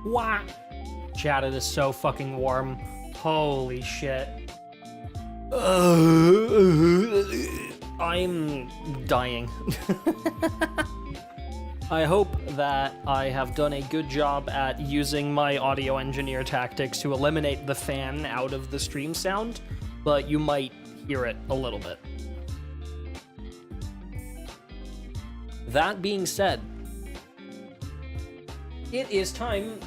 Wow. Chat, it is so fucking warm. Holy shit. I'm dying. I hope that I have done a good job at using my audio engineer tactics to eliminate the fan out of the stream sound, but you might hear it a little bit. That being said, it is time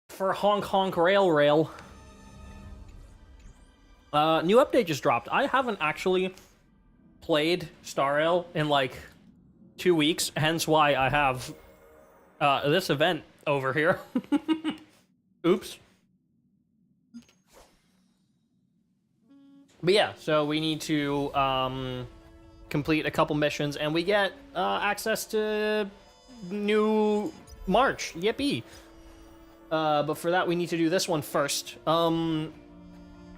for Honk Honk Rail Rail. New update just dropped. I haven't actually played Star Rail in like 2 weeks, hence why I have this event over here. Oops. But yeah, so we need to complete a couple missions, and we get access to new March. Yippee! But for that, we need to do this one first.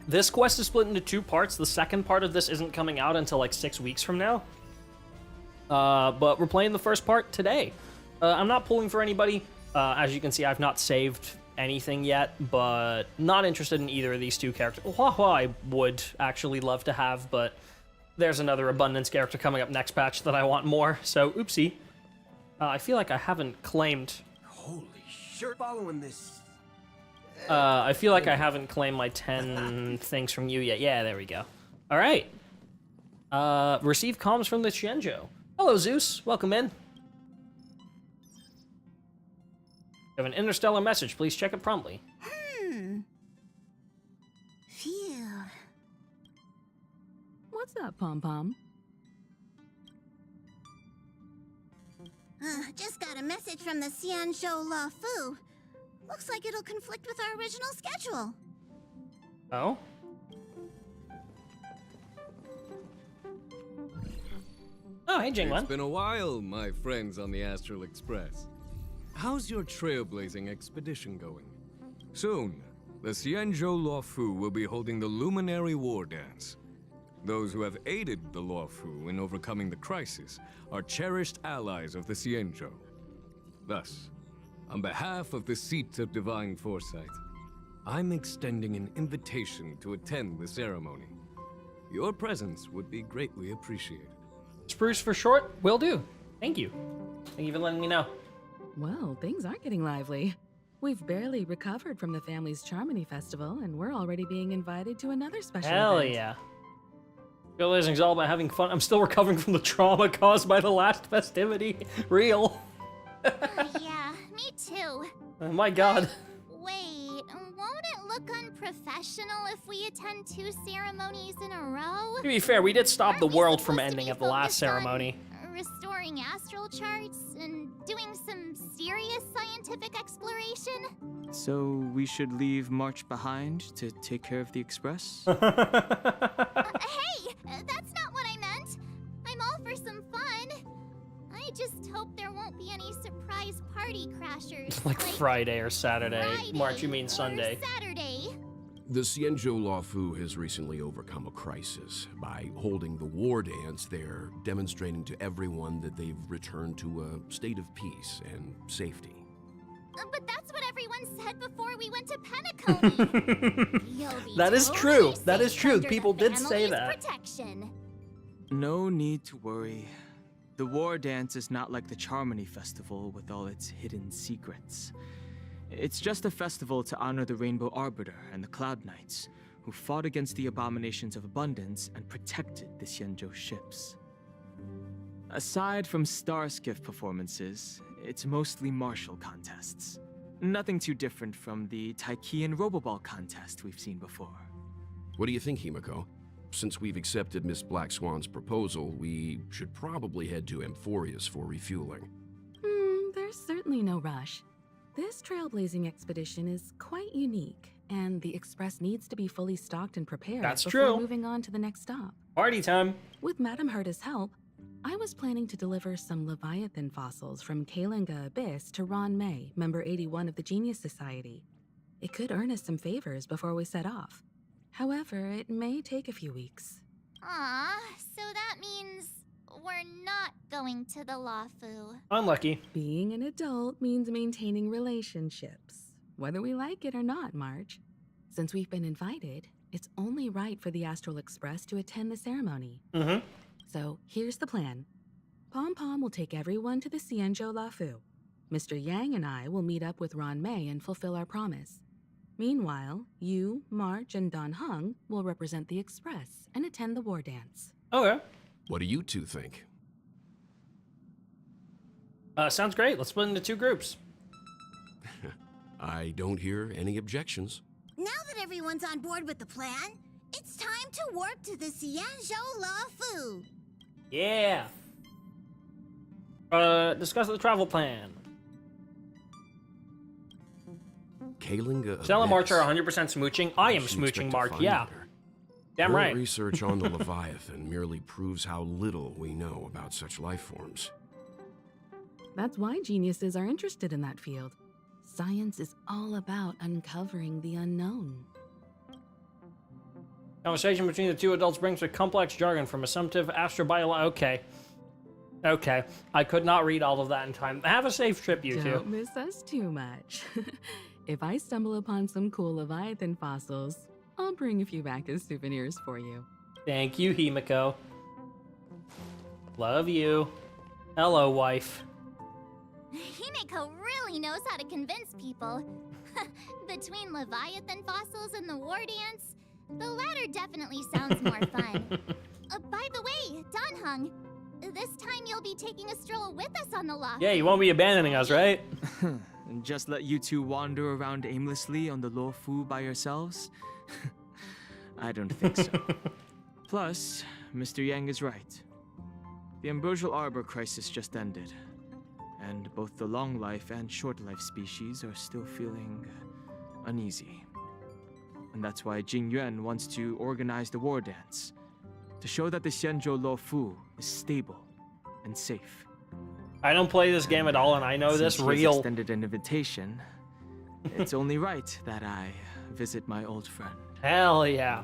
This quest is split into 2 parts. The second part of this isn't coming out until like 6 weeks from now. But we're playing the first part today. I'm not pulling for anybody. As you can see, I've not saved anything yet, but not interested in either of these 2 characters. Hua I would actually love to have, but there's another Abundance character coming up next patch that I want more, so oopsie. I feel like I haven't claimed... Holy shit, following this. I feel like I haven't claimed my 10 things from you yet. Yeah, there we go. All right. Receive comms from the Xianzhou. Hello, Zeus. Welcome in. You have an interstellar message. Please check it promptly. Phew. What's that, Pom-Pom? Just got a message from the Xianzhou La Fu. Looks like it'll conflict with our original schedule. Oh? Oh, hey, Jingwen. It's been a while, my friends on the Astral Express. How's your trailblazing expedition going? Soon, the Xianzhou Luofu will be holding the Luminary War Dance. Those who have aided the Luofu in overcoming the crisis are cherished allies of the Xianzhou. Thus, on behalf of the Seat of Divine Foresight, I'm extending an invitation to attend the ceremony. Your presence would be greatly appreciated. Spruce for short, will do. Thank you. Thank you for letting me know. Well, things are getting lively. We've barely recovered from the family's Charmony Festival, and we're already being invited to another special Hell event. yeah. Trailblazing's all about having fun. I'm still recovering from the trauma caused by the last festivity. Real. Yeah, me too. Oh my god. Wait, won't it look unprofessional if we attend 2 ceremonies in a row? To be fair, we did stop the Aren't we world from supposed to ending be at the last focused on ceremony. Restoring astral charts and doing some serious scientific exploration? So we should leave March behind to take care of the Express? Hey, that's not what I meant. I'm all for some fun. I just hope there won't be any surprise party crashers. Like Friday or Saturday. Friday March, you mean or Sunday. Saturday. The Xianzhou Luofu has recently overcome a crisis. By holding the war dance, they're demonstrating to everyone that they've returned to a state of peace and safety. But that's what everyone said before we went to Penacony. That is true. That is true. People did say that. Protection. No need to worry. The War Dance is not like the Charmony Festival with all its hidden secrets. It's just a festival to honor the Rainbow Arbiter and the Cloud Knights, who fought against the abominations of abundance and protected the Xianzhou ships. Aside from star skiff performances, it's mostly martial contests. Nothing too different from the Taiki and Roboball contest we've seen before. What do you think, Himiko? Since we've accepted Miss Black Swan's proposal, we should probably head to Amphorius for refueling. There's certainly no rush. This trailblazing expedition is quite unique, and the Express needs to be fully stocked and prepared That's before true. moving on to the next stop. Party time. With Madame Herta's help, I was planning to deliver some Leviathan fossils from Kalinga Abyss to Ron May, member 81 of the Genius Society. It could earn us some favors before we set off. However, it may take a few weeks. Aw, so that means we're not going to the Lawfu. Unlucky. Being an adult means maintaining relationships, whether we like it or not, March. Since we've been invited, it's only right for the Astral Express to attend the ceremony. Mm-hmm. So here's the plan. Pom Pom will take everyone to the Xianzhou Lawfu. Mr. Yang and I will meet up with Ron Mei and fulfill our promise. Meanwhile, you, March, and Don Hung will represent the Express and attend the war dance. Okay. What do you two think? Sounds great. Let's split into 2 groups. I don't hear any objections. Now that everyone's on board with the plan, it's time to work to the Xianzhou Lawfu. Yeah. Discuss the travel plan. Kalinga Stella and March Abyss. are 100% smooching. I am You should smooching expect to March, find yeah. her. Damn Her right. research on the Leviathan merely proves how little we know about such life forms. That's why geniuses are interested in that field. Science is all about uncovering the unknown. Conversation between the 2 adults brings a complex jargon from assumptive astrobiology. Okay. I could not read all of that in time. Have a safe trip, you 2. Don't miss us too much. If I stumble upon some cool Leviathan fossils, I'll bring a few back as souvenirs for you. Thank you, Himiko. Love you. Hello, wife. Himeko really knows how to convince people. Between Leviathan fossils and the war dance, the latter definitely sounds more fun. By the way, Don Hung, this time you'll be taking a stroll with us on the Lawfu. Yeah, you won't be abandoning us, right? And just let you two wander around aimlessly on the Lawfu by yourselves? I don't think so. Plus, Mr. Yang is right. The Ambrosial Arbor crisis just ended, and both the long life and short life species are still feeling uneasy. And that's why Jing Yuan wants to organize the war dance, to show that the Xianzhou Lawfu is stable and safe. I don't play this game at all, and I know this Since he has real. extended an invitation, it's only right that I visit my old friend. Hell yeah.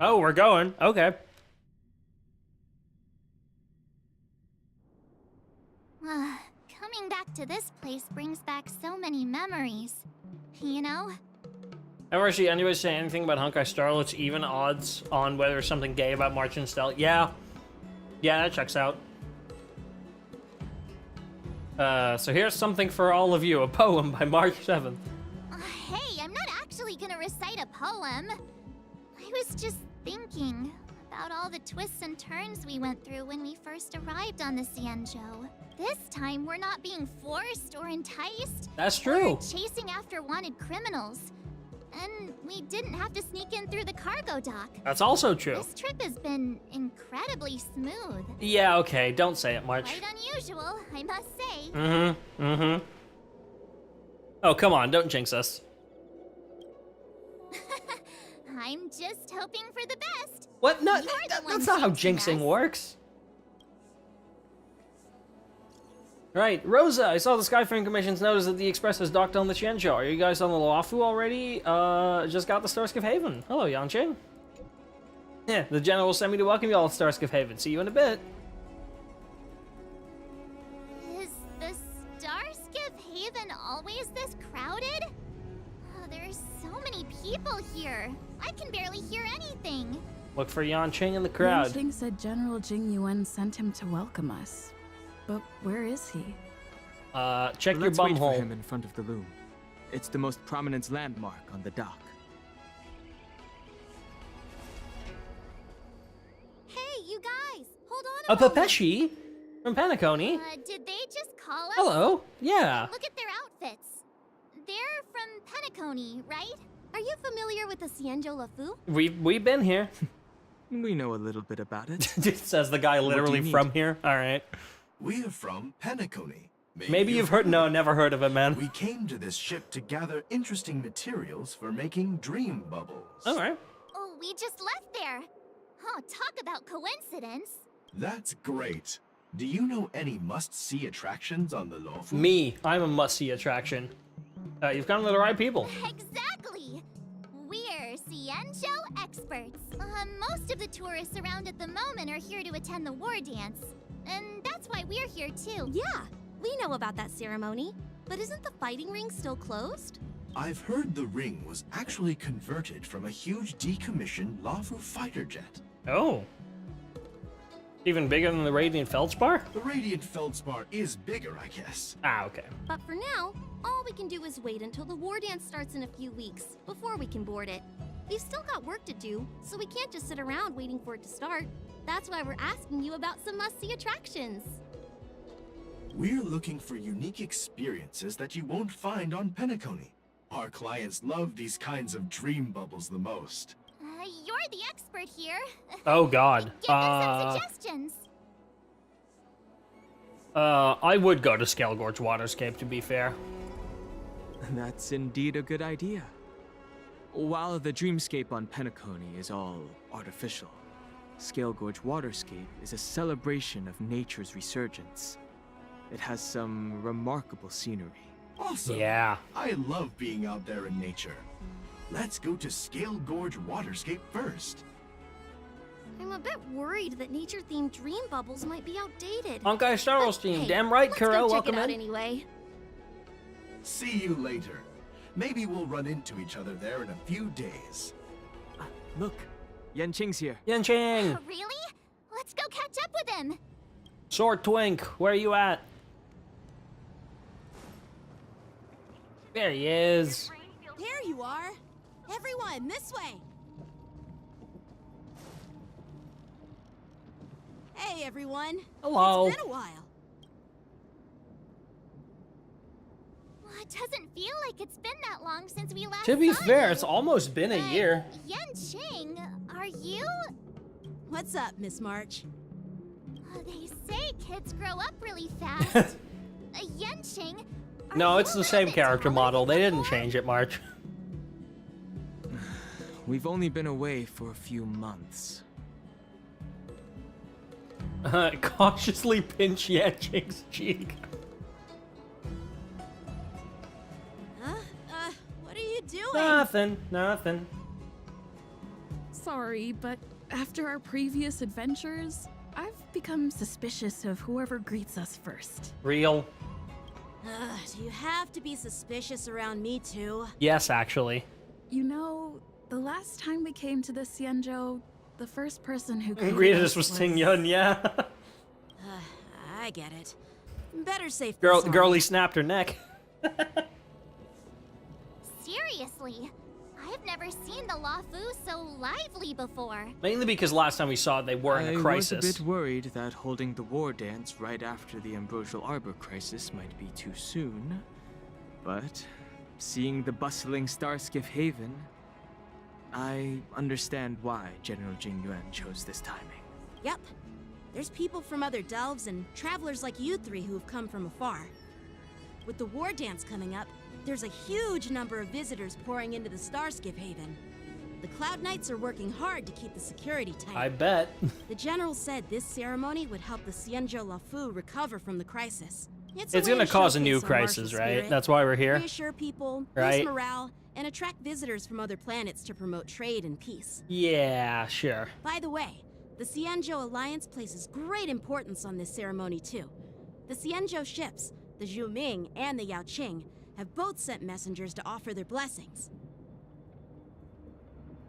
Oh, we're going. Okay. Coming back to this place brings back so many memories. You know? Ever see anybody say anything about Honkai Starlet's even odds on whether there's something gay about March and Stella? Yeah. Yeah, that checks out. So here's something for all of you, a poem by March 7th. Hey, I'm not actually gonna recite a poem. I was just thinking about all the twists and turns we went through when we first arrived on the Xianzhou. This time, we're not being forced or enticed. That's true. We're chasing after wanted criminals. And we didn't have to sneak in through the cargo dock. That's also true. This trip has been incredibly smooth. Yeah, okay, don't say it, March. Quite unusual, I must say. Mm-hmm. Oh, come on, don't jinx us. I'm just hoping for the best. What? No, You're the one that's not how jinxing jinxing us. works. Right, Rosa, I saw the Skyframe Commission's notice that the Express has docked on the Xianzhou. Are you guys on the Lawfu already? Just got the Starskiff Haven. Hello, Yanqing. Yeah, the general will send me to welcome you all to Starskiff Haven. See you in a bit. Is the Starskiff Haven always this crowded? Oh, there's so many people here. I can barely hear anything. Look for Yanqing in the crowd. Yanqing said General Jing Yuan sent him to welcome us. But where is he? Check your Let's wait for bumhole. him in front of the loom. It's the most prominent landmark on the dock. Hey, you guys, hold on a moment. Papeshi from Panaconi. Did they just call us? Hello. Yeah. Look at their outfits. They're from Penacony, right? Are you familiar with the Xianzhou Lawfu? We've been here. We know a little bit about it. Says the guy literally need? from here. All right. We are from Penacony. Maybe you've heard. No, never heard of it, man. We came to this ship to gather interesting materials for making dream bubbles. All right. Oh, we just left there. Oh, talk about coincidence. That's great. Do you know any must-see attractions on the Lawfu? Me, I'm a must-see attraction. You've come to the right people. Exactly. We're Xianzhou experts. Most of the tourists around at the moment are here to attend the war dance. And that's why we're here too. Yeah, we know about that ceremony. But isn't the fighting ring still closed? I've heard the ring was actually converted from a huge decommissioned Lafu fighter jet. Oh. Even bigger than the Radiant Feldspar? The Radiant Feldspar is bigger, I guess. Ah, okay. But for now, all we can do is wait until the war dance starts in a few weeks before we can board it. We've still got work to do, so we can't just sit around waiting for it to start. That's why we're asking you about some must-see attractions. We're looking for unique experiences that you won't find on Penacony. Our clients love these kinds of dream bubbles the most. You're the expert here. Oh god. Give them some suggestions. I would go to Scale Gorge Waterscape, to be fair. That's indeed a good idea. While the dreamscape on Penacony is all artificial, Scale Gorge Waterscape is a celebration of nature's resurgence. It has some remarkable scenery. Awesome. Yeah. I love being out there in nature. Let's go to Scale Gorge Waterscape first. I'm a bit worried that nature-themed dream bubbles might be outdated. Honkai Star Wars team, damn right, let's Kuro, go check welcome it out in. anyway. See you later. Maybe we'll run into each other there in a few days. Look, Yanqing's here. Yanqing! Really? Let's go catch up with him. Sword Twink, where are you at? There he is. There you are. Everyone, this way. Hey, everyone. Hello. It's been a while. Well, it doesn't feel like it's been that long since we last To be saw fair, you. it's almost been a year. Yanqing, are you? What's up, Miss March? They say kids grow up really fast. Yanqing, are No, you it's the a same bit character taller model. than They didn't before? change it, March. We've only been away for a few months. Cautiously pinch Yanqing's cheek. Huh? What are you doing? Nothing. Sorry, but after our previous adventures, I've become suspicious of whoever greets us first. Real? Do you have to be suspicious around me too? Yes, actually. You know, the last time we came to the Xianzhou, the first person who Greeted us was Ting Yun, yeah. I get it. Better safe than Girl, sorry. girlie snapped her neck. Seriously, I've never seen the Lafu so lively before. Mainly because last time we saw it, they were in a crisis. I was a bit worried that holding the war dance right after the Ambrosial Arbor crisis might be too soon. But seeing the bustling Starskiff Haven, I understand why General Jing Yuan chose this timing. Yep. There's people from other delves and travelers like you three who've come from afar. With the war dance coming up, there's a huge number of visitors pouring into the Starskiff Haven. The Cloud Knights are working hard to keep the security tight. I bet. The general said this ceremony would help the Xianzhou Lafu recover from the crisis. It's It's way gonna to cause a showcase new our martial crisis, right? spirit, That's why we're here. reassure people, Right. boost morale, and attract visitors from other planets to promote trade and peace. Yeah, sure. By the way, the Xianzhou Alliance places great importance on this ceremony too. The Xianzhou ships, the Zhuming and the Yaoqing, have both sent messengers to offer their blessings.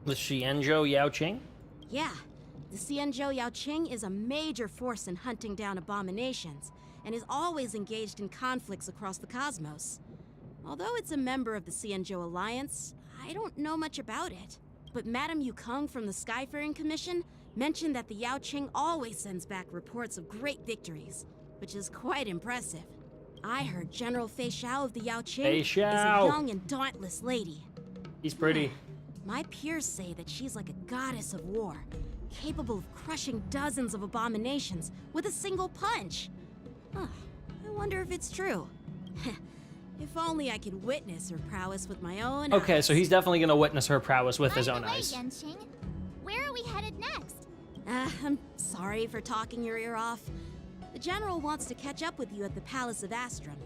The Xianzhou Yaoqing? Yeah, the Xianzhou Yaoqing is a major force in hunting down abominations, and is always engaged in conflicts across the cosmos. Although it's a member of the Xianzhou Alliance, I don't know much about it. But Madame Yukong from the Skyfaring Commission mentioned that the Yaoqing always sends back reports of great victories, which is quite impressive. I heard General Fei Xiao of the Yaoqing Fei is a Xiao. young and dauntless lady. He's pretty. My peers say that she's like a goddess of war, capable of crushing dozens of abominations with a single punch. Huh, I wonder if it's true. If only I could witness her prowess with my own Okay, eyes. so he's definitely gonna witness her prowess with By his the own way, eyes. Yanqing, where are we headed next? I'm sorry for talking your ear off. The General wants to catch up with you at the Palace of Astrum.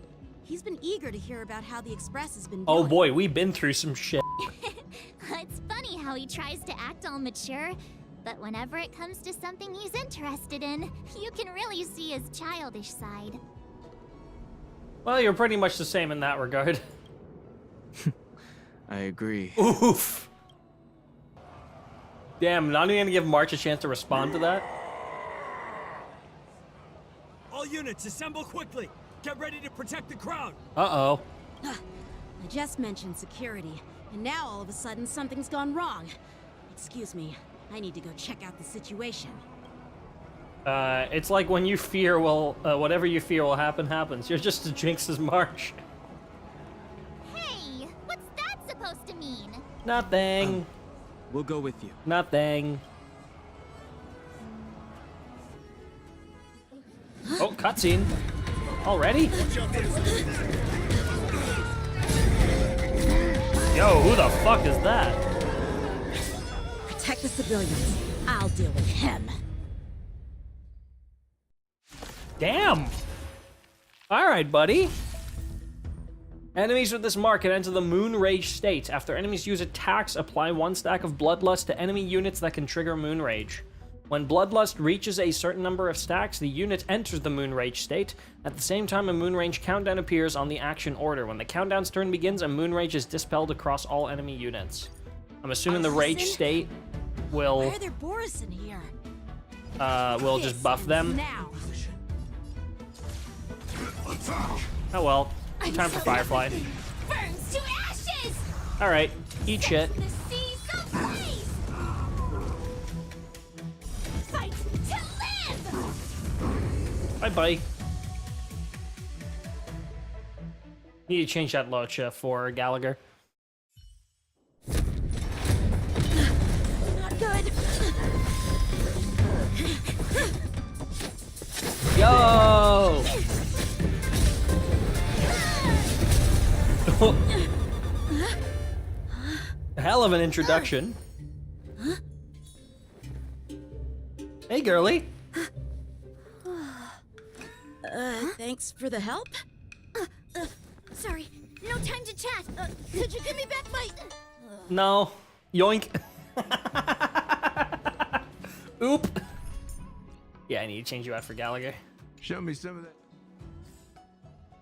He's been eager to hear about how the Express has been doing. Oh boy, we've been through some shit. It's funny how he tries to act all mature, But whenever it comes to something he's interested in, you can really see his childish side. Well, you're pretty much the same in that regard. I agree. Oof. Damn, not even gonna give March a chance to respond to that? All units, assemble quickly! Get ready to protect the crowd! Uh-oh. I just mentioned security, and now all of a sudden something's gone wrong. Excuse me, I need to go check out the situation. It's like when you fear will, whatever you fear will happen, happens. You're just as jinxed as March. Hey, what's that supposed to mean? Nothing. We'll go with you. Nothing. Oh, cutscene. Already? Yo, who the fuck is that? Protect the civilians. I'll deal with him. Damn. Alright, buddy. Enemies with this mark can enter the Moon Rage state. After enemies use attacks, apply 1 stack of Bloodlust to enemy units that can trigger Moon Rage. When Bloodlust reaches a certain number of stacks, the unit enters the Moon Rage state. At the same time, a Moon Rage countdown appears on the action order. When the countdown's turn begins, a Moon Rage is dispelled across all enemy units. I'm assuming the Rage state will... Why are there Boris in here? will just buff them. Now. Oh well. Time for Firefly. Burns to ashes! Alright, eat shit. The seas ablaze! Fight to live! Bye-bye. Need to change that Locha for Gallagher. Not good. Yo! Hell of an introduction. Hey, girly. Thanks for the help. Sorry, no time to chat. Could you give me back my... No. Yoink. Oop. Yeah, I need to change you out for Gallagher. Show me some of that.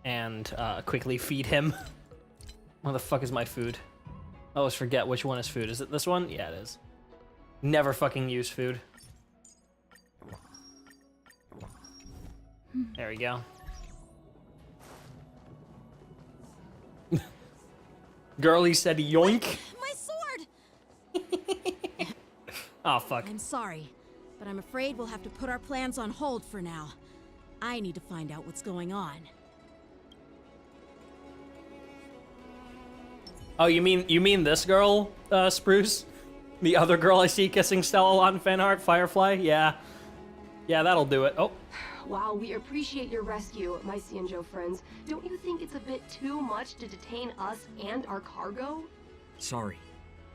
And quickly feed him. Where the fuck is my food? I always forget which one is food. Is it this one? Yeah, it is. Never fucking use food. There we go. Girlie said yoink. My sword! Oh, fuck. I'm sorry, but I'm afraid we'll have to put our plans on hold for now. I need to find out what's going on. Oh, you mean this girl, Spruce? The other girl I see kissing Stella a lot in fan art, Firefly? Yeah. Yeah, that'll do it. Oh. While we appreciate your rescue, my Cianjo friends, don't you think it's a bit too much to detain us and our cargo? Sorry,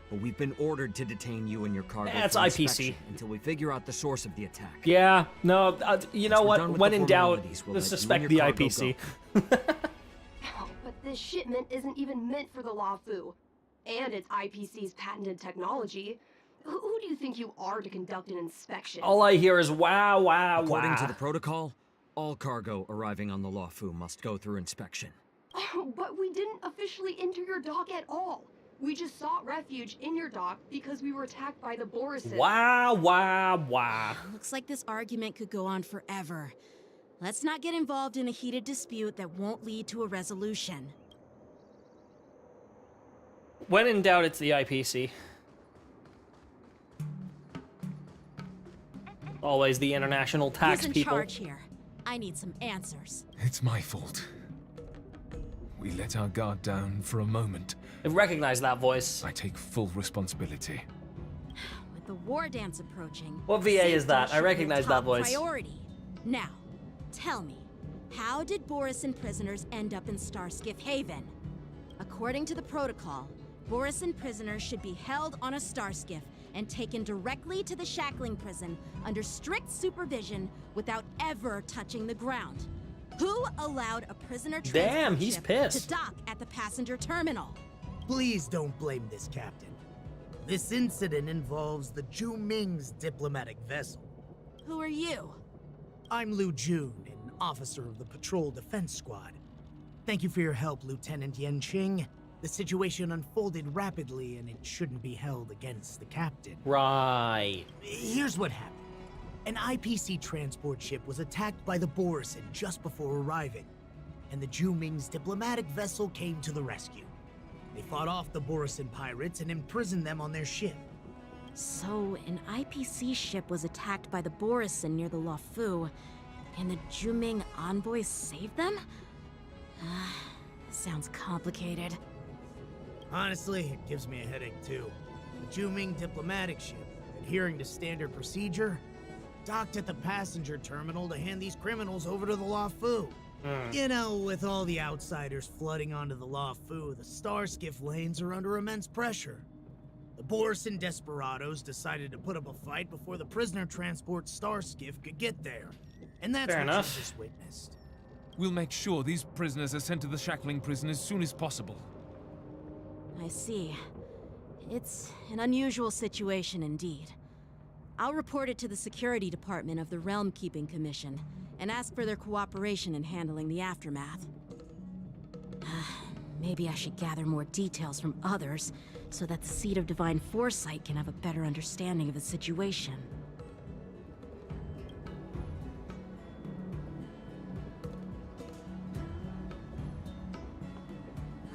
but we've been ordered to detain you and your cargo That's for IPC. inspection until we figure out the source of the attack. Yeah, no, you know Once we're done what? with When the in doubt, formalities, we'll let you suspect and the your cargo IPC. Oh, but this shipment isn't even meant for the Lafu. And it's IPC's patented technology. Who do you think you are to conduct an inspection? All I hear is wow, wow, According wow. to the protocol, all cargo arriving on the Lafu must go through inspection. Oh, but we didn't officially enter your dock at all. We just sought refuge in your dock because we were attacked by the Borises. Wow, wow, wow. Looks like this argument could go on forever. Let's not get involved in a heated dispute that won't lead to a resolution. When in doubt, it's the IPC. Always the international tax Who's in people. charge here? I need some answers. It's my fault. We let our guard down for a moment. I recognize that voice. I take full responsibility. With the war dance approaching, What VA is safety that? I should be recognize a that top voice. Priority. Now, tell me, how did Borisin prisoners end up in Starskiff Haven? According to the protocol, Borisin prisoners should be held on a Starskiff and taken directly to the shackling prison under strict supervision without ever touching the ground. Who allowed a prisoner Damn, he's ship pissed. to dock at the passenger terminal? Please don't blame this captain. This incident involves the Ju Ming's diplomatic vessel. Who are you? I'm Liu Jun, an officer of the Patrol Defense Squad. Thank you for your help, Lieutenant Yan Qing. The situation unfolded rapidly, and it shouldn't be held against the captain. Right. Here's what happened. An IPC transport ship was attacked by the Borison just before arriving, and the Ju Ming's diplomatic vessel came to the rescue. They fought off the Borison pirates and imprisoned them on their ship. So, an IPC ship was attacked by the Borison near the Luofu, and the Ju Ming envoys saved them? Sounds complicated. Honestly, it gives me a headache too. The Ju Ming diplomatic ship, adhering to standard procedure, docked at the passenger terminal to hand these criminals over to the Luofu. You know, with all the outsiders flooding onto the Luofu, the Starskiff lanes are under immense pressure. The Borison desperados decided to put up a fight before the prisoner transport Starskiff could get there. And that's Fair what enough. you just witnessed. We'll make sure these prisoners are sent to the shackling prison as soon as possible. I see. It's an unusual situation indeed. I'll report it to the security department of the Realm Keeping Commission and ask for their cooperation in handling the aftermath. Maybe I should gather more details from others so that the Seat of Divine Foresight can have a better understanding of the situation.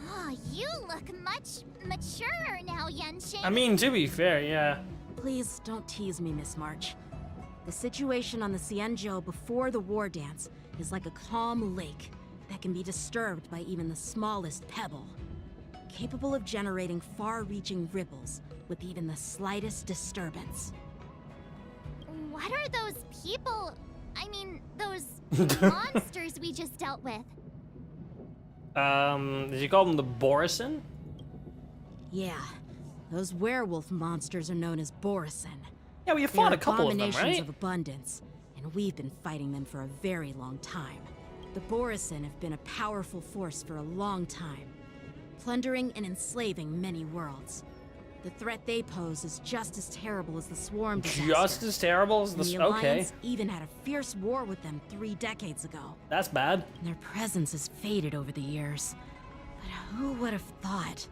Oh, you look much maturer now, Yanqing. I mean, to be fair, yeah. Please don't tease me, Miss March. The situation on the Xianzhou before the war dance is like a calm lake that can be disturbed by even the smallest pebble, capable of generating far-reaching ripples with even the slightest disturbance. What are those people? I mean, those monsters we just dealt with? Did you call them the Borison? Yeah, those werewolf monsters are known as Borison. Yeah, we fought They're a couple of them, abominations right? of abundance, and we've been fighting them for a very long time. The Borison have been a powerful force for a long time, plundering and enslaving many worlds. The threat they pose is just as terrible as the Swarm disaster. Just as terrible as And the... the Okay. Alliance even had a fierce war with them 3 decades ago. That's bad. And their presence has faded over the years. But who would have thought?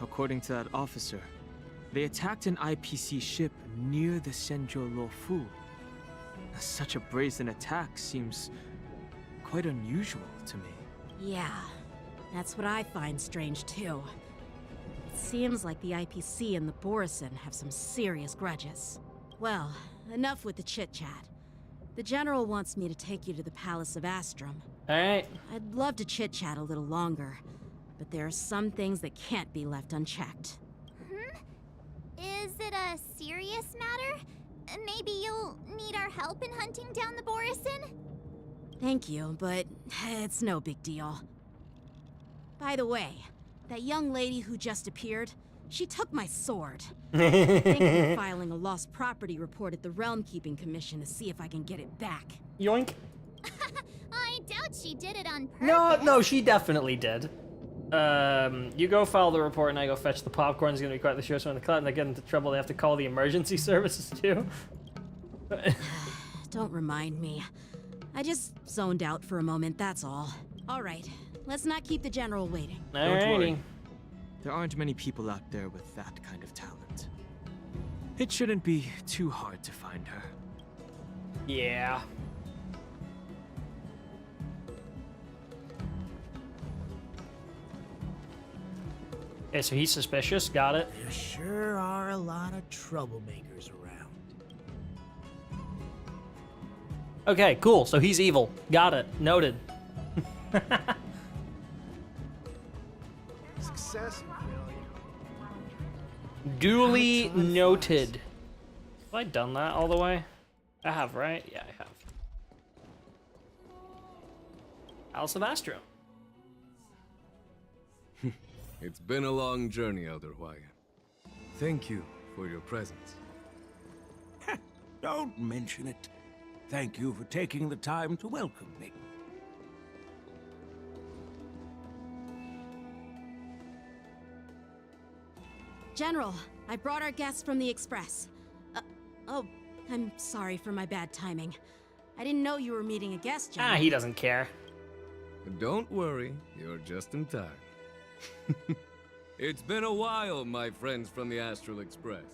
According to that officer, they attacked an IPC ship near the Xianzhou Luofu. Such a brazen attack seems quite unusual to me. Yeah, that's what I find strange too. It seems like the IPC and the Borison have some serious grudges. Well, enough with the chit-chat. The General wants me to take you to the Palace of Astrum. Alright. I'd love to chit-chat a little longer, but there are some things that can't be left unchecked. Is it a serious matter? Maybe you'll need our help in hunting down the Borison? Thank you, but it's no big deal. By the way, that young lady who just appeared, she took my sword. I think I'm filing a lost property report at the Realm Keeping Commission to see if I can get it back. Yoink. I doubt she did it on purpose. No, she definitely did. You go file the report and I go fetch the popcorn. It's gonna be quite the show. So when the cloud and I get into trouble, they have to call the emergency services too. Don't remind me. I just zoned out for a moment, that's all. Alright, let's not keep the General waiting. Don't worry. Alrighty. There aren't many people out there with that kind of talent. It shouldn't be too hard to find her. Yeah. Okay, so he's suspicious. Got it. There sure are a lot of troublemakers around. Okay, cool. So he's evil. Got it. Noted. Success and failure. Duly noted. Have I done that all the way? I have, right? Yeah, I have. Palace of Astro. It's been a long journey, Elder Huayan. Thank you for your presence. Don't mention it. Thank you for taking the time to welcome me. General, I brought our guests from the Express. Oh, I'm sorry for my bad timing. I didn't know you were meeting a guest, General. Ah, he doesn't care. Don't worry, you're just in time. It's been a while, my friends from the Astral Express.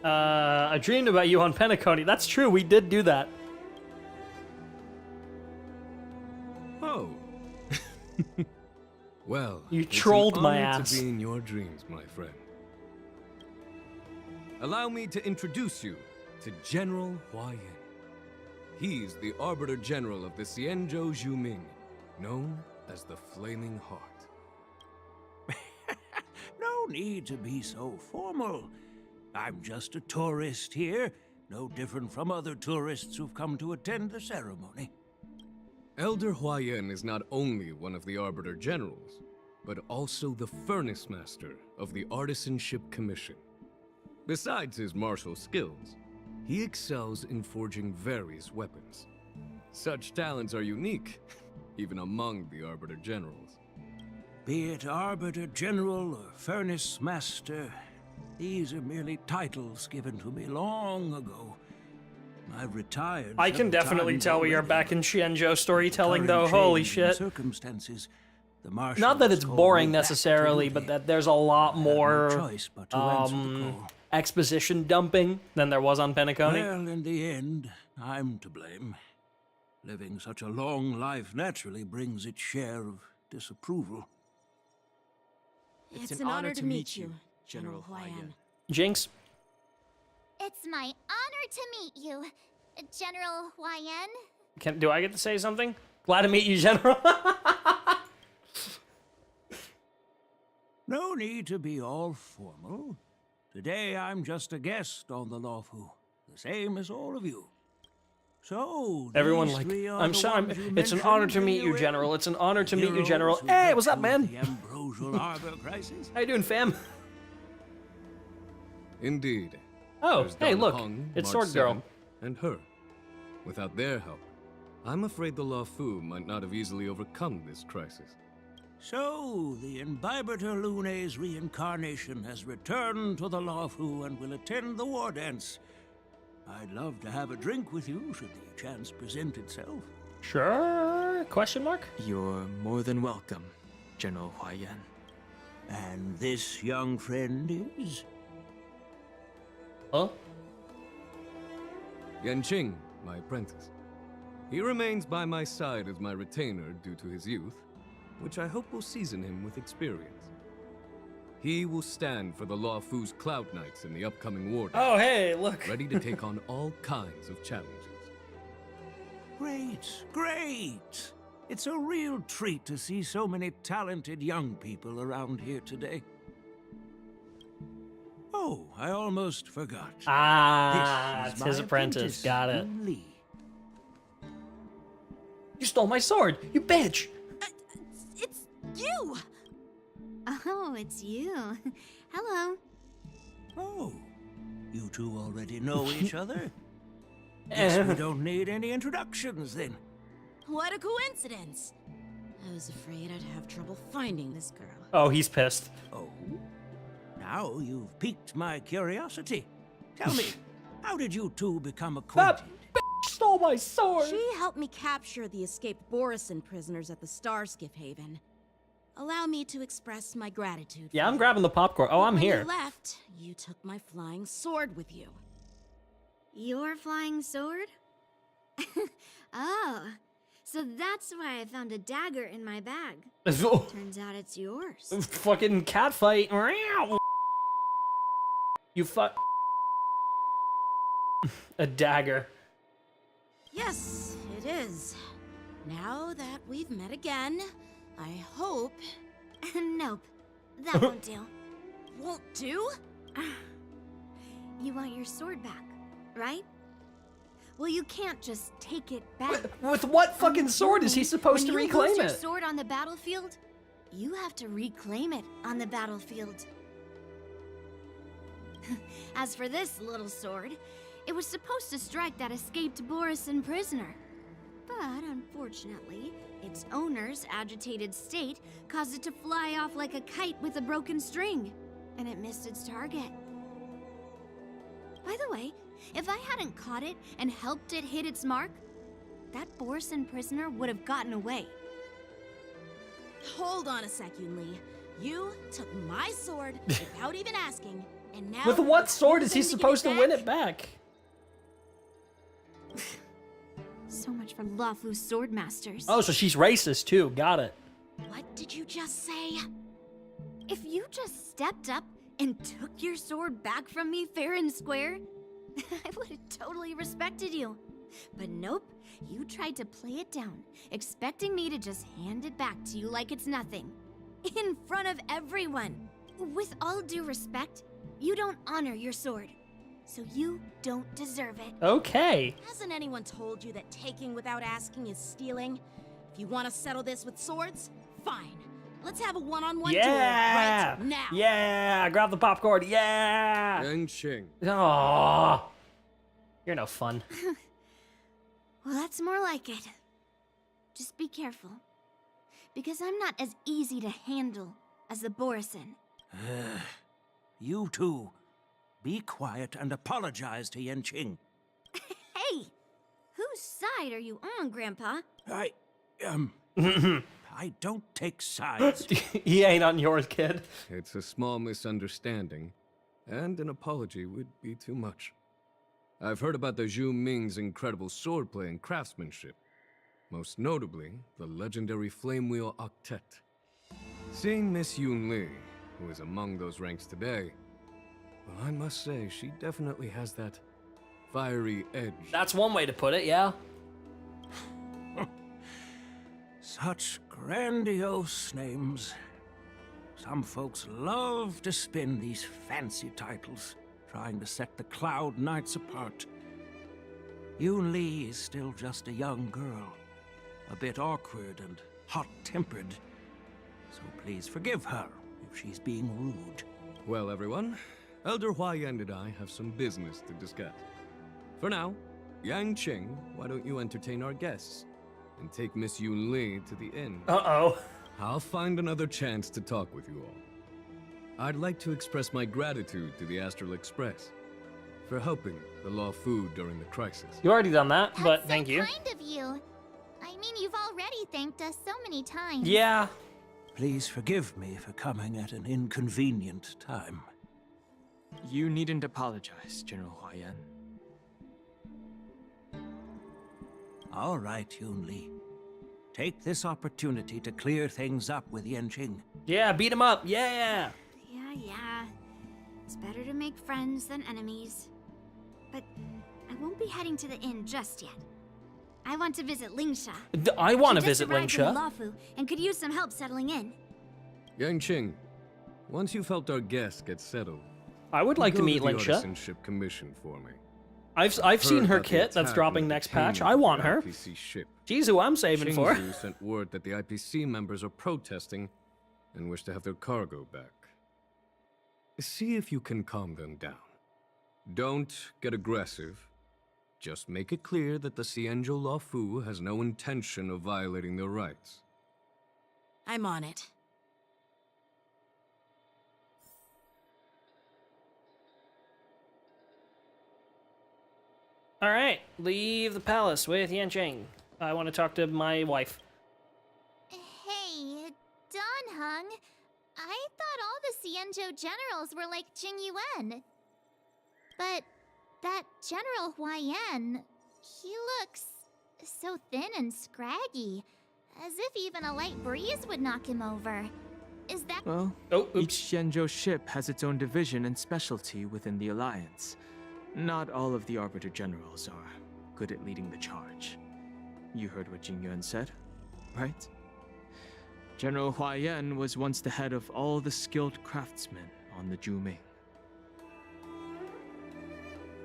I dreamed about you on Penacony. That's true, we did do that. Oh. Well, you it's trolled an my honor ass. to be in your dreams, my friend. Allow me to introduce you to General Huayan. He's the Arbiter General of the Xianzhou Zhuming, known as the Flaming Heart. No need to be so formal. I'm just a tourist here, no different from other tourists who've come to attend the ceremony. Elder Huayan is not only one of the Arbiter Generals, but also the Furnace Master of the Artisanship Commission. Besides his martial skills, he excels in forging various weapons. Such talents are unique, even among the Arbiter Generals. Be it Arbiter General or Furnace Master, these are merely titles given to me long ago. I've retired. I can definitely tell we are back in Xianzhou storytelling, though. Holy shit. Circumstances, the Not that it's boring necessarily, but that there's a lot more exposition dumping than there was on Penacony. Well, in the end, I'm to blame. Living such a long life naturally brings its share of disapproval. It's an honor to meet you, General Huayan. Jinx? It's my honor to meet you, General Huayan. Do I get to say something? Glad to meet you, General. No need to be all formal. Today I'm just a guest on the Luofu, the same as all of you. So, everyone like, I'm sorry, it's an honor to meet you, General. It's an honor to meet you, General. Hey, what's up, man? The Ambrosial Arbor crisis. How you doing, fam? Indeed. Oh, There's hey, Donna look, Hung, it's March Sword Girl. 7th, and her. Without their help, I'm afraid the Luofu might not have easily overcome this crisis. So, the Imbibitor Lune's reincarnation has returned to the Luofu and will attend the war dance. I'd love to have a drink with you should the chance present itself. Sure? Question mark? You're more than welcome, General Huayan. And this young friend is? Huh? Yanqing, my apprentice. He remains by my side as my retainer due to his youth, which I hope will season him with experience. He will stand for the Luofu's Cloud Knights in the upcoming war. Oh, hey, look. Ready to take on all kinds of challenges. Great, great! It's a real treat to see so many talented young people around here today. Oh, I almost forgot. Ah, This is it's my his apprentice. Got it. Lee. You stole my sword, you bitch! It's you! Oh, it's you. Hello. Oh, you two already know each other? Guess we don't need any introductions then. What a coincidence! I was afraid I'd have trouble finding this girl. Oh, he's pissed. Oh? Now you've piqued my curiosity. Tell me, how did you two become acquainted? That bitch stole my sword! She helped me capture the escaped Borisin prisoners at the Starskiff Haven. Allow me to express my gratitude. Yeah, I'm grabbing the popcorn. Oh, I'm when here. you left, you took my flying sword with you. Your flying sword? Oh, so that's why I found a dagger in my bag. Turns out it's yours. Fucking cat fight. You fuck. A dagger. Yes, it is. Now that we've met again, I hope... Nope, that won't do. Won't do? You want your sword back, right? Well, you can't just take it back. With what fucking sword is he supposed to reclaim When you lose it? your sword on the battlefield, you have to reclaim it on the battlefield. As for this little sword, it was supposed to strike that escaped Borisin prisoner. But unfortunately, its owner's agitated state caused it to fly off like a kite with a broken string. and it missed its target. By the way, if I hadn't caught it and helped it hit its mark, that Borson prisoner would have gotten away. Hold on a sec, Yunli. You took my sword without even asking, and now... With what sword is he you're supposed to giving win it back? So much for Lafu's sword masters. Oh, so she's racist too. Got it. What did you just say? If you just stepped up and took your sword back from me fair and square, I would have totally respected you. But nope, you tried to play it down, expecting me to just hand it back to you like it's nothing. In front of everyone. With all due respect, you don't honor your sword. So you don't deserve it. Okay. Hasn't anyone told you that taking without asking is stealing? If you want to settle this with swords, fine. Let's have a one-on-one duel right now. Yeah! Grab the popcorn. Yeah! Yanqing. Aww. You're no fun. Well, that's more like it. Just be careful. Because I'm not as easy to handle as the Borison. You two, be quiet and apologize to Yanqing. Hey! Whose side are you on, Grandpa? I don't take sides. He ain't on yours, kid. It's a small misunderstanding, and an apology would be too much. I've heard about the Zhu Ming's incredible swordplay and craftsmanship. Most notably, the legendary Flame Wheel Octet. Seeing Miss Yunli, who is among those ranks today, well, I must say, she definitely has that fiery edge. That's one way to put it, yeah. Such grandiose names. Some folks love to spin these fancy titles, trying to set the Cloud Knights apart. Yunli is still just a young girl, a bit awkward and hot-tempered. So please forgive her if she's being rude. Well, everyone, Elder Huayan and I have some business to discuss. For now, Yanqing, why don't you entertain our guests and take Miss Yunli to the inn? Uh-oh. I'll find another chance to talk with you all. I'd like to express my gratitude to the Astral Express for helping the Law Fu during the crisis. You already done that, but That's thank so you. kind of you. I mean, you've already thanked us so many times. Yeah. Please forgive me for coming at an inconvenient time. You needn't apologize, General Huayan. All right, Yunli. Take this opportunity to clear things up with Yanqing. Yeah, beat him up. Yeah. Yeah. It's better to make friends than enemies. But I won't be heading to the inn just yet. I want to visit Lingsha. I want to She just visit arrived in Lingsha. Lafu and could use some help settling in. Yanqing, once you've helped our guests get settled, I would like to meet the Lingsha. Artisanship Commission for me. I've seen her Heard about the kit that's attack dropping and the next patch. detainment I of want the her. IPC ship. She's who I'm saving for. Shingzu sent word that the IPC members are protesting and wish to have their cargo back. See if you can calm them down. Don't get aggressive. Just make it clear that the Xianzhou Law Fu has no intention of violating their rights. I'm on it. All right, leave the palace with Yanqing. I want to talk to my wife. Hey, Don Hung. I thought all the Xianzhou generals were like Jing Yuan. But that General Huayan, he looks so thin and scraggy, as if even a light breeze would knock him over. Is that... Well, each Xianzhou ship has its own division and specialty within the Alliance. Not all of the Arbiter Generals are good at leading the charge. You heard what Jing Yuan said, right? General Huayan was once the head of all the skilled craftsmen on the Zhu Ming.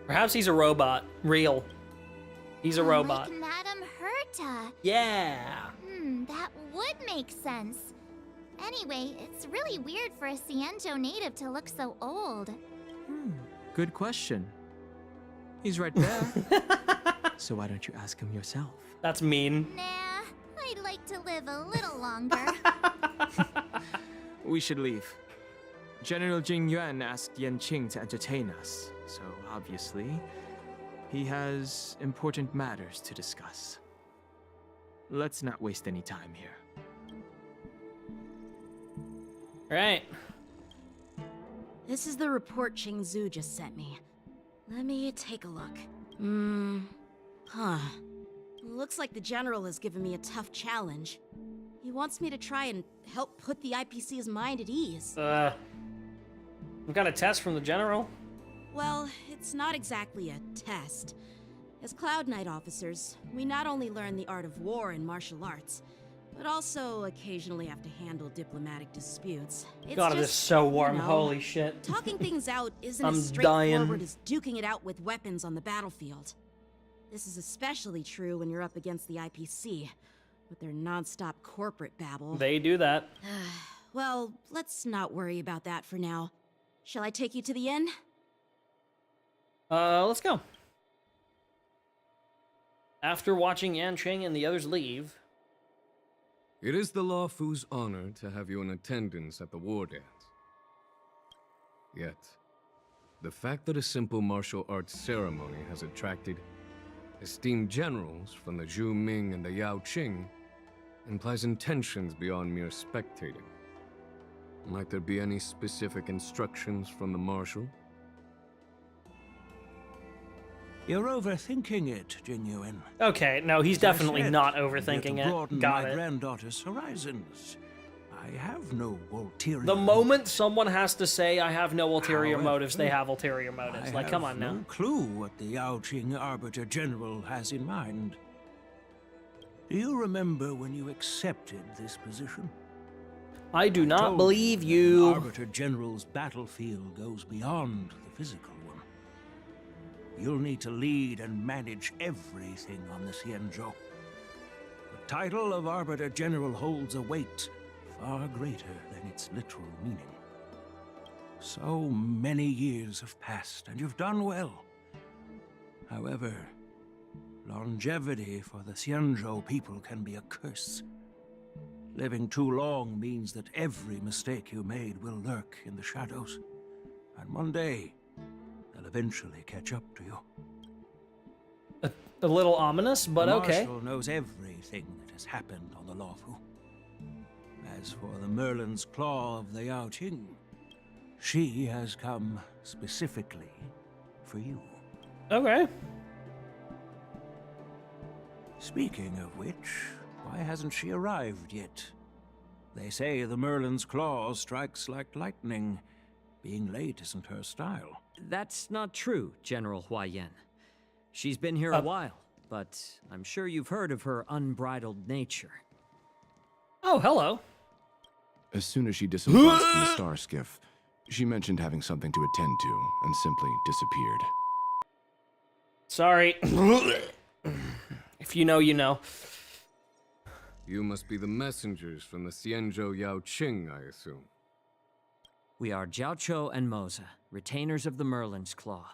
Perhaps he's a robot. Real. He's a robot. Like Madame Herta. Yeah. That would make sense. Anyway, it's really weird for a Xianzhou native to look so old. Good question. He's right there. So why don't you ask him yourself? That's mean. Nah, I'd like to live a little longer. We should leave. General Jing Yuan asked Yan Qing to entertain us, so obviously, he has important matters to discuss. Let's not waste any time here. Right. This is the report Qing Zhu just sent me. Let me take a look. Looks like the General has given me a tough challenge. He wants me to try and help put the IPC's mind at ease. We've got a test from the General. Well, it's not exactly a test. As Cloud Knight officers, we not only learn the art of war and martial arts, but also occasionally have to handle diplomatic disputes. It's God, it is just, so warm. you know, Holy shit. Talking things out isn't I'm as straightforward dying. as duking it out with weapons on the battlefield. This is especially true when you're up against the IPC, with their non-stop corporate babble. They do that. Well, let's not worry about that for now. Shall I take you to the inn? Let's go. After watching Yan Qing and the others leave... It is the Law Fu's honor to have you in attendance at the war dance. Yet, the fact that a simple martial arts ceremony has attracted esteemed generals from the Zhu Ming and the Yao Qing implies intentions beyond mere spectating. Might there be any specific instructions from the Marshal? You're overthinking it, Jing Yuan. Okay, no, he's As I definitely said, not I'm here overthinking to broaden it. Got my it. granddaughter's horizons. I have no ulterior. The moment someone has to say, I have no ulterior However, motives, they have ulterior motives. I Like, come have on no now. clue what the Yao Qing Arbiter General has in mind. Do you remember when you accepted this position? I do not Told believe you you. the Arbiter General's battlefield goes beyond the physical one. You'll need to lead and manage everything on the Xianzhou. The title of Arbiter General holds a weight far greater than its literal meaning. So many years have passed, and you've done well. However, longevity for the Xianzhou people can be a curse. Living too long means that every mistake you made will lurk in the shadows. And one day, they'll eventually catch up to you. A little ominous, but the okay. Marshal knows everything that has happened on the Lawfu. As for the Merlin's Claw of the Yao Qing, she has come specifically for you. Okay. Speaking of which, why hasn't she arrived yet? They say the Merlin's Claw strikes like lightning. Being late isn't her style. That's not true, General Huayan. She's been here a while, but I'm sure you've heard of her unbridled nature. Oh, hello. As soon as she disembarked from the star skiff, she mentioned having something to attend to and simply disappeared. Sorry. If you know, you know. You must be the messengers from the Xianzhou Yao Qing, I assume. We are Jiaoqiu and Moza, retainers of the Merlin's Claw.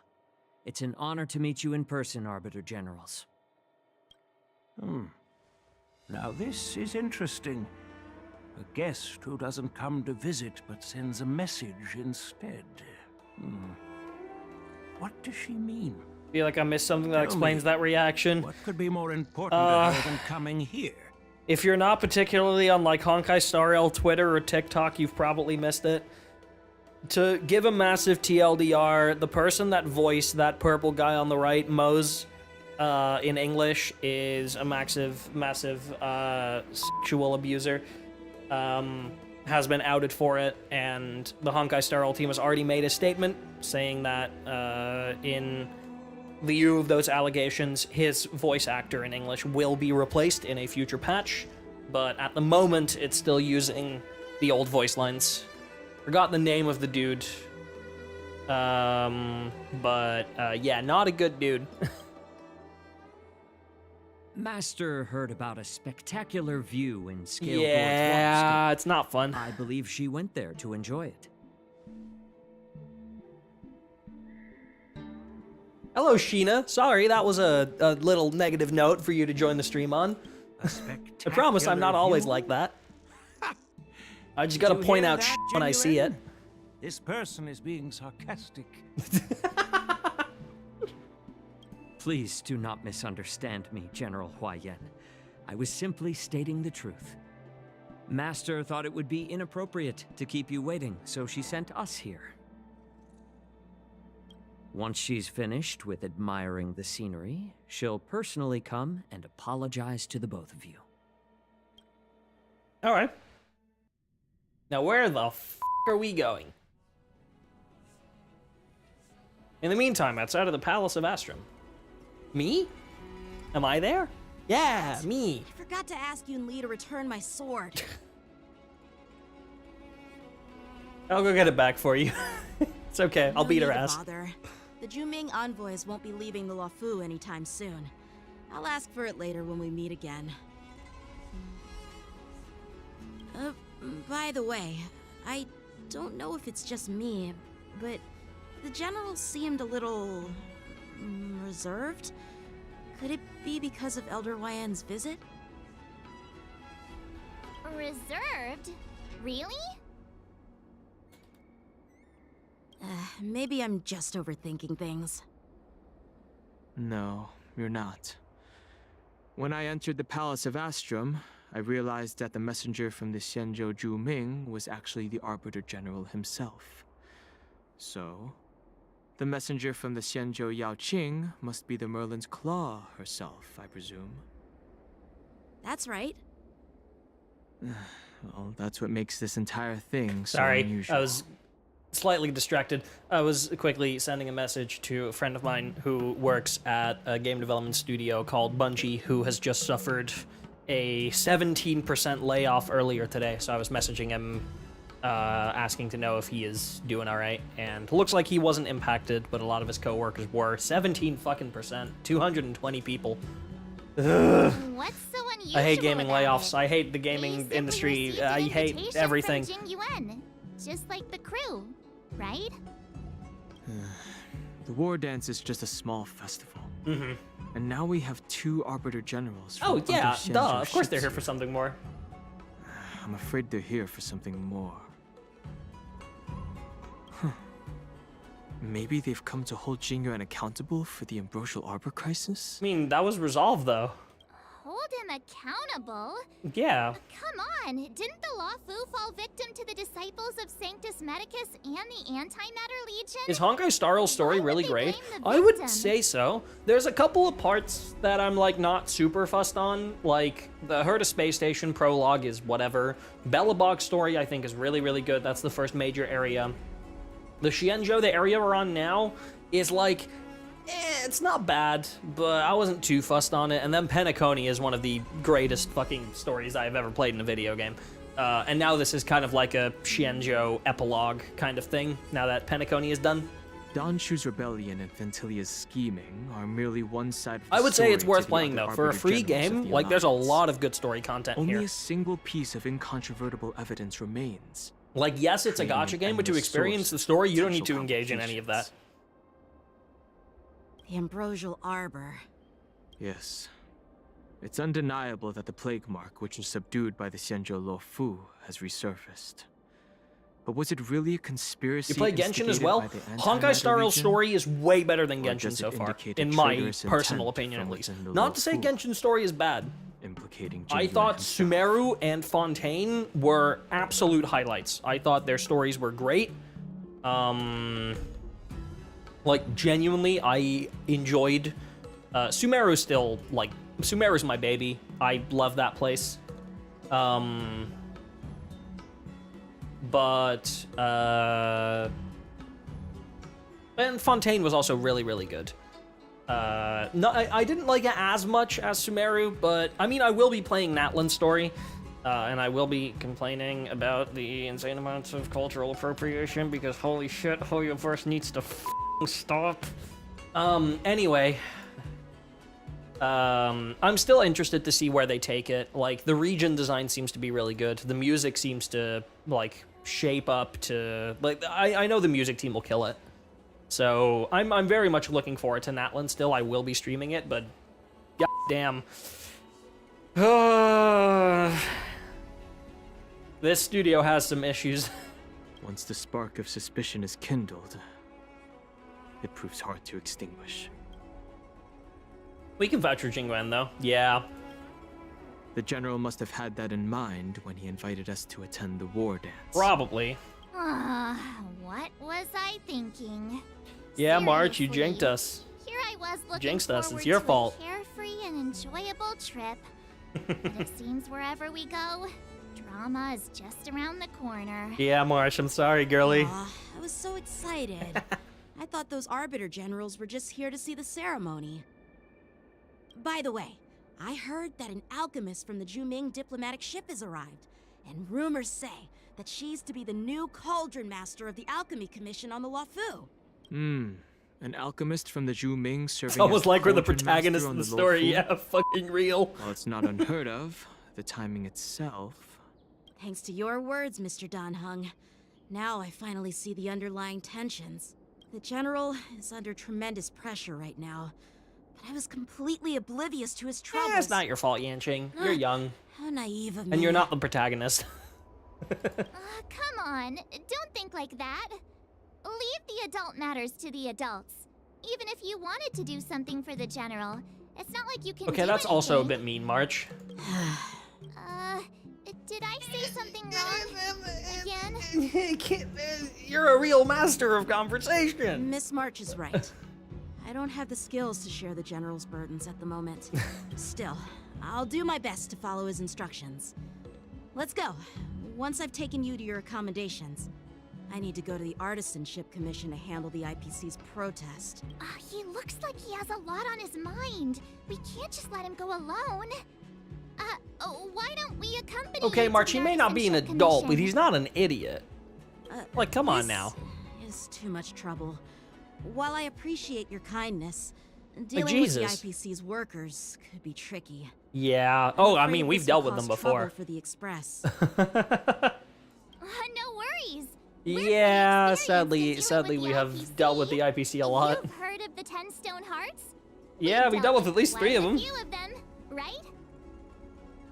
It's an honor to meet you in person, Arbiter Generals. Now this is interesting. A guest who doesn't come to visit but sends a message instead. What does she mean? Feel like I missed something that Tell explains me, that reaction. What could be more important to her than coming here? If you're not particularly on like Honkai Star Rail Twitter or TikTok, you've probably missed it. To give a massive TLDR, the person that voiced that purple guy on the right, Moze, in English, is a massive sexual abuser. Has been outed for it, and the Honkai Star Rail team has already made a statement saying that in lieu of those allegations, his voice actor in English will be replaced in a future patch, but at the moment, it's still using the old voice lines. Forgot the name of the dude. Yeah, not a good dude. Master heard about a spectacular view in Scale Yeah, it's not fun. I believe she went there to enjoy it. Hello, Sheena. Sorry, that was a little negative note for you to join the stream on. I promise I'm not always like that. I just gotta point out when I see it. This person is being sarcastic. Please do not misunderstand me, General Huayan. I was simply stating the truth. Master thought it would be inappropriate to keep you waiting, so she sent us here. Once she's finished with admiring the scenery, she'll personally come and apologize to the both of you. All right. Now, where the f are we going? In the meantime, outside of the Palace of Astrum. Me? Am I there? Yeah, me. I forgot to ask Yun Li to return my sword. I'll go get it back for you. It's okay. I'll beat her ass. Bother. The Juming envoys won't be leaving the Luofu anytime soon. I'll ask for it later when we meet again. By the way, I don't know if it's just me, but the general seemed a little reserved. Could it be because of Elder Huayan's visit? Reserved? Really? Maybe I'm just overthinking things. No, you're not. When I entered the Palace of Astrum, I realized that the messenger from the Xianzhou Juming was actually the Arbiter General himself. So, the messenger from the Xianzhou Yaoqing must be the Merlin's Claw herself, I presume. That's right. Well, that's what makes this entire thing so Sorry, unusual. I was slightly distracted. I was quickly sending a message to a friend of mine who works at a game development studio called Bungie, who has just suffered a 17% layoff earlier today. So I was messaging him, asking to know if he is doing all right. And looks like he wasn't impacted, but a lot of his coworkers were. 17%, 220 people. Ugh. What's so unusual I hate gaming about layoffs. it? I hate the gaming industry. I hate everything. From Jing Yuan, just like the crew, right? The war dance is just a small festival. Mm-hmm. And now we have 2 Arbiter Generals from Oh other yeah, Xianzhou duh. Of course they're here ships for something more. I'm afraid they're here for something more. Huh. Maybe they've come to hold Jingyuan accountable for the Ambrosial Arbor crisis? I mean, that was resolved though. Hold him accountable? Yeah. Come on, didn't the Luofu fall victim to the disciples of Sanctus Medicus and the Antimatter Legion? Is Honkai Star Rail's story really great? blame the I would victim? say so. There's a couple of parts that I'm like not super fussed on, like the Herta Space Station prologue is whatever. Belobog's story I think is really, really good. That's the first major area. The Xianzhou, the area we're on now, is like, it's not bad, but I wasn't too fussed on it. And then Penacony is one of the greatest fucking stories I've ever played in a video game. And now this is kind of like a Xianzhou epilogue kind of thing, now that Penacony is done. Donshu's rebellion and Ventilia's scheming are merely one side of the I would say it's story worth to the playing, other though. For a Arbiter free Generals of game, the like, there's a Alliance. lot of good story content Only here. a single piece of incontrovertible evidence remains. Like, yes, it's a Creating gacha an game, but to endless experience source the of story, you don't need to potential engage in any of that. The Ambrosial Arbor. Yes. It's undeniable that the plague mark, which was subdued by the Xianzhou Luofu, has resurfaced. But was it really a conspiracy? You play Genshin as instigated well? by the Honkai Antimatter Star Rail's Legion? story is way better than Or Genshin does it so far, indicate a in my traitorous personal intent opinion at from least. within the Not to say Luofu? Genshin's story is bad. Implicating I Jingyuan thought himself. Sumeru and Fontaine were absolute highlights. I thought their stories were great. Like, genuinely, I enjoyed... Sumeru's still, like... Sumeru's my baby. I love that place. But... And Fontaine was also really, really good. No, I didn't like it as much as Sumeru, but I mean, I will be playing Natlan's story, and I will be complaining about the insane amounts of cultural appropriation because holy shit, Hoyoverse needs to stop. Anyway, I'm still interested to see where they take it. Like, the region design seems to be really good. The music seems to, like, shape up to, like, I know the music team will kill it. So I'm very much looking forward to Natlan still. I will be streaming it, but goddamn. This studio has some issues. Once the spark of suspicion is kindled, it proves hard to extinguish. We can vouch for Jingwen, though. Yeah. The General must have had that in mind when he invited us to attend the war dance. Probably. What was I thinking? Yeah, March, you Seriously, jinked us. Here I was looking Jinxed us. forward It's your to fault. a carefree and enjoyable trip. But it seems wherever we go, drama is just around the corner. Yeah, March, I'm sorry, girly. Aw, I was so excited. I thought those Arbiter Generals were just here to see the ceremony. By the way, I heard that an alchemist from the Juming diplomatic ship has arrived, and rumors say that she's to be the new Cauldron Master of the Alchemy Commission on the Luofu. An alchemist from the Juming serving It's almost as like we're the Cauldron protagonist Master in on the story. Luofu? Yeah, fucking real. While it's not unheard of, the timing itself... Thanks to your words, Mr. Danheng. Now I finally see the underlying tensions. The General is under tremendous pressure right now, but I was completely oblivious to his troubles. It's not your fault, Yanqing. You're young. How naive of me. And you're not the protagonist. Come on, don't think like that. Leave the adult matters to the adults. Even if you wanted to do something for the General, it's not like you can Okay, do that's also a anything. bit mean, March. Did I say something wrong? Again? You're a real master of conversation. Miss March is right. I don't have the skills to share the General's burdens at the moment. Still, I'll do my best to follow his instructions. Let's go. Once I've taken you to your accommodations, I need to go to the Artisanship Commission to handle the IPC's protest. He looks like he has a lot on his mind. We can't just let him go alone. Why don't we accompany Okay, you to March, the he may not be an Artisanship adult, but Commission? he's not an idiot. Like, come on This now. is too much trouble. While I appreciate your kindness, dealing with the Jesus. IPC's workers could be tricky. Yeah. Oh, I Afraid mean, we've this dealt will with them cause trouble before. for the Express. No worries. Yeah, sadly, we have dealt with the IPC a lot. You've heard of the 10 Stone Hearts? Yeah, we dealt with at least 3 of them. A few of them, right?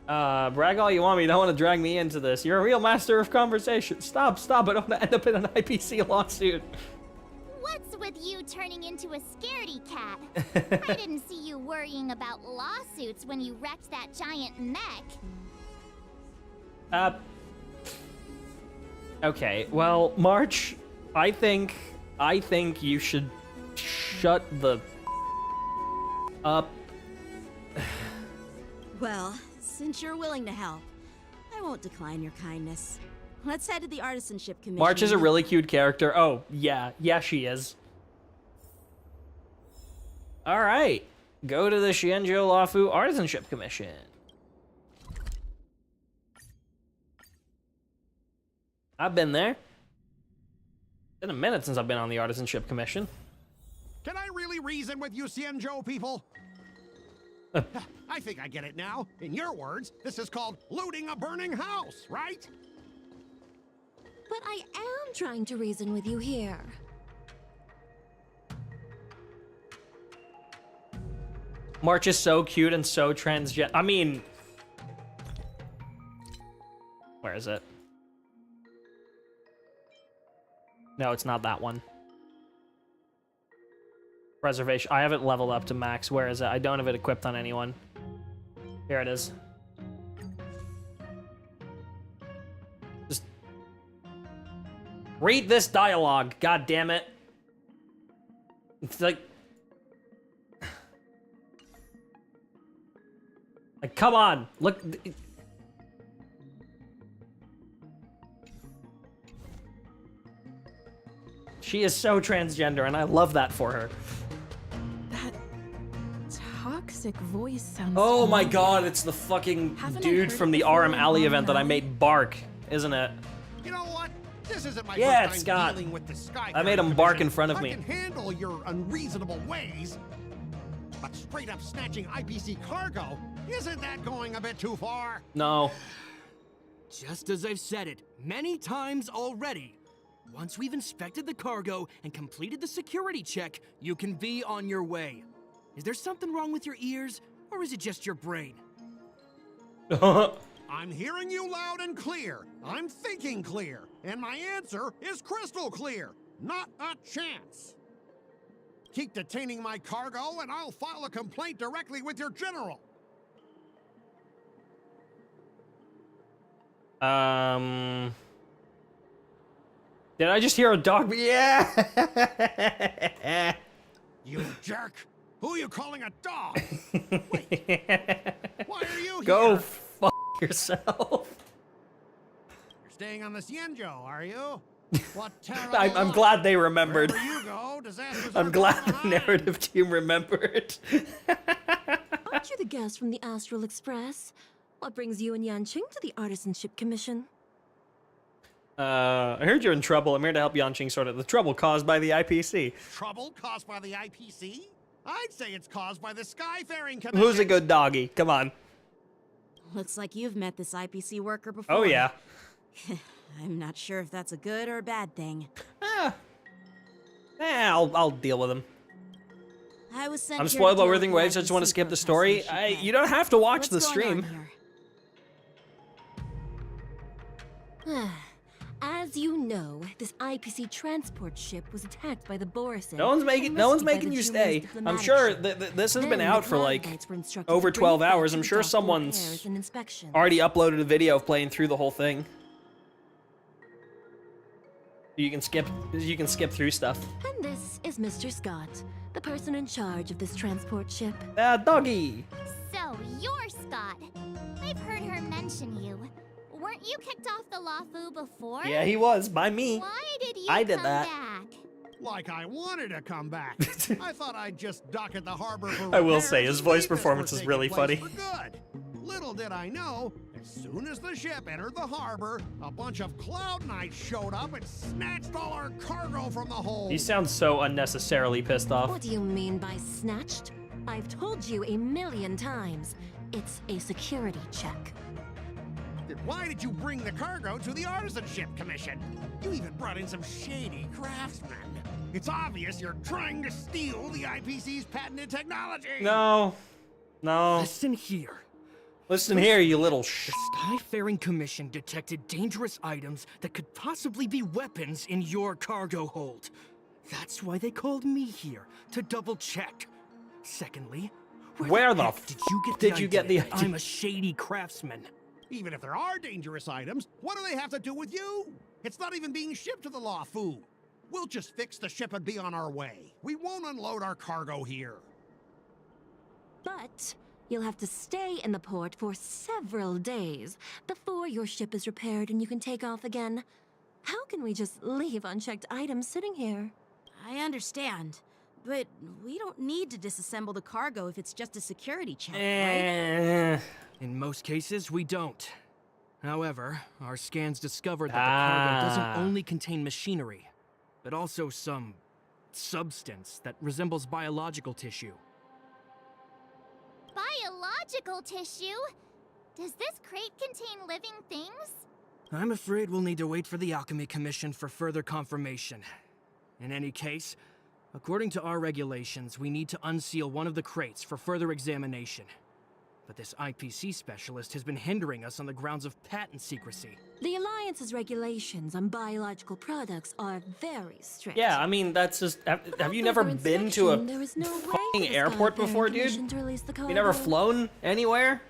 Brag all you want, but you don't want to drag me into this. You're a real master of conversation. Stop. I don't want to end up in an IPC lawsuit. What's with you turning into a scaredy cat? I didn't see you worrying about lawsuits when you wrecked that giant mech. Okay, well, March, I think you should shut the up. Well, since you're willing to help, I won't decline your kindness. Let's head to the Artisanship Commission. March is a really cute character. Oh, yeah, she is. All right, go to the Xianzhou Luofu Artisanship Commission. I've been there. Been a minute since I've been on the Artisanship Commission. Can I really reason with you Xianzhou people? I think I get it now. In your words, this is called looting a burning house, right? But I am trying to reason with you here. March is so cute and so transgender. I mean, where is it? No, it's not that one. Preservation. I have it leveled up to max. Where is it? I don't have it equipped on anyone. Here it is. Just read this dialogue. God damn it. It's like come on. Look. She is so transgender, and I love that for her. That toxic voice sounds. Oh my familiar. god, it's the fucking Haven't I dude heard from it the before RM in Alley RM event that I Alley? made bark, isn't it? You know what? This isn't my Yeah, first it's time Scott. dealing with the Sky I made him Guard bark Division. in front of me. I can handle your unreasonable ways, but straight up snatching IPC cargo, isn't that going a bit too far? No. Just as I've said it many times already, once we've inspected the cargo and completed the security check, you can be on your way. Is there something wrong with your ears, or is it just your brain? I I'm hearing you loud and clear. I'm thinking clear. And my answer is crystal clear. Not a chance. Keep detaining my cargo, and I'll file a complaint directly with your general. Did I just hear a dog? Yeah. You jerk. Who are you calling a dog? Wait. Why are you here? Go fuck yourself. You're staying on the Cienjo, are you? What I'm glad they remembered. Wherever you go, disasters I'm are glad bound the narrative team remembered. Aren't you the guest from the Astral Express? What brings you and Yanqing to the Artisanship Commission? I heard you're in trouble. I'm here to help Yanqing sort out the trouble caused by the IPC. Trouble caused by the IPC? I'd say it's caused by the Skyfaring Commission. Who's a good doggy? Come on. Looks like you've met this IPC worker before. Oh, yeah. I'm not sure if that's a good or a bad thing. I'll deal with him. I was sent I'm here to spoiled by deal with Worthing the Waves. I just want to IPC skip the protests story. in Japan. You don't have to watch What's the going stream. on here? As you know, this IPC transport ship was attacked by the Borison. No one's making you stay. I'm sure this has been out for like over 12 hours. I'm sure someone's already uploaded a video of playing through the whole thing. You can skip through stuff. And this is Mr. Scott, the person in charge of this transport ship. Doggy. So, you're Scott. I've heard her mention you. Weren't you kicked off the Lafu before? Yeah, he was by me. Why did you I did come that. back? Like I wanted to come back. I thought I'd just dock at the harbor for I will repairs say, his and voice leave this performance is forsaken really place funny. for good. Little did I know, as soon as the ship entered the harbor, a bunch of Cloud Knights showed up and snatched all our cargo from the hold. He sounds so unnecessarily pissed off. What do you mean by snatched? I've told you 1,000,000 times. It's a security check. Then why did you bring the cargo to the Artisanship Commission? You even brought in some shady craftsmen. It's obvious you're trying to steal the IPC's patented technology. No. Listen here. Listen here, you little The Skyfaring Commission detected dangerous items that could possibly be weapons in your cargo hold. That's why they called me here, to double check. Secondly, where the heck did you get the idea? I'm a shady craftsman. Even if there are dangerous items, what do they have to do with you? It's not even being shipped to the Lafu. We'll just fix the ship and be on our way. We won't unload our cargo here. But you'll have to stay in the port for several days before your ship is repaired and you can take off again. How can we just leave unchecked items sitting here? I understand, but we don't need to disassemble the cargo if it's just a security check, right? In most cases, we don't. However, our scans discovered that the cargo doesn't only contain machinery, but also some substance that resembles biological tissue. Biological tissue? Does this crate contain living things? I'm afraid we'll need to wait for the Alchemy Commission for further confirmation. In any case, according to our regulations, we need to unseal one of the crates for further examination. But this IPC specialist has been hindering us on the grounds of patent secrecy. The Alliance's regulations on biological products are very strict. Yeah, I mean, that's just... Have you never been to a there is no fucking airport before, dude? You never flown anywhere?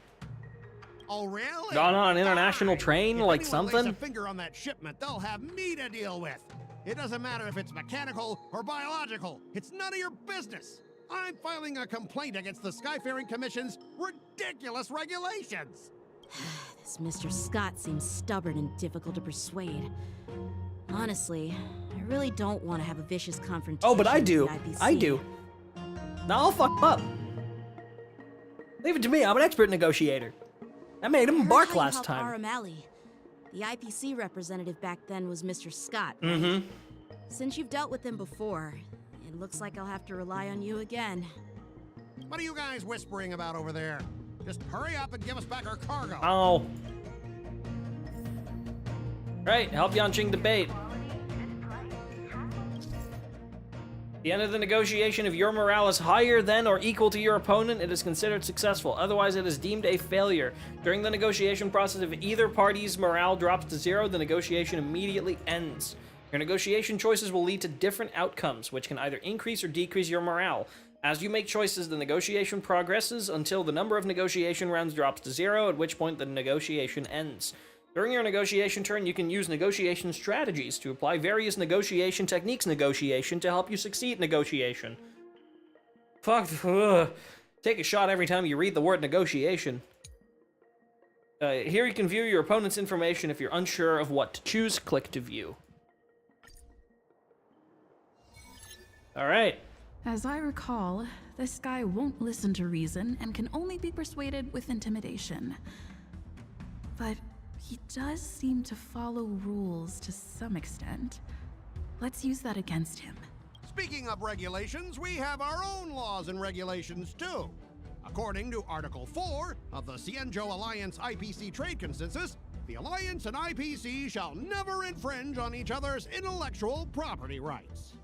Oh, really? Gone on an international train, like If something? anyone lays a finger on that shipment, they'll have me to deal with. It doesn't matter if it's mechanical or biological. It's none of your business. I'm filing a complaint against the Skyfaring Commission's ridiculous regulations. This Mr. Scott seems stubborn and difficult to persuade. Honestly, I really don't want to have a vicious confrontation. Oh, but I do. with the IPC. I do. Now I'll fuck him up. Leave it to me. I'm an expert negotiator. I made him bark last time. O'Malley. The IPC representative back then was Mr. Scott. Mm-hmm. Since you've dealt with him before, it looks like I'll have to rely on you again. What are you guys whispering about over there? Just hurry up and give us back our cargo. Oh. Right, help Yanqing debate. At the end of the negotiation, if your morale is higher than or equal to your opponent, it is considered successful. Otherwise, it is deemed a failure. During the negotiation process, if either party's morale drops to 0, the negotiation immediately ends. Your negotiation choices will lead to different outcomes, which can either increase or decrease your morale. As you make choices, the negotiation progresses until the number of negotiation rounds drops to 0, at which point the negotiation ends. During your negotiation turn, you can use negotiation strategies to apply various negotiation techniques to help you succeed negotiation. Fuck. Ugh. Take a shot every time you read the word negotiation. Here you can view your opponent's information. If you're unsure of what to choose, click to view. Alright. As I recall, this guy won't listen to reason and can only be persuaded with intimidation. But he does seem to follow rules to some extent. Let's use that against him. Speaking of regulations, we have our own laws and regulations too. According to Article 4 of the Cienjo Alliance IPC Trade Consensus, the Alliance and IPC shall never infringe on each other's intellectual property rights.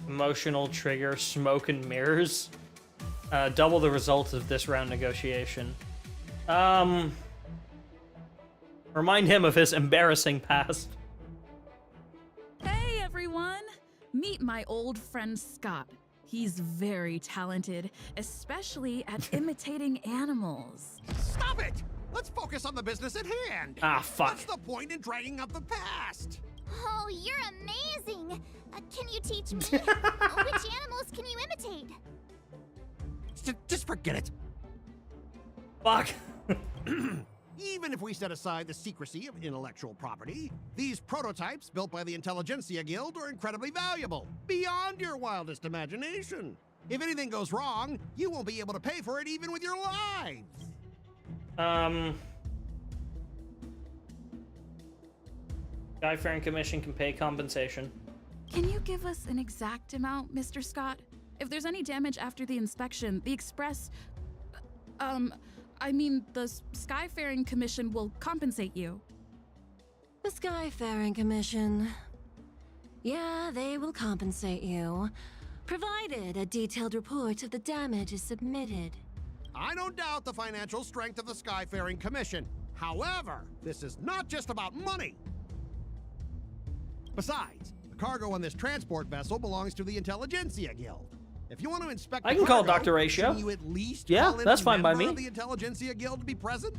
Emotional trigger, smoke and mirrors. Double the results of this round negotiation. Remind him of his embarrassing past. Hey everyone! Meet my old friend Scott. He's very talented, especially at imitating animals. Stop it! Let's focus on the business at hand. Ah, fuck. What's the point in dragging up the past? Oh, you're amazing! Can you teach me? Which animals can you imitate? Just forget it. Fuck. Even if we set aside the secrecy of intellectual property, these prototypes built by the Intelligentsia Guild are incredibly valuable, beyond your wildest imagination. If anything goes wrong, you won't be able to pay for it even with your lives. Skyfaring Commission can pay compensation. Can you give us an exact amount, Mr. Scott? If there's any damage after the inspection, the Express... the Skyfaring Commission will compensate you. The Skyfaring Commission. Yeah, they will compensate you, provided a detailed report of the damage is submitted. I don't doubt the financial strength of the Skyfaring Commission. However, this is not just about money. Besides, the cargo on this transport vessel belongs to the Intelligentsia Guild. If you want to inspect the I can call cargo, Dr. Ratio. shouldn't you at least Yeah, call in that's a fine by member me. of the Intelligentsia Guild to be present?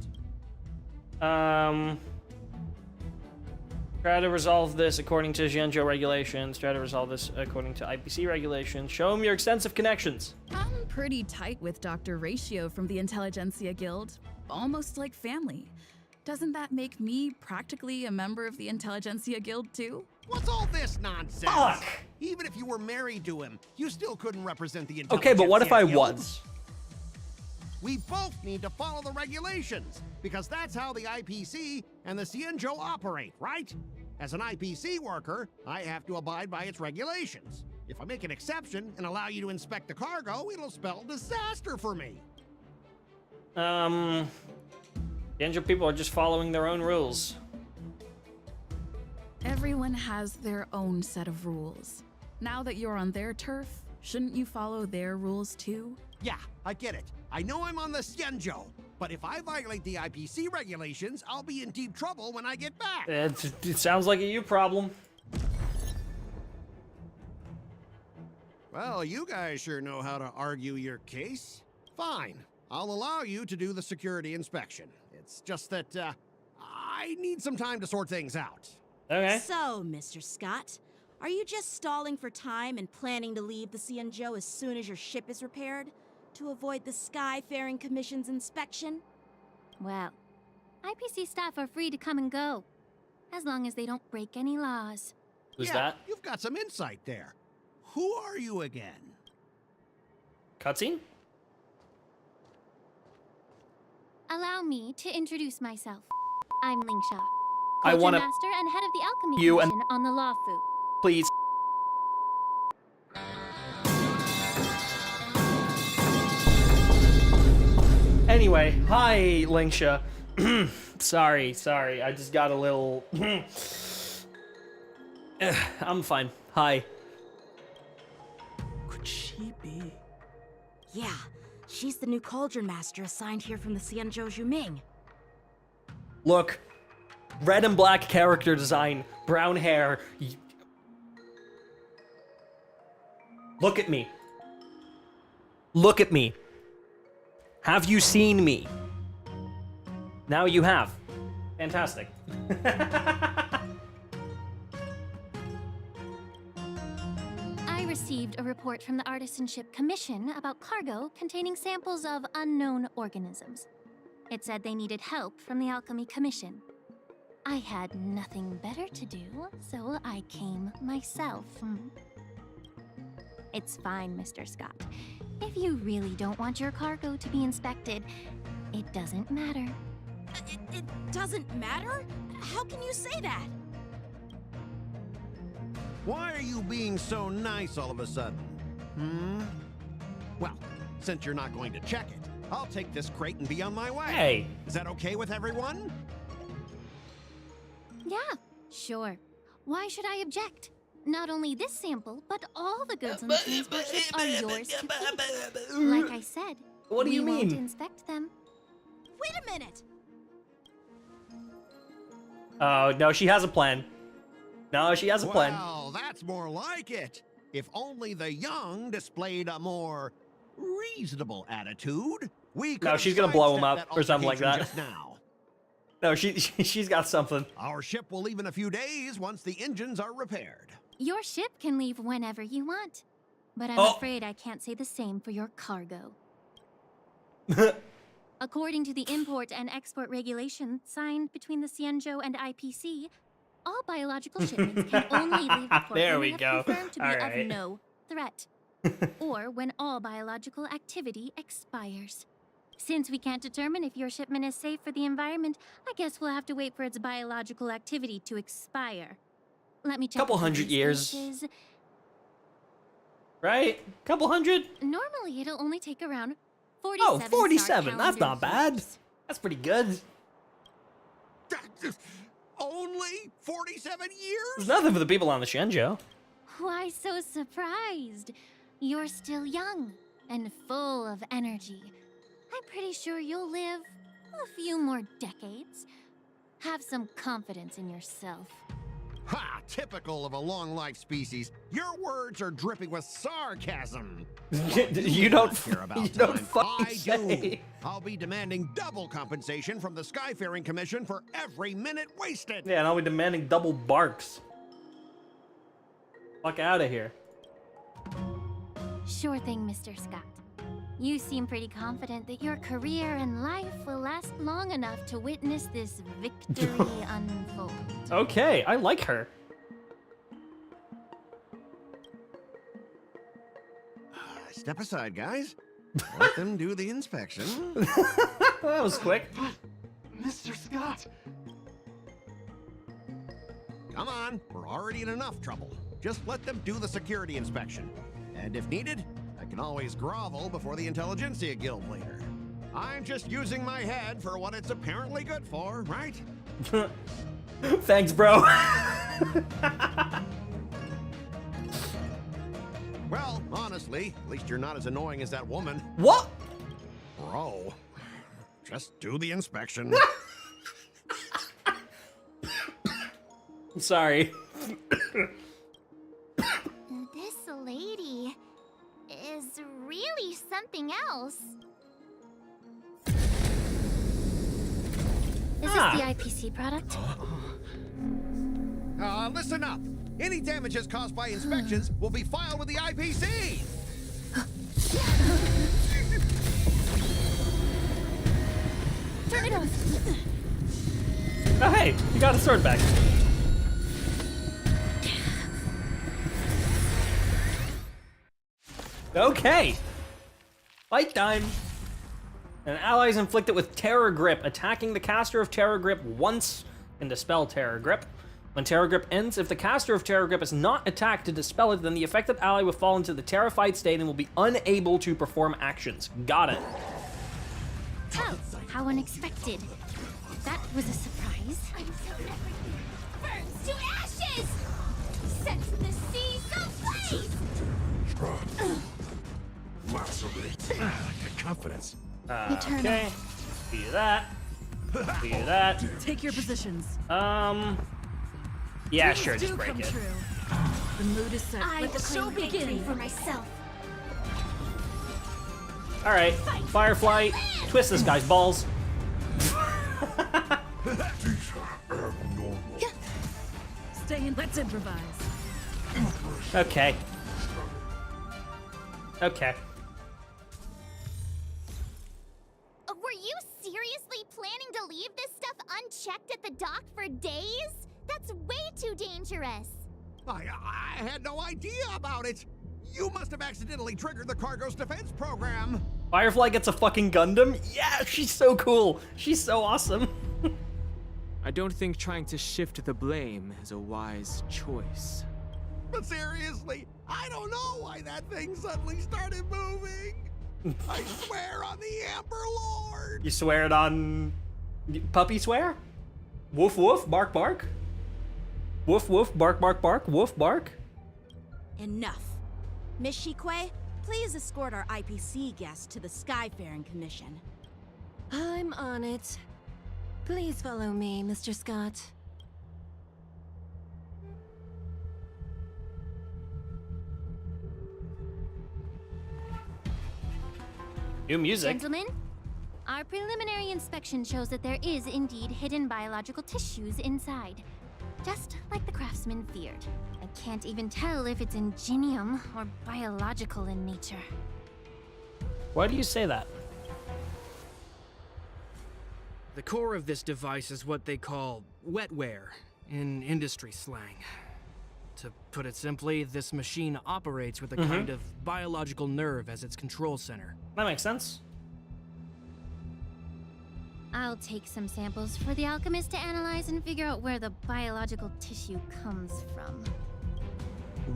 Try to resolve this according to Xianzhou regulations. Try to resolve this according to IPC regulations. Show him your extensive connections. I'm pretty tight with Dr. Ratio from the Intelligentsia Guild. Almost like family. Doesn't that make me practically a member of the Intelligentsia Guild too? What's all this nonsense? Fuck! Even if you were married to him, you still couldn't represent the Intelligentsia Okay, but what if I Guild. was? We both need to follow the regulations, because that's how the IPC and the Cienjo operate, right? As an IPC worker, I have to abide by its regulations. If I make an exception and allow you to inspect the cargo, it'll spell disaster for me. Xianzhou people are just following their own rules. Everyone has their own set of rules. Now that you're on their turf, shouldn't you follow their rules too? Yeah, I get it. I know I'm on the Cienjo, but if I violate the IPC regulations, I'll be in deep trouble when I get back. It sounds like a you problem. Well, you guys sure know how to argue your case. Fine, I'll allow you to do the security inspection. It's just that, I need some time to sort things out. Okay. So, Mr. Scott, are you just stalling for time and planning to leave the Cienjo as soon as your ship is repaired? To avoid the Skyfaring Commission's inspection? Well, IPC staff are free to come and go, as long as they don't break any laws. Who's yeah, that? You've got some insight there. Who are you again? Cutscene? Allow me to introduce myself. I'm Lingsha, I culture wanna- master and head of the alchemy You and- commission on the Lawfu. Please. Anyway, hi, Lingsha. sorry. I just got a little... I'm fine. Hi. Could she be? Yeah, she's the new cauldron master assigned here from the Xianzhou Zhuming. Look. Red and black character design. Brown hair. Look at me. Look at me. Have you seen me? Now you have. Fantastic. I received a report from the Artisanship Commission about cargo containing samples of unknown organisms. It said they needed help from the Alchemy Commission. I had nothing better to do, so I came myself. It's fine, Mr. Scott. If you really don't want your cargo to be inspected, it doesn't matter. It doesn't matter? How can you say that? Why are you being so nice all of a sudden? Well, since you're not going to check it, I'll take this crate and be on my way. Hey. Is that okay with everyone? Yeah, sure. Why should I object? Not only this sample, but all the goods on the transport ship are yours to keep. Like I said, what do you we mean? won't inspect them. Wait a minute! Oh, no, she has a plan. No, she has a plan. Well, that's more like it. If only the young displayed a more reasonable attitude, we could. No, she's gonna blow him sidestep up or something like that. just now. No, she's got something. Our ship will leave in a few days once the engines are repaired. Your ship can leave whenever you want. But I'm Oh. afraid I can't say the same for your cargo. According to the import and export regulation signed between the Xianzhou and IPC, all biological shipments can only leave the port There when we they have go. confirmed to be All of right. no threat, or when all biological activity expires. Since we can't determine if your shipment is safe for the environment, I guess we'll have to wait for its biological activity to expire. Let me check. Couple the hundred release years. dates. Right? Couple hundred? Normally, it'll only take around 47. Oh, 47. That's star not bad. years. That's pretty good. Only 47 years? There's nothing for the people on the Shenzhou. Why so surprised? You're still young and full of energy. I'm pretty sure you'll live a few more decades. Have some confidence in yourself. Ha! Typical of a long-life species. Your words are dripping with sarcasm. You don't care about you don't time. fucking I say. do. I'll be demanding double compensation from the Skyfaring Commission for every minute wasted. Yeah, and I'll be demanding double barks. Fuck out of here. Sure thing, Mr. Scott. You seem pretty confident that your career and life will last long enough to witness this victory unfold. Okay, I like her. Step aside, guys. Let them do the inspection. That was quick. Mr. Scott! Come on, we're already in enough trouble. Just let them do the security inspection. And if needed, I can always grovel before the Intelligentsia Guild later. I'm just using my head for what it's apparently good for, right? Thanks, bro. Well, honestly, at least you're not as annoying as that woman. What? Bro, just do the inspection. I'm sorry. This lady is really something else. Is this the IPC product? Listen up. Any damages caused by inspections will be filed with the IPC. Turn it on. Oh, hey, you got a sword back. Okay. Fight time. An ally is inflicted with Terror Grip. Attacking the caster of Terror Grip once can dispel Terror Grip. When Terror Grip ends, if the caster of Terror Grip is not attacked to dispel it, then the affected ally will fall into the terrified state and will be unable to perform actions. Got it. Oh, how unexpected. That was a surprise. Burns to ashes! Sets the seas ablaze! Good confidence. Okay. Do that. Do that. Take your positions. Yeah, Dreams sure, do just break come it. true. The mood is set. I Let the will show claim victory begin. for myself. All right, Firefly, twist this guy's balls. Stay in. Let's improvise. Okay. Okay. Were you seriously planning to leave this stuff unchecked at the dock for days? That's way too dangerous. I had no idea about it. You must have accidentally triggered the cargo's defense program. Firefly gets a fucking Gundam? Yeah, she's so cool. She's so awesome. I don't think trying to shift the blame is a wise choice. But seriously, I don't know why that thing suddenly started moving. I swear on the Amber Lord. You swear it on... Puppy swear? Woof woof, bark bark? Woof woof, bark bark bark, woof bark? Enough. Miss Shikwe, please escort our IPC guest to the Skyfaring Commission. I'm on it. Please follow me, Mr. Scott. New music. Gentlemen, our preliminary inspection shows that there is indeed hidden biological tissues inside. Just like the craftsman feared. I can't even tell if it's ingenium or biological in nature. Why do you say that? The core of this device is what they call wetware in industry slang. To put it simply, this machine operates with a kind of biological nerve as its control center. That makes sense. I'll take some samples for the alchemist to analyze and figure out where the biological tissue comes from.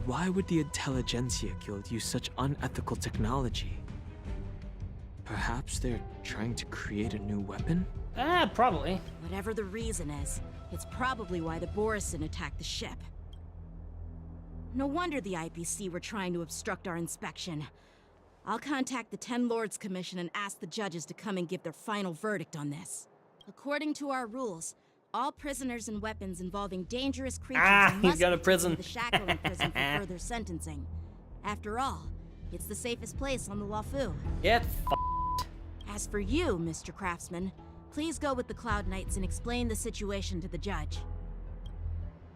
Why would the Intelligentsia Guild use such unethical technology? Perhaps they're trying to create a new weapon? Probably. Whatever the reason is, it's probably why the Borisin attacked the ship. No wonder the IPC were trying to obstruct our inspection. I'll contact the Ten Lords Commission and ask the judges to come and give their final verdict on this. According to our rules, all prisoners and weapons involving dangerous creatures he's got a must prison. be taken to the Shackling prison for further sentencing. After all, it's the safest place on the Luofu. Get As for you, Mr. Craftsman, please go with the Cloud Knights and explain the situation to the judge.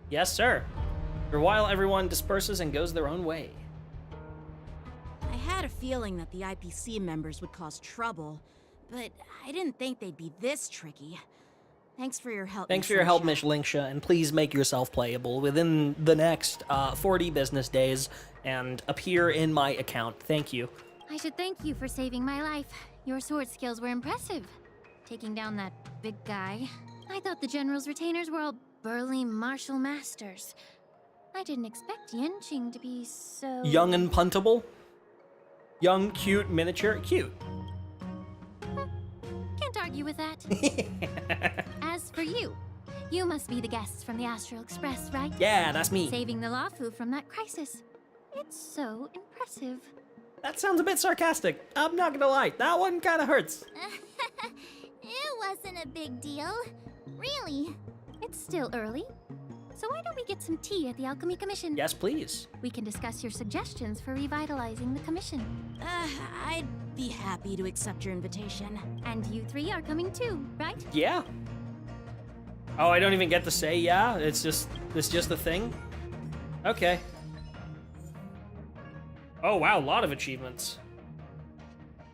Yes, sir. For a while, everyone disperses and goes their own way. I had a feeling that the IPC members would cause trouble, but I didn't think they'd be this tricky. Thanks for your help. Thanks for your help, Miss Linksha, and please make yourself playable within the next 40 business days and appear in my account. Thank you. I should thank you for saving my life. Your sword skills were impressive. Taking down that big guy. I thought the General's retainers were all burly martial masters. I didn't expect Yenching to be so... Young and puntable? Young, cute, miniature, cute. Can't argue with that. As for you, you must be the guests from the Astral Express, right? Yeah, that's me. Saving the Luofu from that crisis. It's so impressive. That sounds a bit sarcastic. I'm not gonna lie, that one kinda hurts. It wasn't a big deal. Really. It's still early. So why don't we get some tea at the Alchemy Commission? Yes, please. We can discuss your suggestions for revitalizing the commission. I'd be happy to accept your invitation. And you three are coming too, right? Yeah. Oh, I don't even get to say yeah? It's just a thing? Okay. Oh wow, a lot of achievements.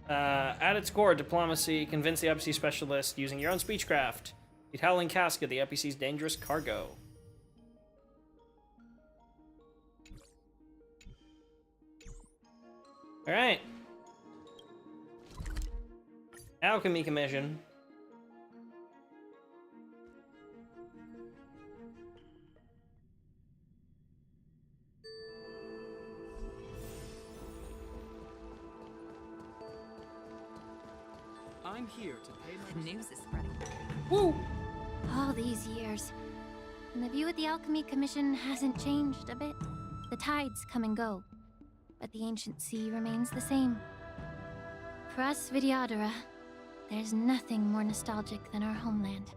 At its core, diplomacy, convince the IPC specialist using your own speechcraft. Beat Howling Casket, the IPC's dangerous cargo. Alright. Alchemy Commission. I'm here to pay my... The news is spreading. Woo! All these years, and the view of the Alchemy Commission hasn't changed a bit. The tides come and go, but the ancient sea remains the same. For us Vidyadhara, there's nothing more nostalgic than our homeland.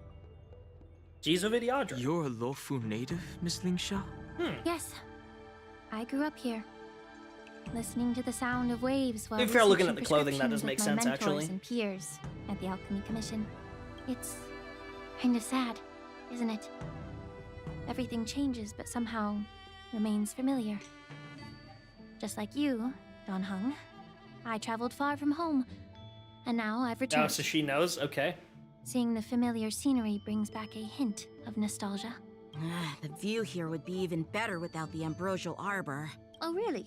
Jizo Vidyadhara. You're a Lofu native, Miss Lingsha? Yes, I grew up here, listening to the sound of waves while If you're looking researching at the clothing, that does prescriptions make with sense, my mentors actually. and peers at the Alchemy Commission. It's kind of sad, isn't it? Everything changes, but somehow remains familiar. Just like you, Don Hung, I traveled far from home, and now I've returned. Oh, so she knows? Okay. Seeing the familiar scenery brings back a hint of nostalgia. The view here would be even better without the ambrosial arbor. Oh, really?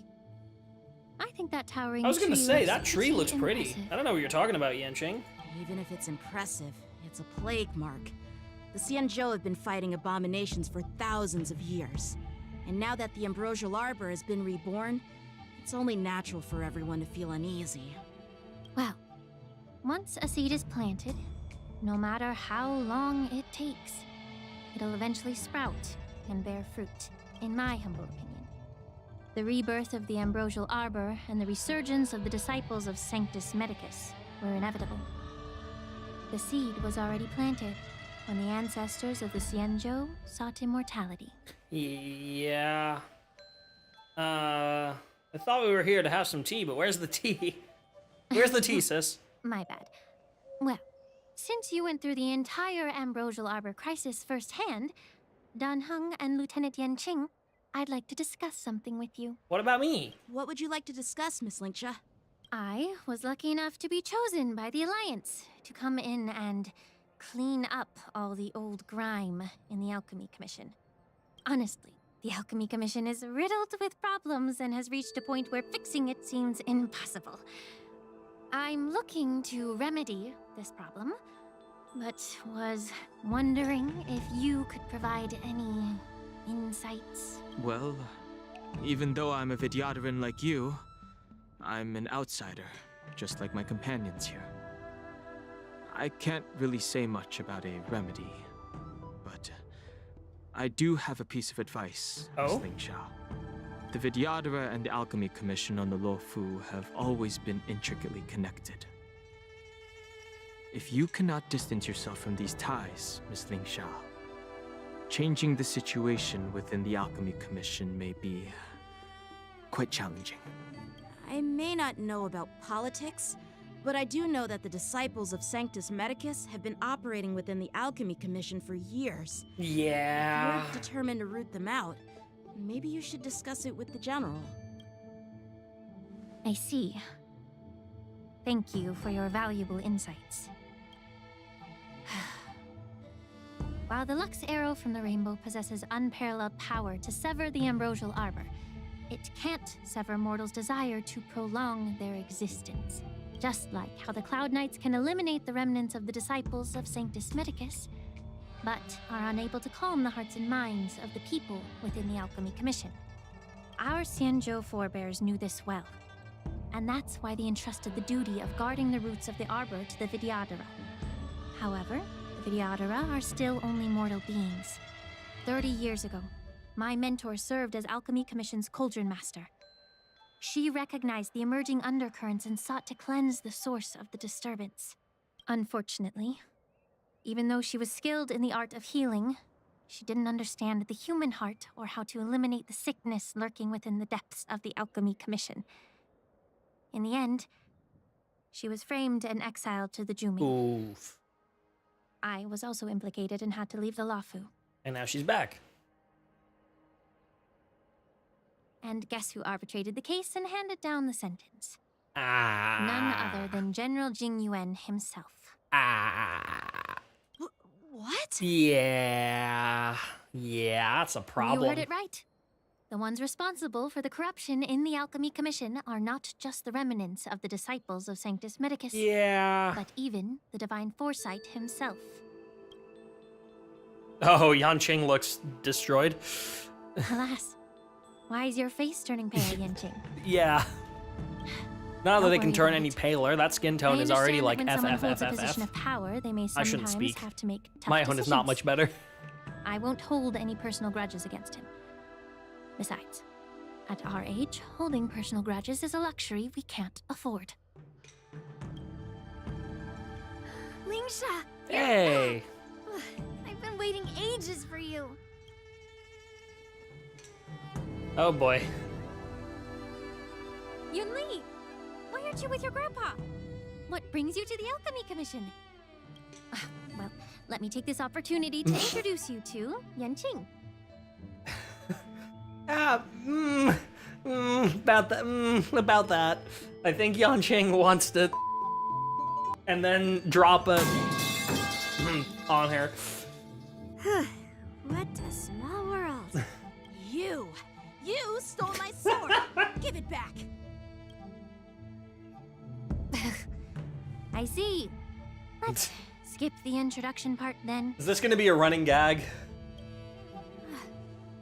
I think that towering I was gonna tree say, looks that tree looks pretty. impressive. I don't know what you're talking about, Yanqing. Even if it's impressive, it's a plague mark. The Xianzhou have been fighting abominations for thousands of years. And now that the ambrosial arbor has been reborn, it's only natural for everyone to feel uneasy. Well, once a seed is planted, no matter how long it takes, it'll eventually sprout and bear fruit, in my humble opinion. The rebirth of the ambrosial arbor and the resurgence of the disciples of Sanctus Medicus were inevitable. The seed was already planted when the ancestors of the Xianzhou sought immortality. Yeah. I thought we were here to have some tea, but where's the tea? Where's the tea, sis? My bad. Well, since you went through the entire ambrosial arbor crisis firsthand, Dan Heng and Lieutenant Yanqing, I'd like to discuss something with you. What about me? What would you like to discuss, Miss Lingsha? I was lucky enough to be chosen by the Alliance to come in and clean up all the old grime in the Alchemy Commission. Honestly, the Alchemy Commission is riddled with problems and has reached a point where fixing it seems impossible. I'm looking to remedy this problem, but was wondering if you could provide any insights. Well, even though I'm a Vidyadharan like you, I'm an outsider, just like my companions here. I can't really say much about a remedy, but I do have a piece of advice, Miss Lingsha. The Vidyadhara and the Alchemy Commission on the Luofu have always been intricately connected. If you cannot distance yourself from these ties, Miss Lingsha, changing the situation within the Alchemy Commission may be quite challenging. I may not know about politics, but I do know that the disciples of Sanctus Medicus have been operating within the Alchemy Commission for years. Yeah. If you're determined to root them out, maybe you should discuss it with the General. I see. Thank you for your valuable insights. While the Lux Arrow from the Rainbow possesses unparalleled power to sever the ambrosial arbor, it can't sever mortals' desire to prolong their existence. Just like how the Cloud Knights can eliminate the remnants of the disciples of Sanctus Medicus, but are unable to calm the hearts and minds of the people within the Alchemy Commission. Our Xianzhou forebears knew this well, and that's why they entrusted the duty of guarding the roots of the arbor to the Vidyadhara. However, the Vidyadhara are still only mortal beings. 30 years ago, my mentor served as Alchemy Commission's Cauldron Master. She recognized the emerging undercurrents and sought to cleanse the source of the disturbance. Unfortunately, even though she was skilled in the art of healing, she didn't understand the human heart or how to eliminate the sickness lurking within the depths of the Alchemy Commission. In the end, she was framed and exiled to the Jumi. Oof. I was also implicated and had to leave the Luofu. And now she's back. And guess who arbitrated the case and handed down the sentence? Ah. None other than General Jing Yuan himself. Ah. What? Yeah. Yeah, that's a problem. You heard it right. The ones responsible for the corruption in the Alchemy Commission are not just the remnants of the disciples of Sanctus Medicus. Yeah. But even the Divine Foresight himself. Oh, Yanqing looks destroyed. Alas, why is your face turning pale, Yanqing? Yeah. Not that Don't they can worry turn about any it. paler. That skin tone I is already understand like that when someone holds a FFFFF. position of power, they may I sometimes shouldn't speak. have to make tough My own is not decisions. much better. I won't hold any personal grudges against him. Besides, at our age, holding personal grudges is a luxury we can't afford. Lingsha! Hey! I've been waiting ages for you. Oh boy. Yunli! Why aren't you with your grandpa? What brings you to the Alchemy Commission? Well, let me take this opportunity to introduce you to Yanqing. About that. I think Yanqing wants to and then drop a on her. What a small world. You stole my sword. Give it back. I see. Let's skip the introduction part then. Is this gonna be a running gag?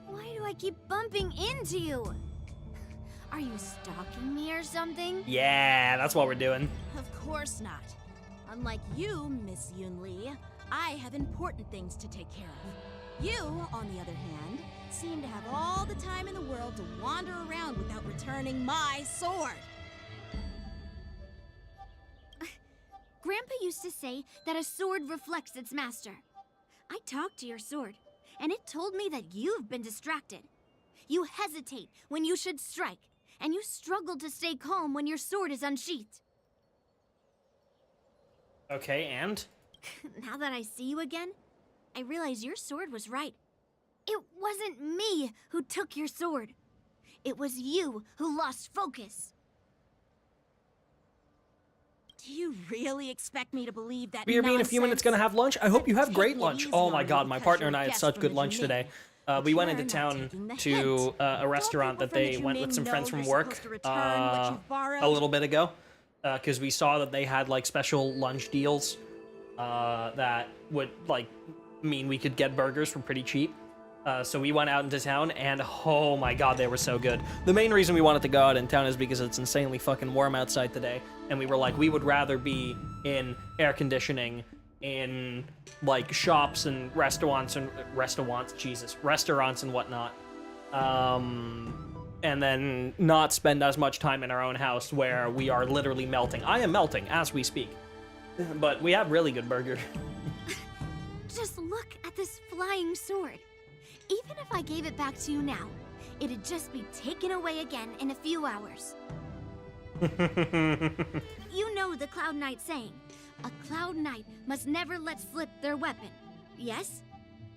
Why do I keep bumping into you? Are you stalking me or something? Yeah, that's what we're doing. Of course not. Unlike you, Miss Yunli, I have important things to take care of. You, on the other hand, seem to have all the time in the world to wander around without returning my sword. Grandpa used to say that a sword reflects its master. I talked to your sword, and it told me that you've been distracted. You hesitate when you should strike, and you struggle to stay calm when your sword is unsheathed. Okay, and? Now that I see you again, I realize your sword was right. It wasn't me who took your sword. It was you who lost focus. Do you really expect me to believe that We are being a few minutes gonna have lunch. I hope you have great lunch. Oh my god, my partner and I had such good lunch today. We went into town to a restaurant that they went with some friends from work a little bit ago, because we saw that they had like special lunch deals that would like mean we could get burgers for pretty cheap. So we went out into town, and oh my god, they were so good. The main reason we wanted to go out in town is because it's insanely fucking warm outside today, and we were like, we would rather be in air conditioning in like shops and restaurants and restaurants and whatnot, and then not spend as much time in our own house where we are literally melting. I am melting as we speak, but we have really good burgers. Just look at this flying sword. Even if I gave it back to you now, it'd just be taken away again in a few hours. You know the Cloud Knight saying, a Cloud Knight must never let slip their weapon, yes?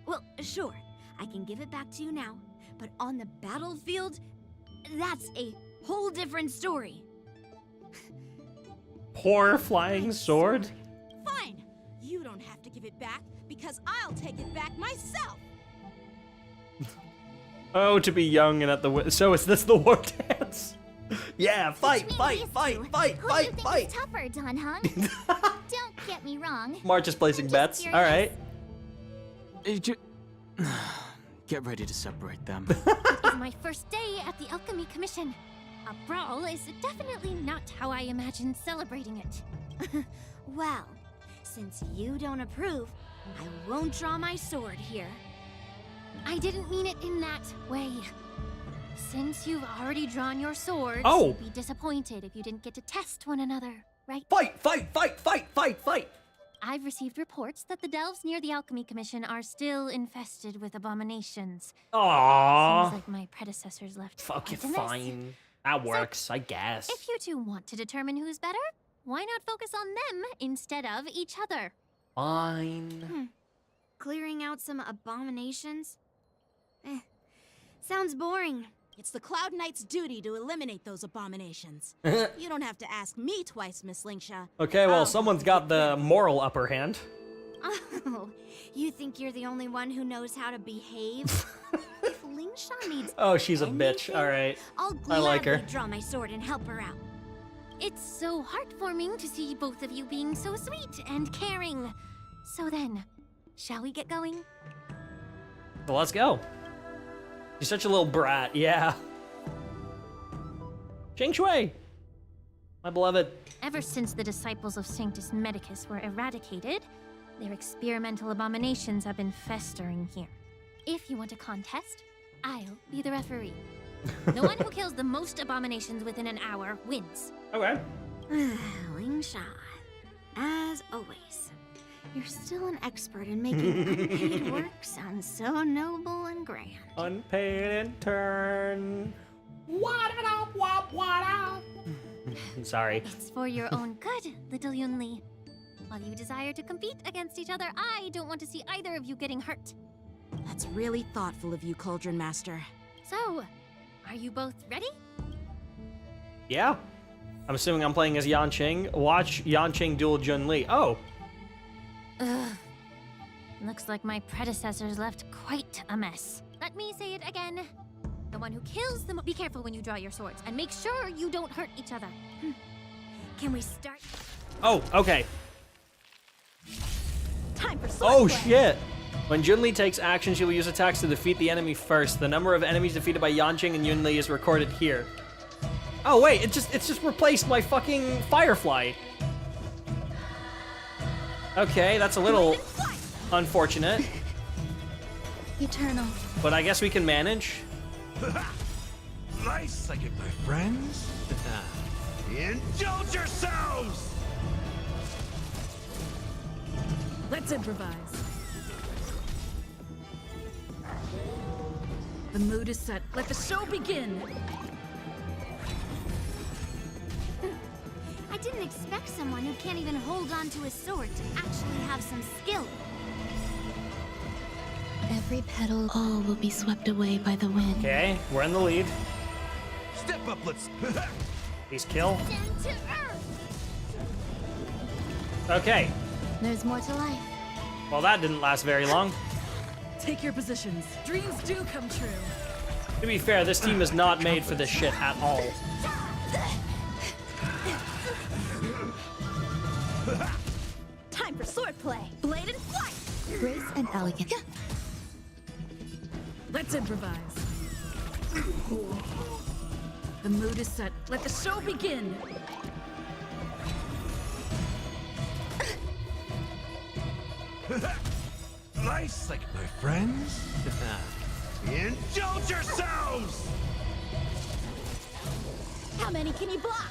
Well, sure, I can give it back to you now, but on the battlefield, that's a whole different story. Poor flying sword? Fine! You don't have to give it back, because I'll take it back myself! Oh, to be young and at the so is this the war dance? Yeah, fight, fight, fight, fight, Who fight, do you fight. think is tougher, Don Hung? Don't get me wrong. March is placing bets. All right. Get ready to separate them. It is my first day at the Alchemy Commission. A brawl is definitely not how I imagined celebrating it. Well, since you don't approve, I won't draw my sword here. I didn't mean it in that way. Since you've already drawn your swords, you'd be disappointed if you didn't get to test one another, right? Fight, fight, fight, fight, fight, fight! I've received reports that the delves near the Alchemy Commission are still infested with abominations. Aww. Seems like my predecessors left. Fuck it, quite a mess. fine. That works, I guess. If you two want to determine who's better, why not focus on them instead of each other? Fine. Clearing out some abominations? Sounds boring. It's the Cloud Knight's duty to eliminate those abominations. You don't have to ask me twice, Miss Lingsha. Okay, well, someone's got the moral upper hand. Oh, you think you're the only one who knows how to behave? If Lingsha needs Oh, she's a bitch. All right. I'll I like her. gladly draw my sword and help her out. It's so heartwarming to see both of you being so sweet and caring. So then, shall we get going? Well, let's go. She's such a little brat, yeah. Ching Shui. My beloved. Ever since the disciples of Sanctus Medicus were eradicated, their experimental abominations have been festering here. If you want a contest, I'll be the referee. The one who kills the most abominations within an hour wins. Okay. Lingsha, as always, you're still an expert in making unpaid work sound so noble and grand. Unpaid intern. What up, what up? Sorry. It's for your own good, little Yunli. While you desire to compete against each other, I don't want to see either of you getting hurt. That's really thoughtful of you, Cauldron Master. So, are you both ready? Yeah. I'm assuming I'm playing as Yanqing. Watch Yanqing duel Junli. Oh. Ugh. Looks like my predecessors left quite a mess. Let me say it again. The one who kills them. Be careful when you draw your swords, and make sure you don't hurt each other. Can we start? Oh, okay. Time for sword Oh, play. shit. When Junli takes action, she will use attacks to defeat the enemy first. The number of enemies defeated by Yanqing and Yunli is recorded here. Oh, wait, it's just replaced my fucking Firefly. Okay, that's a little unfortunate. Eternal. But I guess we can manage. Nice second, my friends. Indulge yourselves! Let's improvise. The mood is set. Let the show begin. I didn't expect someone who can't even hold on to a sword to actually have some skill. Every petal, all will be swept away by the wind. Okay, we're in the lead. Step up, let's... Please kill. Down to earth. Okay. There's more to life. Well, that didn't last very long. Take your positions. Dreams do come true. To be fair, this team is not made for this shit at all. Time for sword play. Blade and flight. Grace and elegance. Let's improvise. The mood is set. Let the show begin. Nice second, my friends. Indulge yourselves! How many can you block?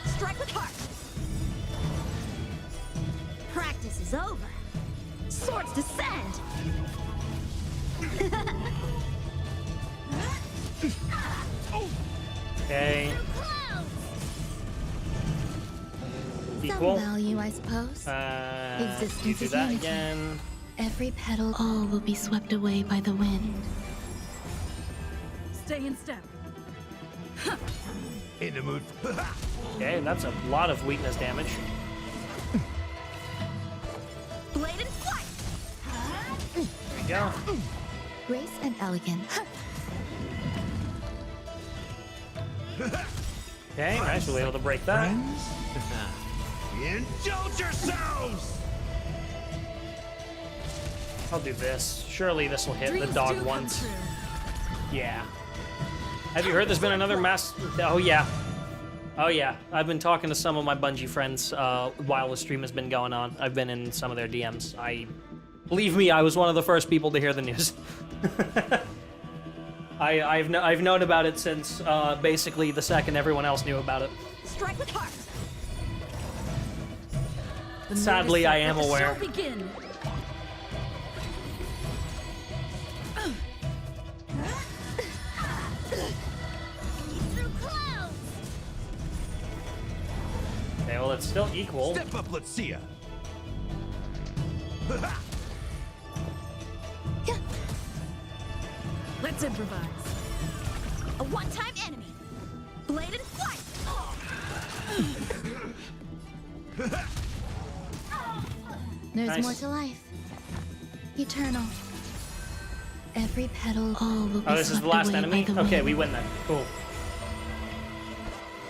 Strike with heart. Practice is over. Swords descend. Okay. Equal. Some value, I suppose. Existence You do is that unity. again. Every petal, all will be swept away by the wind. Stay in step. In the mood for... Okay, that's a lot of weakness damage. Blade and flight. There we go. Grace and elegance. Okay, nice. We'll be able to break that. Indulge yourselves! I'll do this. Surely this will hit the Dreams dog do come once. true. Yeah. Have you heard there's been another mass... Oh, yeah. Oh, yeah. I've been talking to some of my Bungie friends while the stream has been going on. I've been in some of their DMs. Believe me, I was one of the first people to hear the news. I've known about it since basically the second everyone else knew about it. Strike with heart. The mood is Sadly, set. I am Let the aware. show begin. Through clouds. Okay, well, it's still equal. Step up, let's see ya. Let's improvise. A one-time enemy. Blade and flight. There's Nice. more to life. Eternal. Every petal, all will be Oh, this is the swept last away enemy? by the Okay, wind. we win then. Cool.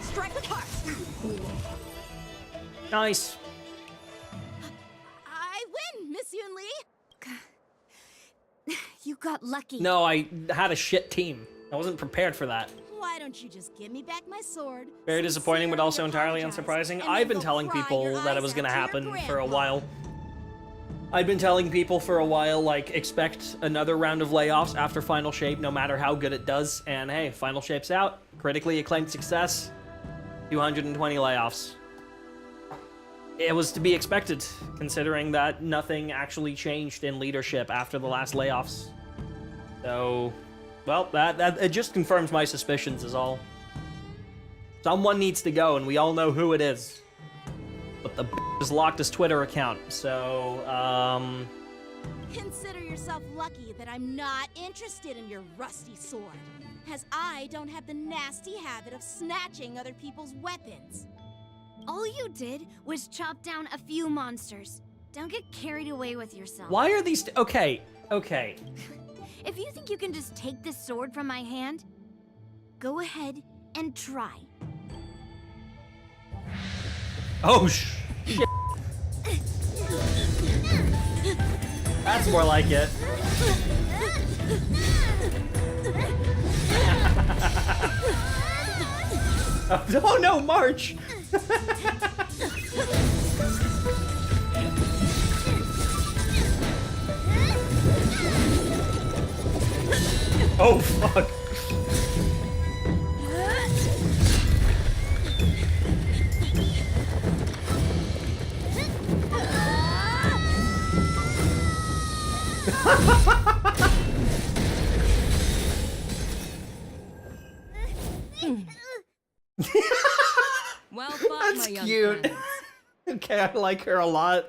Strike with heart. Nice. I win, Miss Yunli. You got lucky. No, I had a shit team. I wasn't prepared for that. why don't you just give me back my sword? Very disappointing, but also entirely unsurprising. I've been telling people that it was gonna happen for a while. I've been telling people for a while, like, expect another round of layoffs after Final Shape, no matter how good it does. And hey, Final Shape's out. Critically acclaimed success. 220 layoffs. It was to be expected, considering that nothing actually changed in leadership after the last layoffs. So, well, that it just confirms my suspicions is all. Someone needs to go, and we all know who it is. But the has locked his Twitter account, so, Consider yourself lucky that I'm not interested in your rusty sword, as I don't have the nasty habit of snatching other people's weapons. All you did was chop down a few monsters. Don't get carried away with yourself. why are these... Okay. If you think you can just take this sword from my hand, go ahead and try. Oh, shit. That's more like it. Oh no, March! Oh, fuck. Well fought, That's my young cute. friend. Okay, I like her a lot.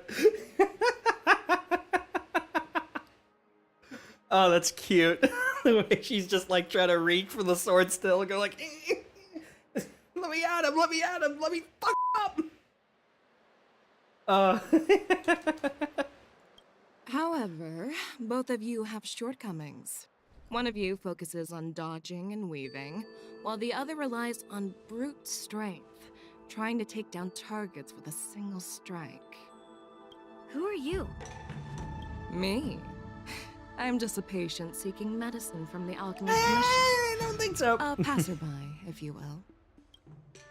Oh, that's cute. The way she's just like trying to reach for the sword still and go like, let me at him, let me at him, let me fuck up. However, both of you have shortcomings. One of you focuses on dodging and weaving, while the other relies on brute strength, trying to take down targets with a single strike. Who are you? Me? I'm just a patient seeking medicine from the Alchemy Commission. I don't think so. A passerby, if you will.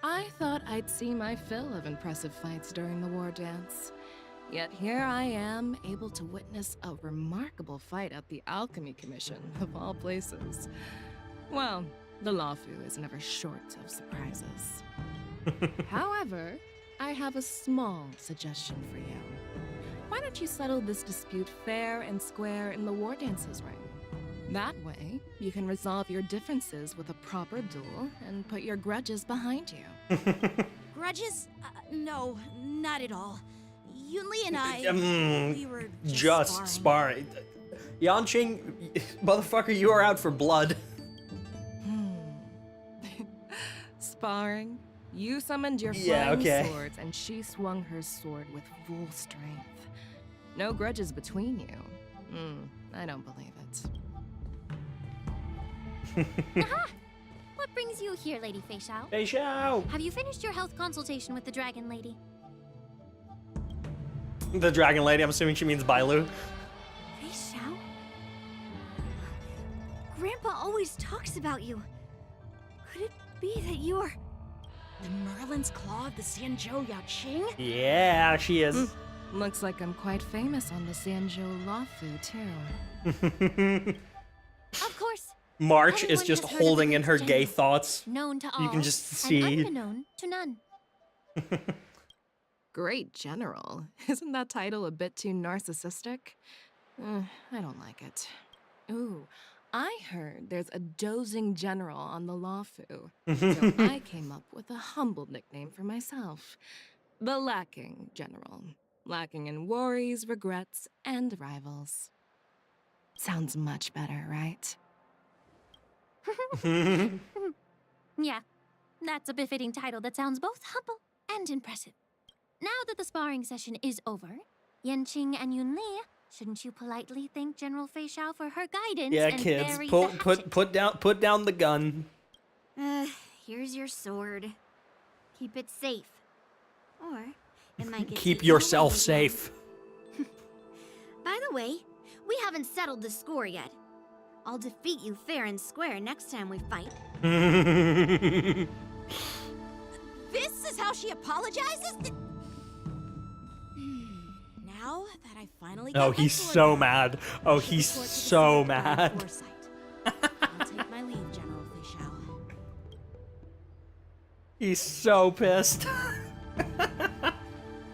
I thought I'd see my fill of impressive fights during the war dance. Yet here I am, able to witness a remarkable fight at the Alchemy Commission, of all places. Well, the Lawfu is never short of surprises. However, I have a small suggestion for you. Why don't you settle this dispute fair and square in the war dances ring? That way, you can resolve your differences with a proper duel and put your grudges behind you. Grudges? No, not at all. Yunli and I, we were just sparring. Yanqing, motherfucker, you are out for blood. Sparring? You summoned your Yeah, flying okay. swords, and she swung her sword with full strength. No grudges between you. I don't believe it. Aha! What brings you here, Lady Fei Xiao? Fei Xiao! Have you finished your health consultation with the Dragon Lady? The Dragon Lady, I'm assuming she means Bailu. Fei Xiao? Grandpa always talks about you. Could it be that you're... The Merlin's Claw of the Xianzhou Yaoqing? Yeah, she is. Looks like I'm quite famous on the Xianzhou Lawfu, too. Of course. March is Everyone just has heard of holding the in her Prince gay General, thoughts. known to all, You can just and see. unbeknown to none. Great General. Isn't that title a bit too narcissistic? I don't like it. Ooh, I heard there's a dozing general on the Lawfu, so I came up with a humble nickname for myself. The Lacking General. Lacking in worries, regrets, and rivals. Sounds much better, right? Yeah, that's a befitting title that sounds both humble and impressive. Now that the sparring session is over, Yanqing and Yunli, shouldn't you politely thank General Fei Xiao for her guidance Yeah, and kids, bury the hatchet? put down the gun. Here's your sword. Keep it safe. Or it might get Keep eaten yourself away safe. again. By the way, we haven't settled the score yet. I'll defeat you fair and square next time we fight. This is how she apologizes? Now that I finally got Oh, my he's sword so back, mad. Oh, I should he's report to the so Secret Divine mad. Foresight. I'll take my leave, General Feixiao. He's so pissed.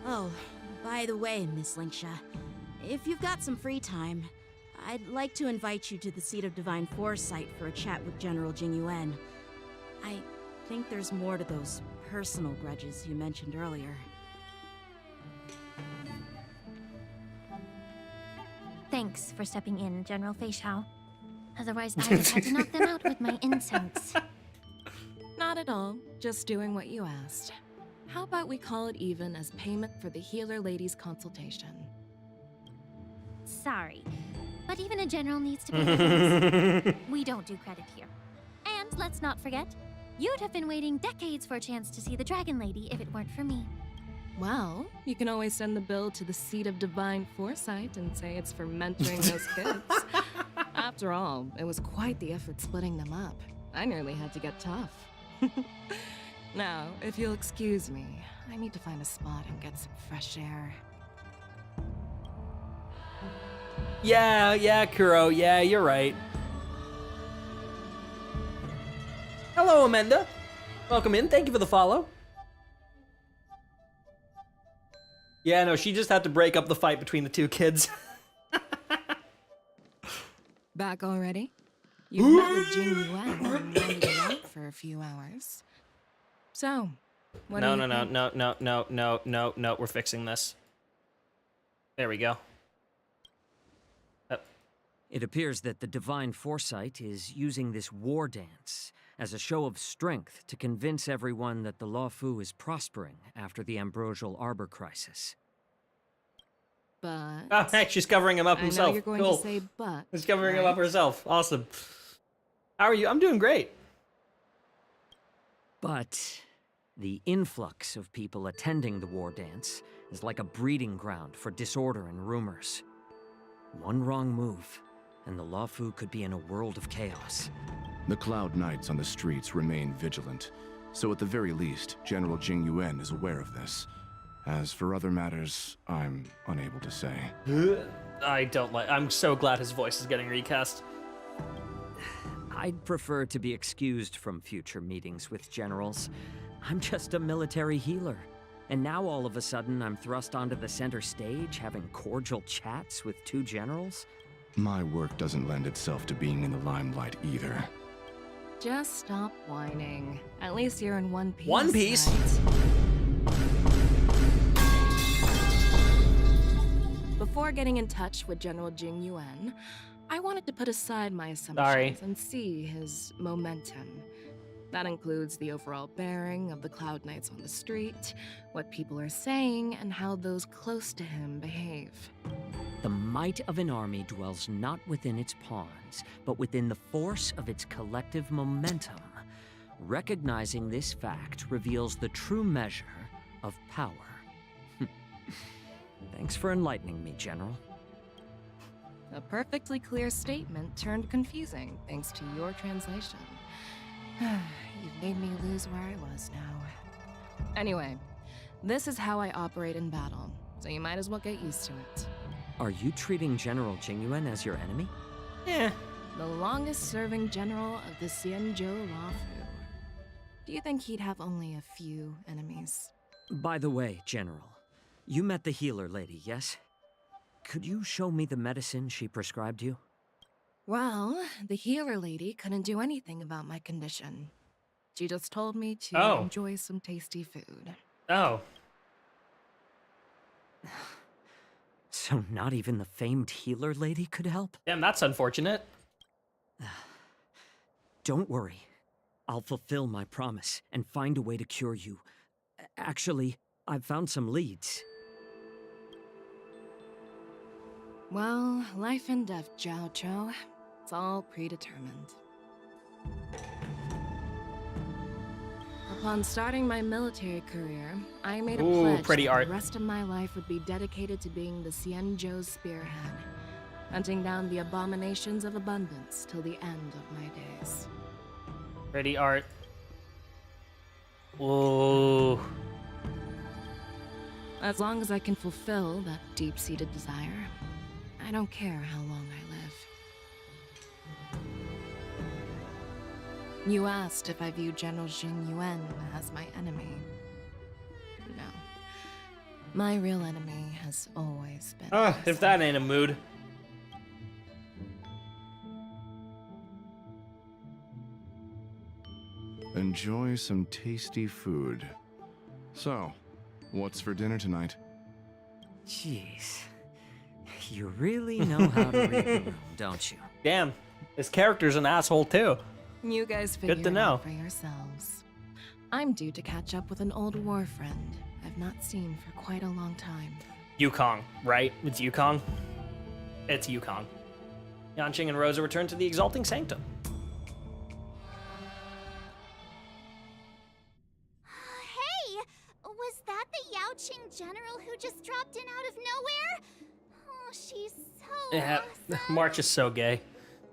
Oh, by the way, Miss Linksha, if you've got some free time, I'd like to invite you to the Seat of Divine Foresight for a chat with General Jingyuan. I think there's more to those personal grudges you mentioned earlier. Thanks for stepping in, General Feixiao. Otherwise, I would have had to knock them out with my incense. Not at all. Just doing what you asked. How about we call it even as payment for the healer lady's consultation? Sorry, but even a general needs to pay the bills. We don't do credit here. And let's not forget, you'd have been waiting decades for a chance to see the Dragon Lady if it weren't for me. Well, you can always send the bill to the Seat of Divine Foresight and say it's for mentoring those kids. After all, it was quite the effort splitting them up. I nearly had to get tough. Now, if you'll excuse me, I need to find a spot and get some fresh air. Yeah, Kuro. Yeah, you're right. Hello, Amanda. Welcome in. Thank you for the follow. Yeah, no, she just had to break up the fight between the two kids. Back already? You met with Jingyuan and wandered around for a few hours. So, what do you think? No, we're fixing this. There we go. It appears that the Divine Foresight is using this war dance as a show of strength to convince everyone that the Luofu is prospering after the Ambrosial Arbor crisis. But... Oh, hey, she's covering him up himself. I know you're going cool. to say but. She's covering him right? up herself. Awesome. How are you? I'm doing great. But the influx of people attending the war dance is like a breeding ground for disorder and rumors. One wrong move, and the Luofu could be in a world of chaos. The Cloud Knights on the streets remain vigilant, so at the very least, General Jingyuan is aware of this. As for other matters, I'm unable to say. I'm so glad his voice is getting recast. I'd prefer to be excused from future meetings with generals. I'm just a military healer. And now all of a sudden I'm thrust onto the center stage having cordial chats with two generals? My work doesn't lend itself to being in the limelight either. Just stop whining. At least you're in one piece. One Piece? Right? Before getting in touch with General Jingyuan, I wanted to put aside my assumptions and see his momentum. That includes the overall bearing of the Cloud Knights on the street, what people are saying, and how those close to him behave. The might of an army dwells not within its pawns, but within the force of its collective momentum. Recognizing this fact reveals the true measure of power. Thanks for enlightening me, General. A perfectly clear statement turned confusing thanks to your translation. You've made me lose where I was now. Anyway, this is how I operate in battle, so you might as well get used to it. Are you treating General Jingyuan as your enemy? Yeah. The longest-serving general of the Xianzhou Luofu. Do you think he'd have only a few enemies? By the way, General, you met the healer lady, yes? Could you show me the medicine she prescribed you? Well, the healer lady couldn't do anything about my condition. She just told me to enjoy some tasty food. Oh. So not even the famed healer lady could help? Damn, that's unfortunate. Don't worry. I'll fulfill my promise and find a way to cure you. Actually, I've found some leads. Well, life and death, Zhao Chou. It's all predetermined. Upon starting my military career, I made a pledge that the rest of my life would be dedicated to being the Xianzhou spearhead. hunting down the abominations of abundance till the end of my days. Ready, Art. Whoa. As long as I can fulfill that deep-seated desire, I don't care how long I live. You asked if I view General Jing Yuan as my enemy. No. My real enemy has always been... If that ain't a mood. Enjoy some tasty food. So, what's for dinner tonight? Jeez. You really know how to read the room, don't you? Damn, this character's an asshole too. You guys figure Good to it know. out for yourselves. I'm due to catch up with an old war friend I've not seen for quite a long time. Yukong, right? It's Yukong. It's Yukong. Yanqing and Rosa return to the Exalting Sanctum. Hey! Was that the Yaoqing general who just dropped in out of nowhere? Oh, she's so awesome. March is so gay.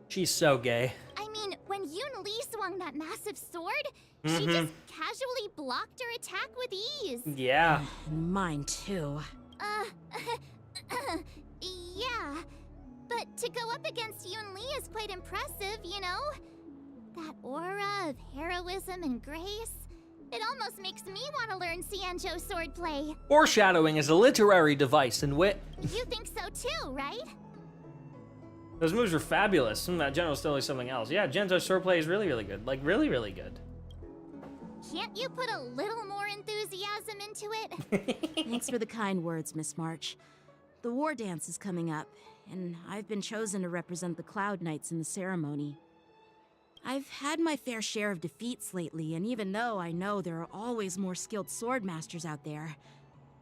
She's so gay. I mean, when Yun Li swung that massive sword, she just casually blocked her attack with ease. Yeah. Mine too. Yeah. But to go up against Yun Li is quite impressive, you know? That aura of heroism and grace. It almost makes me want to learn Xianzhou swordplay. Foreshadowing is a literary device in wit. You think so too, right? Those moves were fabulous. That general's still like something else. Yeah, Genzo's swordplay is really, really good. Like, really, really good. Can't you put a little more enthusiasm into it? Thanks for the kind words, Miss March. The war dance is coming up, and I've been chosen to represent the Cloud Knights in the ceremony. I've had my fair share of defeats lately, and even though I know there are always more skilled swordmasters out there,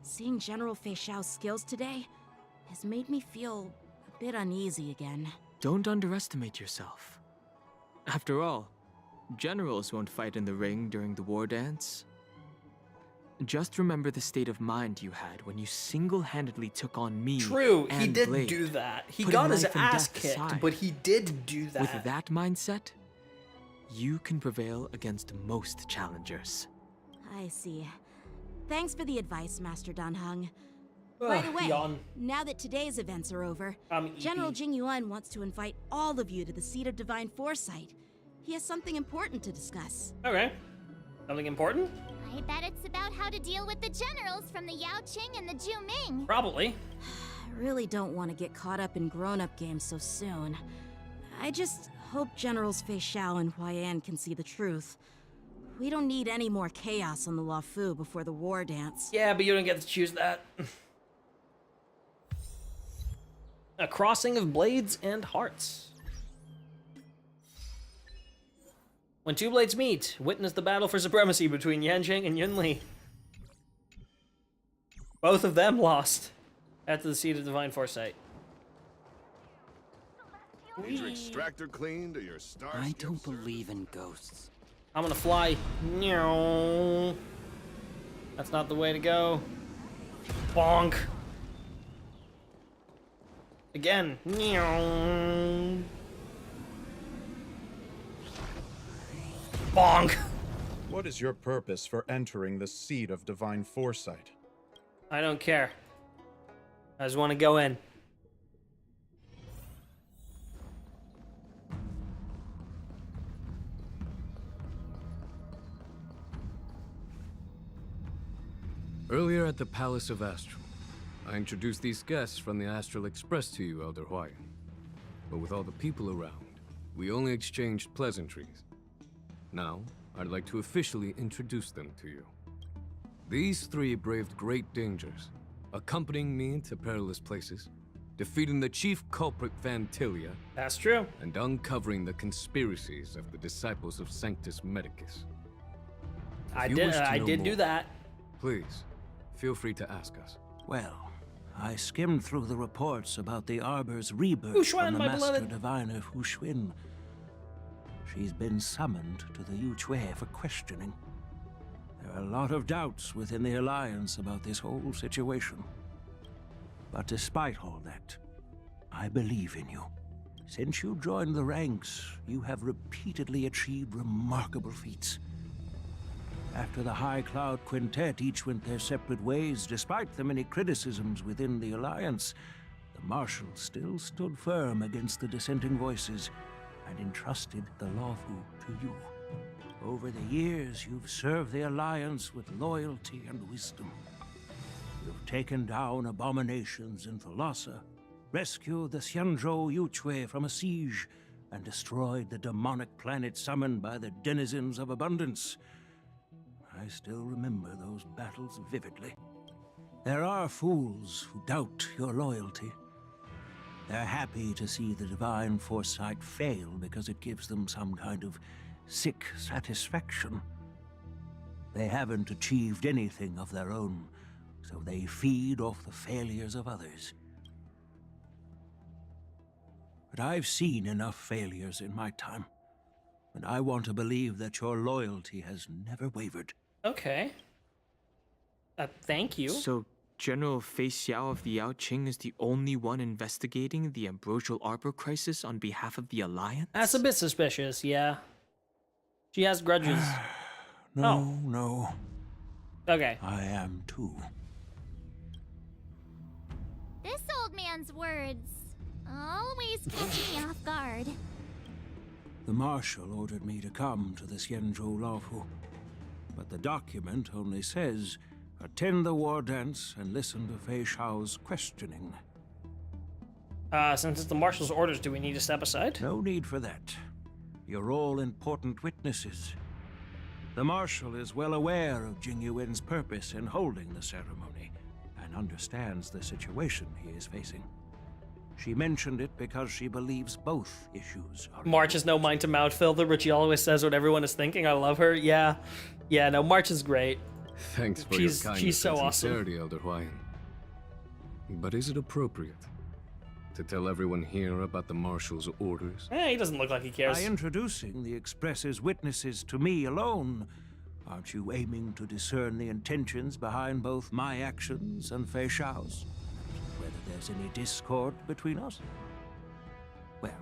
seeing General Fei Xiao's skills today has made me feel a bit uneasy again. Don't underestimate yourself. After all, generals won't fight in the ring during the war dance. Just remember the state of mind you had when you single-handedly took on me. True, he and did Blade, do that. He putting got his life and ass death kicked, aside. but he did do that. With that mindset, you can prevail against most challengers. I see. Thanks for the advice, Master Danheng. By the way, yawn. now that today's events are over, General Jing Yuan wants to invite all of you to the Seat of Divine Foresight. He has something important to discuss. Okay. Something important? I bet it's about how to deal with the generals from the Yaoqing and the Zhuming. Probably. I really don't want to get caught up in grown-up games so soon. I just hope Generals Fei Xiao and Huaiyan can see the truth. We don't need any more chaos on the Luofu before the war dance. Yeah, but you don't get to choose that. A crossing of blades and hearts. When two blades meet, witness the battle for supremacy between Yanqing and Yun Li. Both of them lost at the Seat of Divine Foresight. Need your extractor cleaned or your star? I don't believe in ghosts. I'm gonna fly. Meow. That's not the way to go. Bonk. Again. Meow. Bonk. What is your purpose for entering the Seat of Divine Foresight? I don't care. I just want to go in. Earlier at the Palace of Astral, I introduced these guests from the Astral Express to you, Elder Huaiyan. But with all the people around, we only exchanged pleasantries. Now, I'd like to officially introduce them to you. These three braved great dangers, accompanying me to perilous places, defeating the chief culprit Vantilia. That's true. And uncovering the conspiracies of the disciples of Sanctus Medicus. I did do that. Please, feel free to ask us. Well, I skimmed through the reports about the Arbor's rebirth Huxuan, from the my Master beloved. Diviner Huxuan. She's been summoned to the Yuchui for questioning. There are a lot of doubts within the Alliance about this whole situation. But despite all that, I believe in you. Since you joined the ranks, you have repeatedly achieved remarkable feats. After the High Cloud Quintet each went their separate ways, despite the many criticisms within the Alliance, the Marshals still stood firm against the dissenting voices and entrusted the Lawfu to you. Over the years, you've served the Alliance with loyalty and wisdom. You've taken down abominations in Thalassa, rescued the Xianzhou Yuchue from a siege, and destroyed the demonic planet summoned by the denizens of abundance. I still remember those battles vividly. There are fools who doubt your loyalty. They're happy to see the divine foresight fail because it gives them some kind of sick satisfaction. They haven't achieved anything of their own, so they feed off the failures of others. But I've seen enough failures in my time, and I want to believe that your loyalty has never wavered. Okay. Thank you. So, General Fei Xiao of the Yaoqing is the only one investigating the Ambrosial Arbor crisis on behalf of the Alliance? That's a bit suspicious, yeah. She has grudges. No. Okay. I am too. This old man's words always catch me off guard. The Marshal ordered me to come to the Xianzhou Lawfu, but the document only says, attend the war dance and listen to Fei Xiao's questioning. Since it's the Marshal's orders, do we need to step aside? No need for that. You're all important witnesses. The Marshal is well aware of Jing Yuan's purpose in holding the ceremony, and understands the situation he is facing. She mentioned it because she believes both issues are... March is no mind to mouth filter, but she always says what everyone is thinking. I love her. Yeah, no, March is great. Thanks for your kindness she's so and awesome. sincerity, Elder Huayan. But is it appropriate to tell everyone here about the Marshal's orders? He doesn't look like he cares. By introducing the Express's witnesses to me alone, aren't you aiming to discern the intentions behind both my actions and Fei Xiao's? Whether there's any discord between us? Well,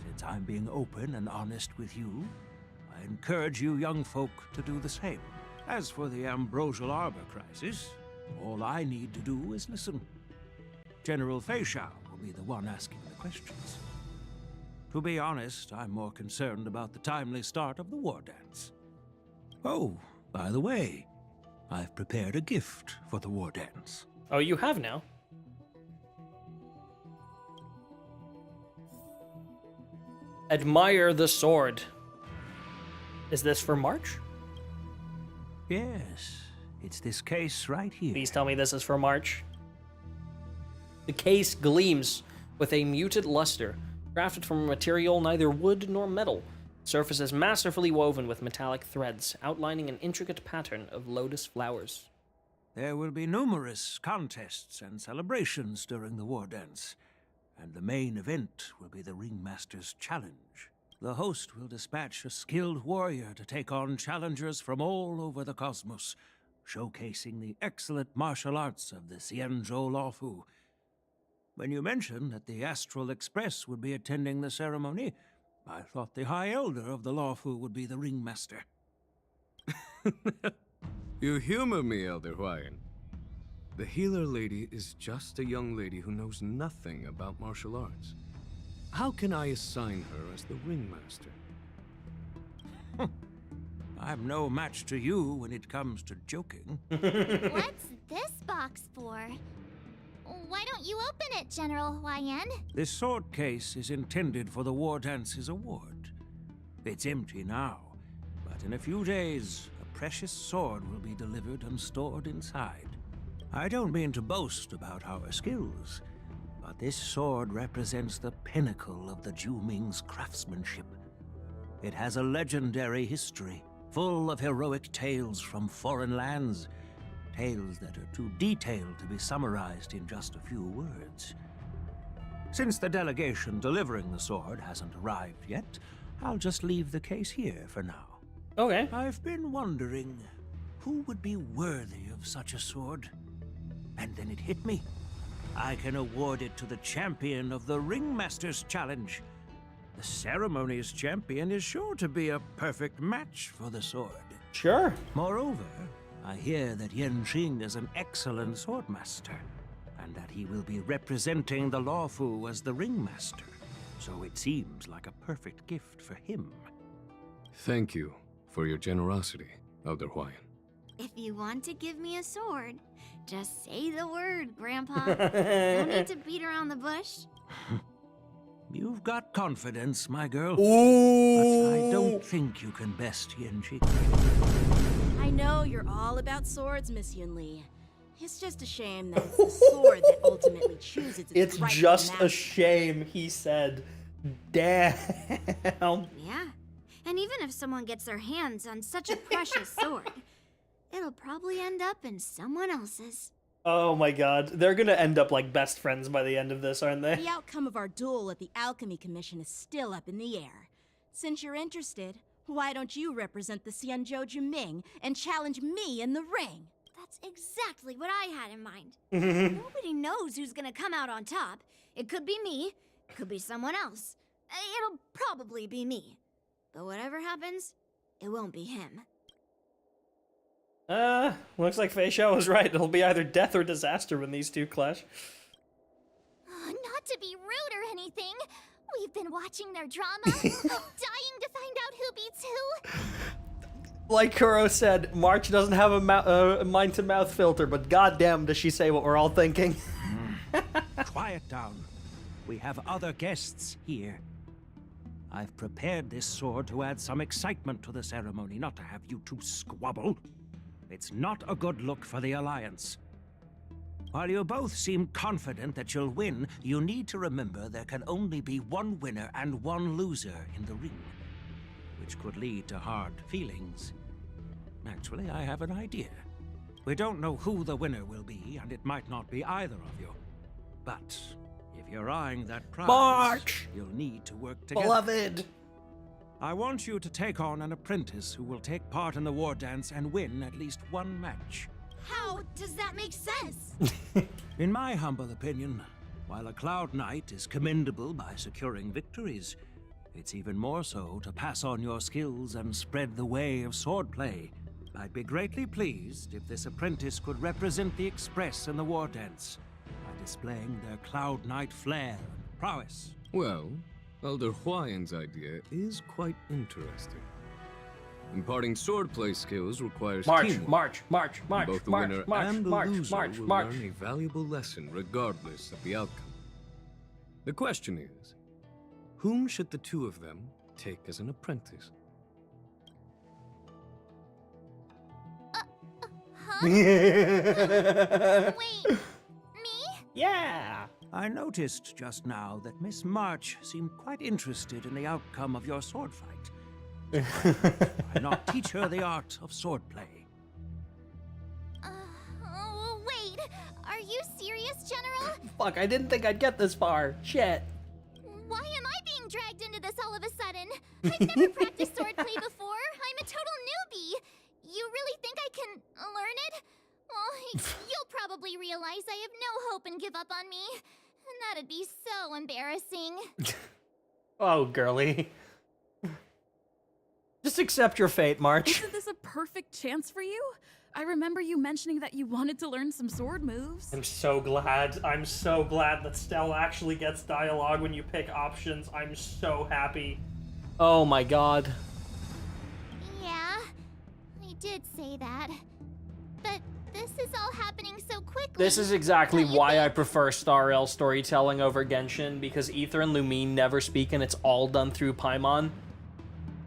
since I'm being open and honest with you, I encourage you young folk to do the same. As for the Ambrosial Arbor crisis, all I need to do is listen. General Fei Xiao will be the one asking the questions. To be honest, I'm more concerned about the timely start of the war dance. Oh, by the way, I've prepared a gift for the war dance. Oh, you have now? Admire the sword. Is this for March? Yes, it's this case right here. Please tell me this is for March. The case gleams with a muted luster, crafted from a material neither wood nor metal. Surface is masterfully woven with metallic threads, outlining an intricate pattern of lotus flowers. There will be numerous contests and celebrations during the war dance, and the main event will be the Ringmaster's Challenge. The host will dispatch a skilled warrior to take on challengers from all over the cosmos, showcasing the excellent martial arts of the Xianzhou Lawfu. When you mentioned that the Astral Express would be attending the ceremony, I thought the High Elder of the Lawfu would be the Ringmaster. You humor me, Elder Huayan. The healer lady is just a young lady who knows nothing about martial arts. How can I assign her as the Ringmaster? I'm no match to you when it comes to joking. What's this box for? Why don't you open it, General Huayan? This sword case is intended for the War Dance's award. It's empty now, but in a few days, a precious sword will be delivered and stored inside. I don't mean to boast about our skills, but this sword represents the pinnacle of the Zhu-Ming's craftsmanship. It has a legendary history, full of heroic tales from foreign lands, tales that are too detailed to be summarized in just a few words. Since the delegation delivering the sword hasn't arrived yet, I'll just leave the case here for now. Okay. I've been wondering, who would be worthy of such a sword? And then it hit me. I can award it to the champion of the Ringmaster's Challenge. The ceremony's champion is sure to be a perfect match for the sword. Sure. Moreover, I hear that Yanqing is an excellent swordmaster, and that he will be representing the Lawfu as the Ringmaster. So it seems like a perfect gift for him. Thank you for your generosity, Elder Huayan. If you want to give me a sword, just say the word, Grandpa. No need to beat around the bush. You've got confidence, my girl. Ooh. But I don't think you can best Yanqing. I know you're all about swords, Miss Yunli. It's just a shame that it's the sword that ultimately chooses its rightful just master. a shame, he said. Damn. Yeah, and even if someone gets their hands on such a precious sword, it'll probably end up in someone else's. Oh my god. They're gonna end up like best friends by the end of this, aren't they? The outcome of our duel at the Alchemy Commission is still up in the air. Since you're interested, why don't you represent the Xianzhou Jiming and challenge me in the ring? That's exactly what I had in mind. Nobody knows who's gonna come out on top. It could be me, it could be someone else. It'll probably be me. But whatever happens, it won't be him. Looks like Fei Xiao was right. It'll be either death or disaster when these two clash. Not to be rude or anything, we've been watching their drama. I'm dying to find out who beats who. Like Kuro said, March doesn't have a mind-to-mouth filter, but goddamn does she say what we're all thinking. Quiet down. We have other guests here. I've prepared this sword to add some excitement to the ceremony, not to have you two squabble. It's not a good look for the Alliance. While you both seem confident that you'll win, you need to remember there can only be one winner and one loser in the ring, which could lead to hard feelings. Actually, I have an idea. We don't know who the winner will be, and it might not be either of you. But if you're eyeing that prize, March! You'll need to work together. Beloved! I want you to take on an apprentice who will take part in the war dance and win at least one match. How does that make sense? In my humble opinion, while a Cloud Knight is commendable by securing victories, it's even more so to pass on your skills and spread the way of swordplay. I'd be greatly pleased if this apprentice could represent the Express in the war dance by displaying their Cloud Knight flair and prowess. Well, Elder Huayan's idea is quite interesting. Imparting swordplay skills requires teamwork. March, Both the winner and the loser will learn a valuable lesson regardless of the outcome. The question is, whom should the two of them take as an apprentice? Wait, me? Yeah! I noticed just now that Miss March seemed quite interested in the outcome of your sword fight. So why not teach her the art of swordplay? Wait, are you serious, General? Fuck, I didn't think I'd get this far. Shit. Why am I being dragged into this all of a sudden? I've never practiced swordplay before. I'm a total newbie. You really think I can learn it? Well, you'll probably realize I have no hope and give up on me. And that'd be so embarrassing. Oh, girly. Just accept your fate, March. Isn't this a perfect chance for you? I remember you mentioning that you wanted to learn some sword moves. I'm so glad that Stella actually gets dialogue when you pick options. I'm so happy. Oh my god. Yeah, I did say that. But this is all happening so quickly. This is exactly why I prefer Star Rail storytelling over Genshin, because Aether and Lumine never speak and it's all done through Paimon.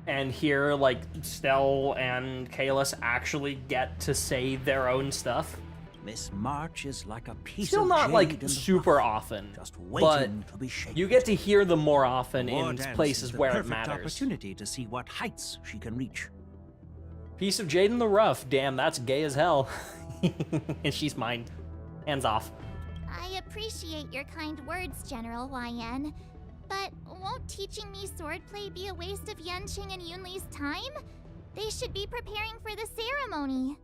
And here, like, Stell and Kalis actually get to say their own stuff. Miss March is like a piece Still of not, jade like, in the super rough, often, just but waiting to be shaped. you get to hear them more often War in dance places is the where it perfect matters. opportunity to see what heights she can reach. Piece of jade in the rough. Damn, that's gay as hell. And she's mine. Hands off. I appreciate your kind words, General Huayan. But won't teaching me swordplay be a waste of Yanqing and Yunli's time? They should be preparing for the ceremony.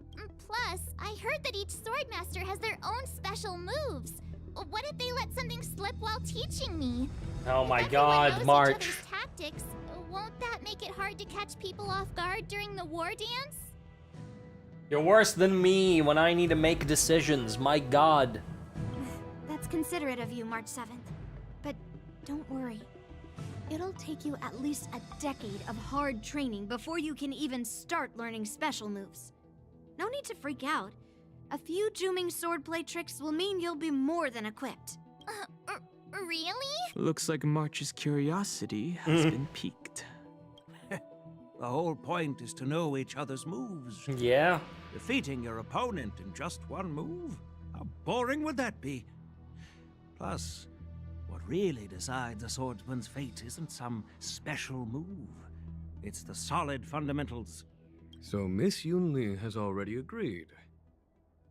Plus, I heard that each swordmaster has their own special moves. What if they let something slip while teaching me? Oh my If everyone god, knows each March. other's tactics, won't that make it hard to catch people off guard during the war dance? You're worse than me when I need to make decisions. My god. That's considerate of you, March 7th. But don't worry. It'll take you at least a decade of hard training before you can even start learning special moves. No need to freak out. A few Zooming swordplay tricks will mean you'll be more than equipped. Really? Looks like March's curiosity has been piqued. The whole point is to know each other's moves. Yeah. Defeating your opponent in just one move? How boring would that be? Plus, what really decides a swordsman's fate isn't some special move. It's the solid fundamentals. So Miss Yunli has already agreed.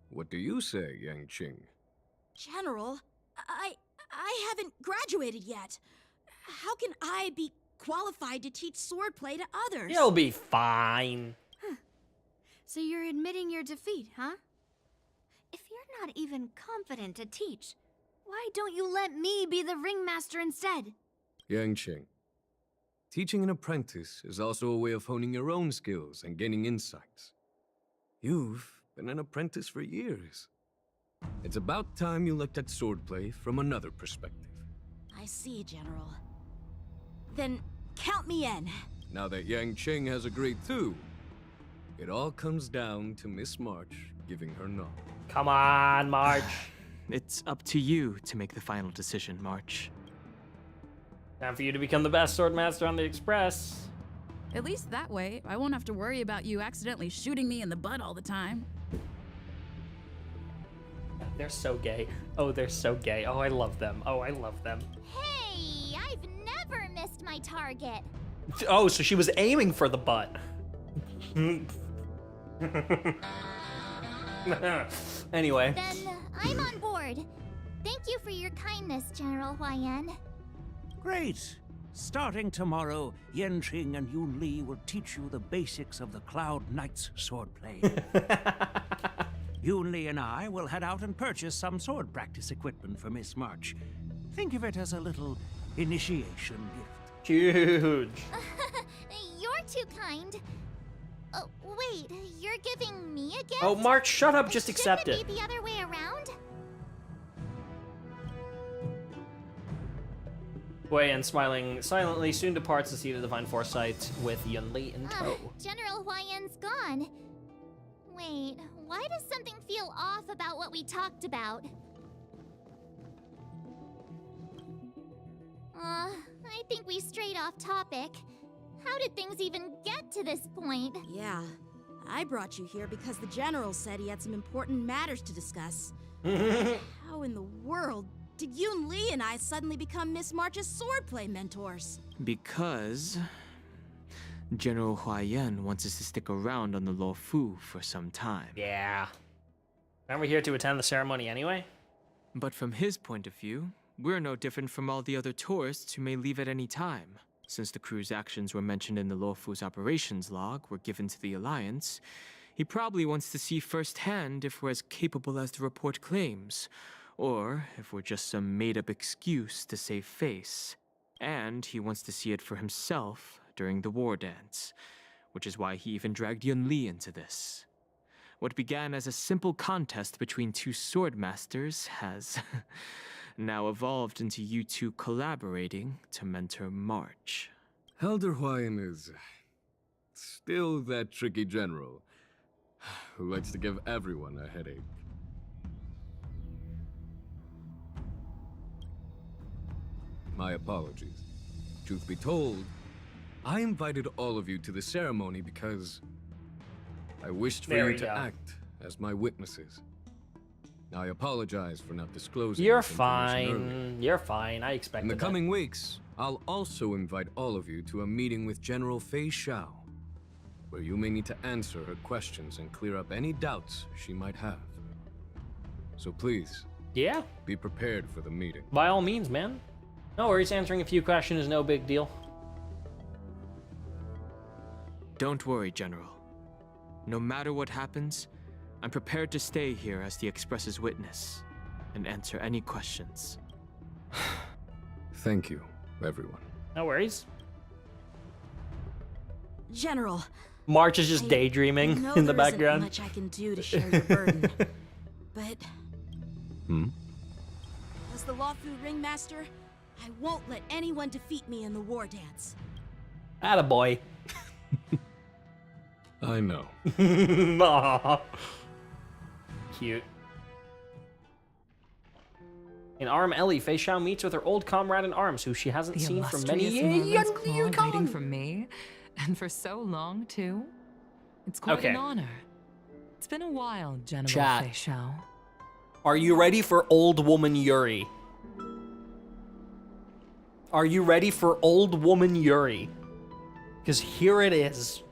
What do you say, Yang Qing? General, I haven't graduated yet. How can I be qualified to teach swordplay to others? You'll be fine. So you're admitting your defeat, huh? If you're not even confident to teach, why don't you let me be the ringmaster instead? Yang Qing, teaching an apprentice is also a way of honing your own skills and gaining insights. You've been an apprentice for years. It's about time you looked at swordplay from another perspective. I see, General. Then count me in. Now that Yang Qing has agreed too, it all comes down to Miss March giving her nod. Come on, March. It's up to you to make the final decision, March. Time for you to become the best swordmaster on the Express. At least that way, I won't have to worry about you accidentally shooting me in the butt all the time. They're so gay. Oh, they're so gay. Oh, I love them. Oh, I love them. Hey, I've never missed my target. Oh, so she was aiming for the butt. Anyway. Then I'm on board. Thank you for your kindness, General Huayan. Great! Starting tomorrow, Yan Qing and Yun Li will teach you the basics of the Cloud Knight's swordplay. Yun Li and I will head out and purchase some sword practice equipment for Miss March. Think of it as a little initiation gift. Huge. You're too kind. Oh, wait, you're giving me a gift? Oh, March, shut up. Just accept it. Shouldn't it be the other way around? Wei and smiling silently soon departs to see the divine foresight with Yunli in tow. General Huayan's gone. Wait, why does something feel off about what we talked about? I think we strayed off topic. How did things even get to this point? Yeah, I brought you here because the General said he had some important matters to discuss. How in the world did Yun Li and I suddenly become Miss March's swordplay mentors? Because General Huayan wants us to stick around on the Lo Fu for some time. Yeah. Aren't we here to attend the ceremony anyway? But from his point of view, we're no different from all the other tourists who may leave at any time. Since the crew's actions were mentioned in the Lo Fu's operations log were given to the Alliance, he probably wants to see firsthand if we're as capable as the report claims, or if we're just some made-up excuse to save face. And he wants to see it for himself during the war dance, which is why he even dragged Yun Li into this. What began as a simple contest between two sword masters has now evolved into you two collaborating to mentor March. Elder Huayan is still that tricky general who likes to give everyone a headache. My apologies. Truth be told, I invited all of you to the ceremony because I wished for you to act as my witnesses. I apologize for not disclosing. You're this information earlier. fine. You're fine. I expected In the coming weeks, I'll also invite all of you to a meeting with General Fei Xiao, where you may need to answer her questions and clear up any doubts she might have. So please, be prepared for the meeting. By all means, man. No worries, answering a few questions is no big deal. Don't worry, General. No matter what happens, I'm prepared to stay here as the Express's witness. and answer any questions. Thank you, everyone. No worries. General, March is just I daydreaming know in the there isn't background. much I can do to share your burden, but as the Lawfu Ringmaster, I won't let anyone defeat me in the war dance. Attaboy. I know. Aw. Cute. In Arm Ellie, Fei Xiao meets with her old comrade in arms, who she hasn't The seen for many illustrious years. Norman's claw waiting for me, and for so long too. It's quite Okay. an honor. It's been a while, General Chat. Fei Xiao. Are you ready for old woman Yuri? Are you ready for old woman Yuri? Because here it is.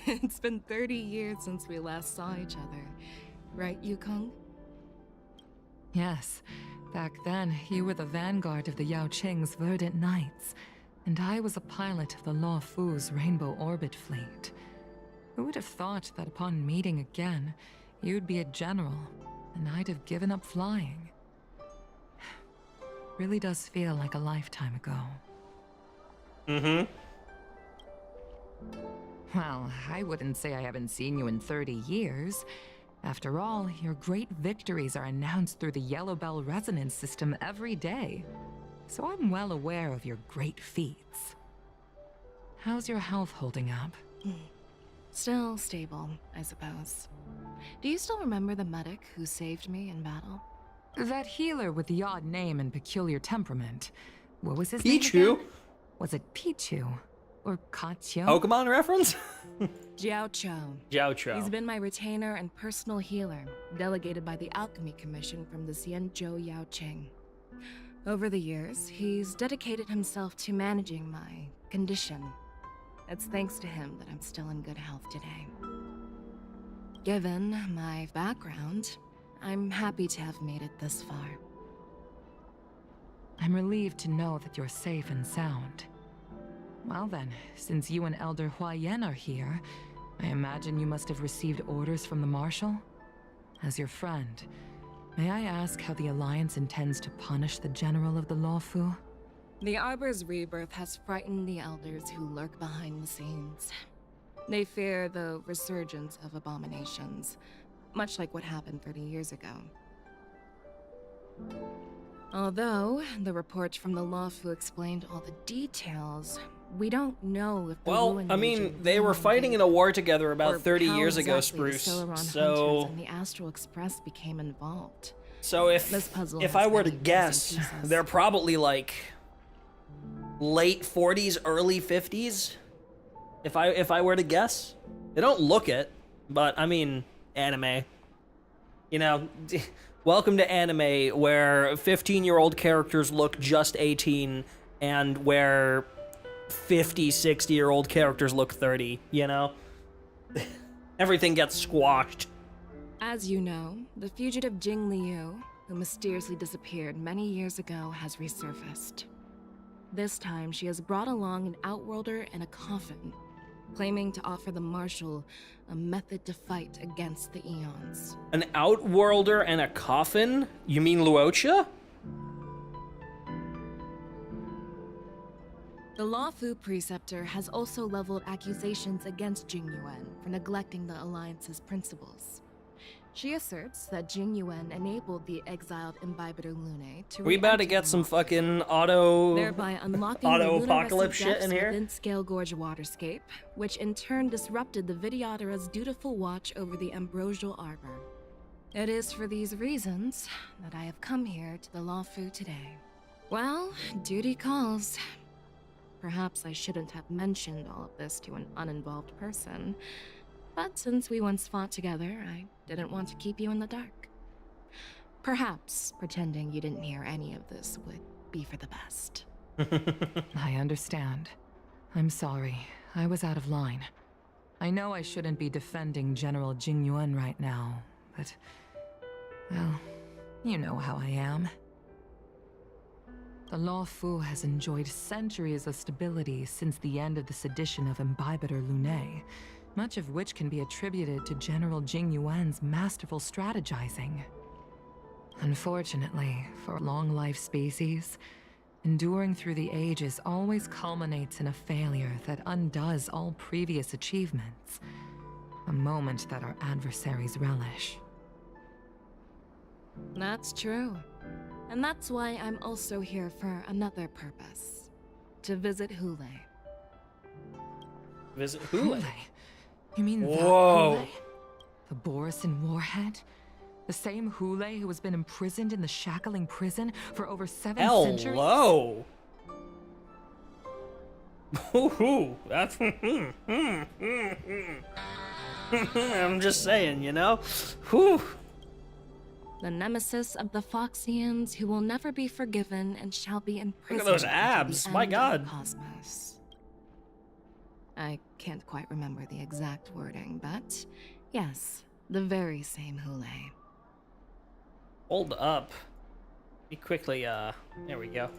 It's been 30 years since we last saw each other. Right, Yukong? Yes, back then you were the vanguard of the Yao Qing's Verdant Knights, and I was a pilot of the Law Fu's Rainbow Orbit Fleet. Who would have thought that upon meeting again, you'd be a general, and I'd have given up flying? Really does feel like a lifetime ago. Mm-hmm. Well, I wouldn't say I haven't seen you in 30 years. After all, your great victories are announced through the Yellow Bell resonance system every day. So I'm well aware of your great feats. How's your health holding up? Still stable, I suppose. Do you still remember the medic who saved me in battle? That healer with the odd name and peculiar temperament. What was his name Pichu? again? Was it Pichu? Or Kachio? Pokemon reference? Jiao Cho. Jiao Cho. He's been my retainer and personal healer, delegated by the Alchemy Commission from the Xianzhou Yao Qing. Over the years, he's dedicated himself to managing my condition. It's thanks to him that I'm still in good health today. Given my background, I'm happy to have made it this far. I'm relieved to know that you're safe and sound. Well then, since you and Elder Huayan are here, I imagine you must have received orders from the Marshal? As your friend, may I ask how the Alliance intends to punish the General of the Lawfu? The Arbor's rebirth has frightened the elders who lurk behind the scenes. They fear the resurgence of abominations, much like what happened 30 years ago. Although the report from the Lawfu explained all the details, we don't know if the Well, Ruin I mean, Legion they were really fighting in a war together about or 30 how years ago, exactly the Spruce. Celeron Hunters So, and the Astral Express became involved. so This puzzle if has I were to many guess, missing pieces. they're probably like late 40s, early 50s. If I were to guess, they don't look it, but I mean, anime. You know, welcome to anime where 15-year-old characters look just 18 and where 50, 60-year-old characters look 30, you know? Everything gets squashed. As you know, the fugitive Jing Liu, who mysteriously disappeared many years ago, has resurfaced. This time, she has brought along an outworlder and a coffin, claiming to offer the Marshal a method to fight against the Eons. An outworlder and a coffin? You mean Luocha? The Lawfu Preceptor has also leveled accusations against Jing Yuan for neglecting the Alliance's principles. She asserts that Jing Yuan enabled the exiled Imbibitor Lune to We about to get some fucking auto thereby unlocking auto the apocalypse lunar shit in here. within Scale Gorge waterscape, which in turn disrupted the Vidyadhara's dutiful watch over the Ambrosial Arbor. It is for these reasons that I have come here to the Lawfu today. Well, duty calls. Perhaps I shouldn't have mentioned all of this to an uninvolved person, but since we once fought together, I didn't want to keep you in the dark. Perhaps pretending you didn't hear any of this would be for the best. I understand. I'm sorry. I was out of line. I know I shouldn't be defending General Jing Yuan right now, but... well, you know how I am. The Lawfu has enjoyed centuries of stability since the end of the sedition of Imbibitor Lune, much of which can be attributed to General Jing Yuan's masterful strategizing. Unfortunately, for a long-life species, enduring through the ages always culminates in a failure that undoes all previous achievements. A moment that our adversaries relish. That's true. And that's why I'm also here for another purpose. To visit Hule. Visit Hule? You mean that Whoa. Hule? The Borisin Warhead? The same Hule who has been imprisoned in the Shackling prison for over 7 centuries? Hello. Ooh, that's I'm just saying, you know? Whew. The nemesis of the Foxians who will never be forgiven and shall be imprisoned. Look at those abs, until the my end god. of the cosmos. I can't quite remember the exact wording, but yes, the very same Hule. Hold up. Be quickly, there we go.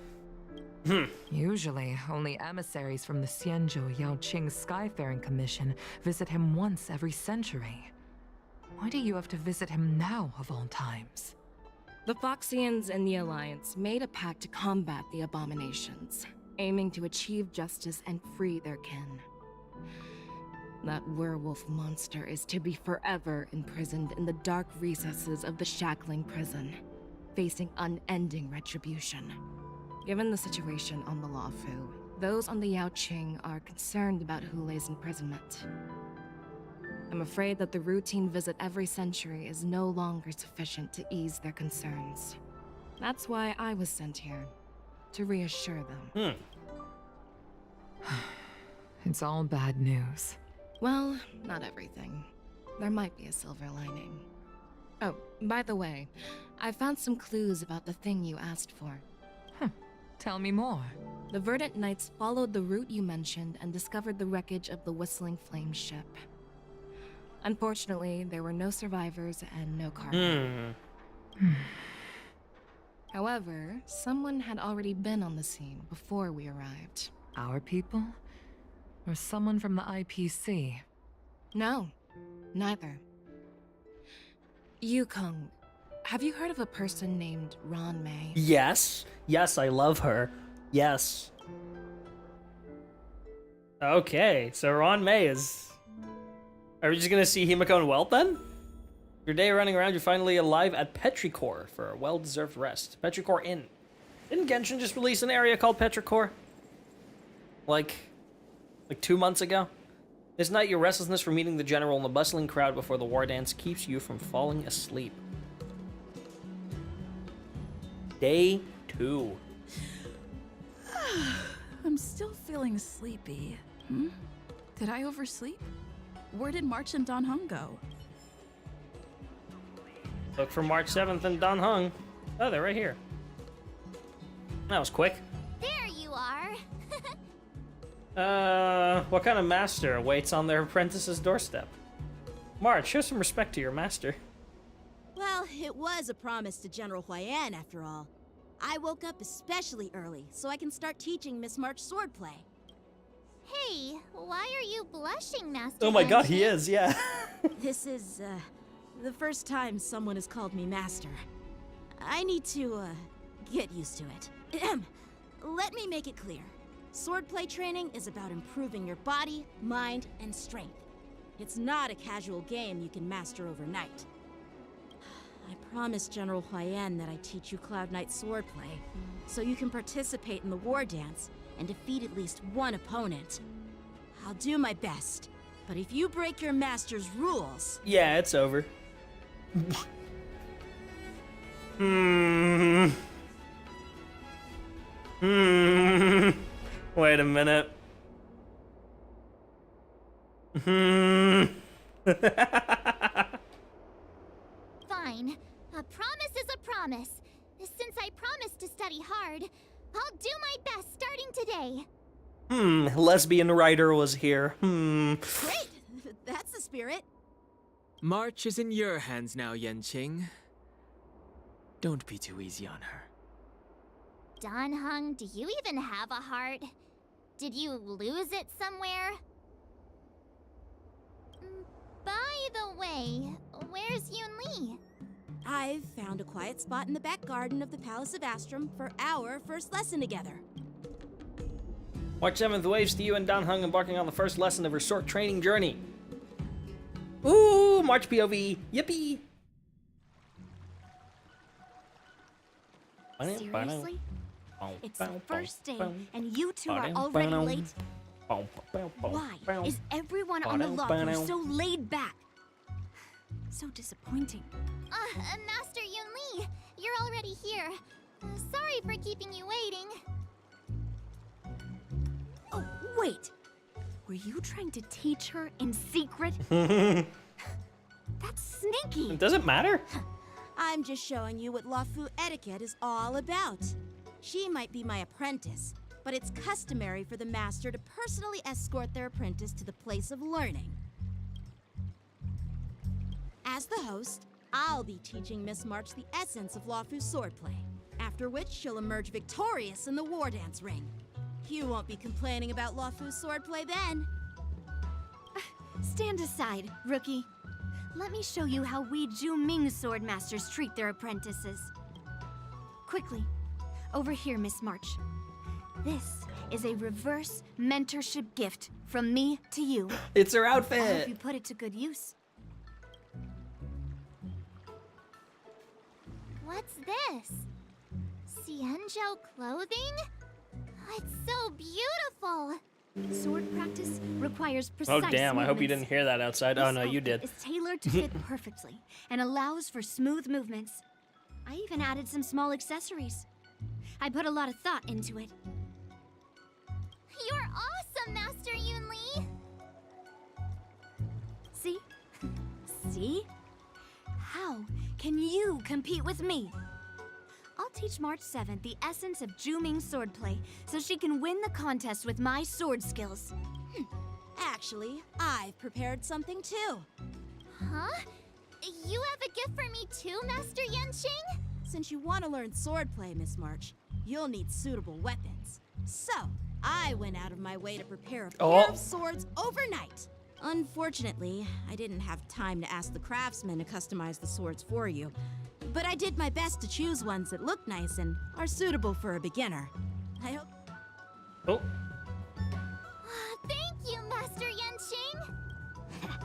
Usually, only emissaries from the Xianzhou Yaoqing Skyfaring Commission visit him once every century. Why do you have to visit him now, of all times? The Foxians and the Alliance made a pact to combat the abominations, aiming to achieve justice and free their kin. That werewolf monster is to be forever imprisoned in the dark recesses of the Shackling prison, facing unending retribution. Given the situation on the Luofu, those on the Yaoqing are concerned about Hule's imprisonment. I'm afraid that the routine visit every century is no longer sufficient to ease their concerns. That's why I was sent here, to reassure them. It's all bad news. Well, not everything. There might be a silver lining. Oh, by the way, I found some clues about the thing you asked for. Tell me more. The Verdant Knights followed the route you mentioned and discovered the wreckage of the Whistling Flame ship. Unfortunately, there were no survivors and no cargo. However, someone had already been on the scene before we arrived. Our people? Or someone from the IPC? No, neither. Yukong, have you heard of a person named Ron May? Yes. Yes, I love her. Yes. Okay, so Ron May is... Are we just gonna see Himiko and Welt then? Your day running around, you're finally alive at Petrichor for a well-deserved rest. Petrichor Inn. Didn't Genshin just release an area called Petrichor? Like 2 months ago? This night, your restlessness from meeting the general and the bustling crowd before the war dance keeps you from falling asleep. Day 2. I'm still feeling sleepy. Did I oversleep? Where did March and Dan Heng go? Look for March 7th and Dan Heng. Oh, they're right here. That was quick. There you are. What kind of master waits on their apprentice's doorstep? March, show some respect to your master. Well, it was a promise to General Huayan, after all. I woke up especially early, so I can start teaching Miss March swordplay. Hey, why are you blushing, Master? Oh my god, Wenji? he is, yeah. This is, the first time someone has called me Master. I need to, get used to it. Let me make it clear. Swordplay training is about improving your body, mind, and strength. It's not a casual game you can master overnight. I promised General Huayan that I'd teach you Cloud Knight swordplay, so you can participate in the war dance and defeat at least one opponent. I'll do my best, but if you break your master's rules... Yeah, it's over. Wait a minute. Fine. A promise is a promise. Since I promised to study hard, I'll do my best starting today. Lesbian writer was here. Great! That's the spirit. March is in your hands now, Yanqing. Don't be too easy on her. Dan Heng, do you even have a heart? Did you lose it somewhere? By the way, where's Yun Li? I've found a quiet spot in the back garden of the Palace of Astrum for our first lesson together. March 7th, waves to you and Dan Hung embarking on the first lesson of her short training journey. Ooh, March POV. Yippee! Seriously? It's the first day, and you two are already late? Why is everyone on the Lawfu so laid back? So disappointing. Master Yun Li, you're already here. Sorry for keeping you waiting. Oh, wait. Were you trying to teach her in secret? That's sneaky. It doesn't matter. I'm just showing you what Lawfu etiquette is all about. She might be my apprentice, but it's customary for the master to personally escort their apprentice to the place of learning. As the host, I'll be teaching Miss March the essence of Lawfu's swordplay, after which she'll emerge victorious in the war dance ring. You won't be complaining about Lawfu's swordplay then. Stand aside, rookie. Let me show you how we Ju-Ming sword masters treat their apprentices. Quickly, over here, Miss March. This is a reverse mentorship gift from me to you. It's her I outfit. hope you put it to good use. What's this? Xianzhou clothing? It's so beautiful. Sword practice requires precise Oh damn, I hope you movements. didn't hear that outside. Oh This no, you outfit did. is tailored to fit perfectly and allows for smooth movements. I even added some small accessories. I put a lot of thought into it. You're awesome, Master Yun Li. See? See? How can you compete with me? I'll teach March 7th the essence of Ju-Ming swordplay so she can win the contest with my sword skills. Actually, I've prepared something too. Huh? You have a gift for me too, Master Yanqing? Since you want to learn swordplay, Miss March, you'll need suitable weapons. So, I went out of my way to prepare a pair of swords overnight. Unfortunately, I didn't have time to ask the craftsman to customize the swords for you. But I did my best to choose ones that look nice and are suitable for a beginner. I hope... Oh. Thank you, Master Yanqing.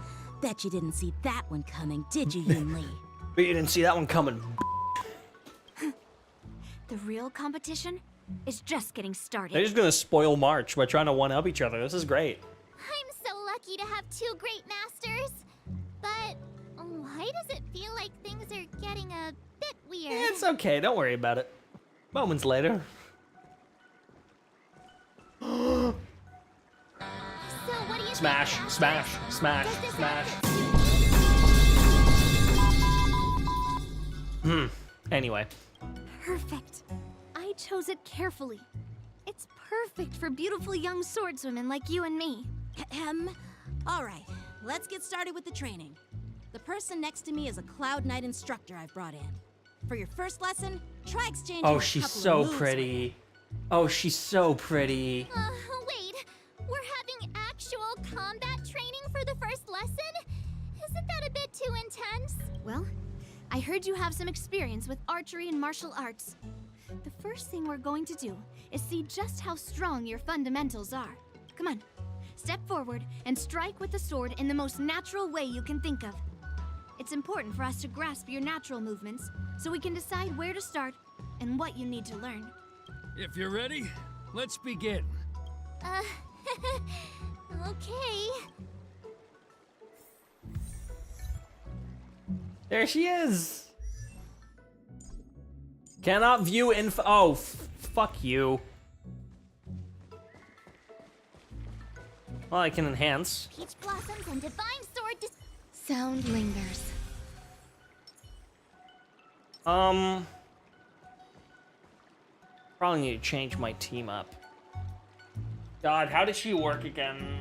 Bet you didn't see that one coming, did you, Yun Li? But you didn't see that one coming. The real competition is just getting started. They're just gonna spoil March by trying to one-up each other. This is great. I'm so lucky to have two great masters. But why does it feel like things are getting a bit weird? It's okay, don't worry about it. Moments later. So what do you Smash, think, smash, Master? smash, Does this smash. Anyway. Perfect. I chose it carefully. It's perfect for beautiful young swordswomen like you and me. All right, let's get started with the training. The person next to me is a Cloud Knight instructor I've brought in. For your first lesson, try exchanging Oh, a she's couple so of moves pretty. Oh, she's so pretty. Wait, we're having actual combat training for the first lesson? Isn't that a bit too intense? Well, I heard you have some experience with archery and martial arts. The first thing we're going to do is see just how strong your fundamentals are. Come on, step forward and strike with the sword in the most natural way you can think of. It's important for us to grasp your natural movements so we can decide where to start and what you need to learn. If you're ready, let's begin. Okay. There she is. Cannot view info. Oh, fuck you. Well, I can enhance. Peach blossoms and divine sword. Sound lingers. Probably need to change my team up. God, how does she work again?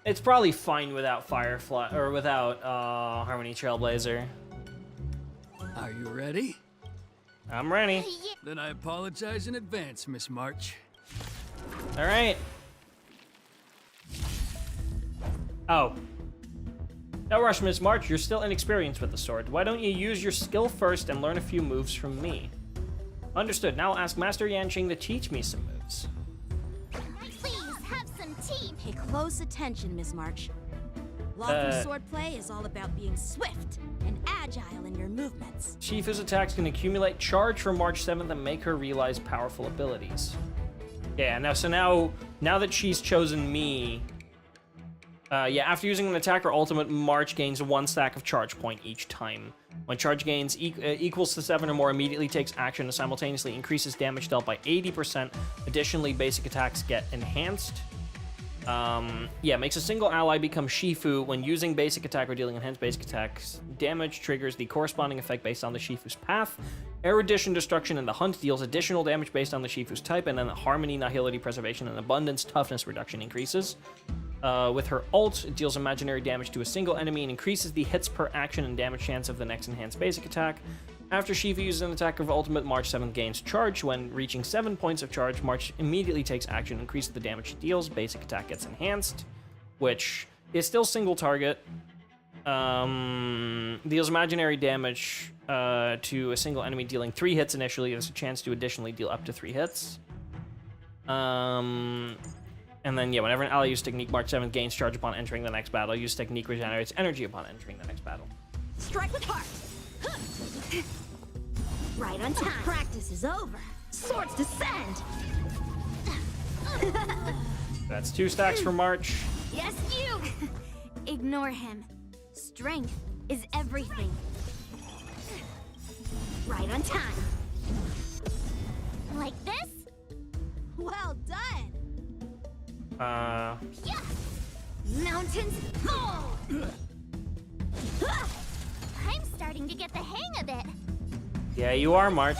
It's probably fine without Firefly or without Harmony Trailblazer. Are you ready? I'm ready. Then I apologize in advance, Miss March. All right. Oh, No rush, Miss March. You're still inexperienced with the sword. Why don't you use your skill first and learn a few moves from me? Understood. Now I'll ask Master Yanqing to teach me some moves. Please have some tea. Pay close attention, Miss March. Lawful swordplay is all about being swift and agile in your movements. Shifu's attacks can accumulate charge from March 7th and make her realize powerful abilities. Yeah, now that she's chosen me, after using an attack or ultimate, March gains 1 stack of charge point each time. When charge gains equals to 7 or more, immediately takes action and simultaneously increases damage dealt by 80%. Additionally, basic attacks get enhanced. Makes a single ally become Shifu when using basic attack or dealing enhanced basic attacks. Damage triggers the corresponding effect based on the Shifu's path. Erudition, Destruction, and the Hunt deals additional damage based on the Shifu's type, and then Harmony, Nihility, Preservation, and Abundance Toughness reduction increases. With her ult, it deals imaginary damage to a single enemy and increases the hits per action and damage chance of the next enhanced basic attack. After Shifu uses an attack of ultimate, March 7th gains charge. When reaching 7 points of charge, March immediately takes action, increases the damage she deals. Basic attack gets enhanced, which is still single target. Deals imaginary damage to a single enemy, dealing 3 hits initially. There's a chance to additionally deal up to 3 hits. And then, whenever an ally uses technique, March 7th gains charge upon entering the next battle. Use technique regenerates energy upon entering the next battle. Strike with heart. Right on time. Practice is over. Swords descend. That's 2 stacks for March. Yes, you. Ignore him. Strength is everything. Right on time. Like this? Well done. Yeah. Mountains fall. I'm starting to get the hang of it. Yeah, you are, March.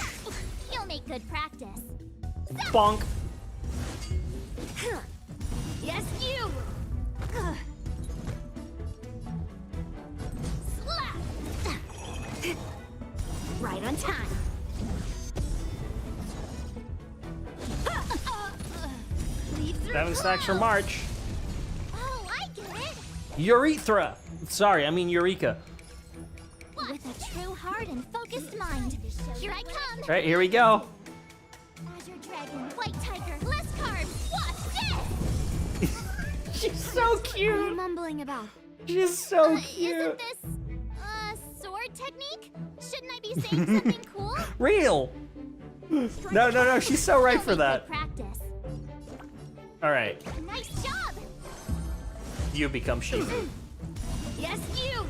You'll make good practice. Bonk. Yes, you. Slap. Right on time. 7 stacks for March. Oh, I get it. Urethra. Sorry, I mean Eureka. With a true heart and focused mind. Here I come. All right, here we go. Azure Dragon, White Tiger, less carbs. Watch this. She's so cute. What are you mumbling about? She's so cute. Isn't this sword technique? Shouldn't I be saying something cool? Real. No. She's so right for that. Practice. All right. Nice job. You become Shifu. Yes, you.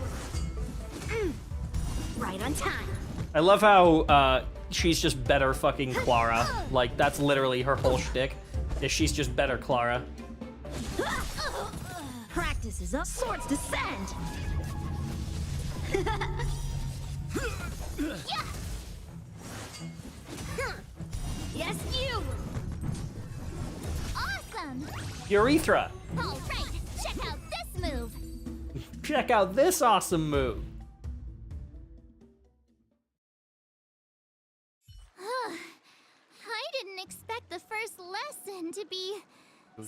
Right on time. I love how she's just better fucking Clara. Like, that's literally her whole shtick. Is she's just better Clara. Practice is up. Swords descend. Yes, you. Awesome. Urethra. All right, check out this move. Check out this awesome move. I didn't expect the first lesson to be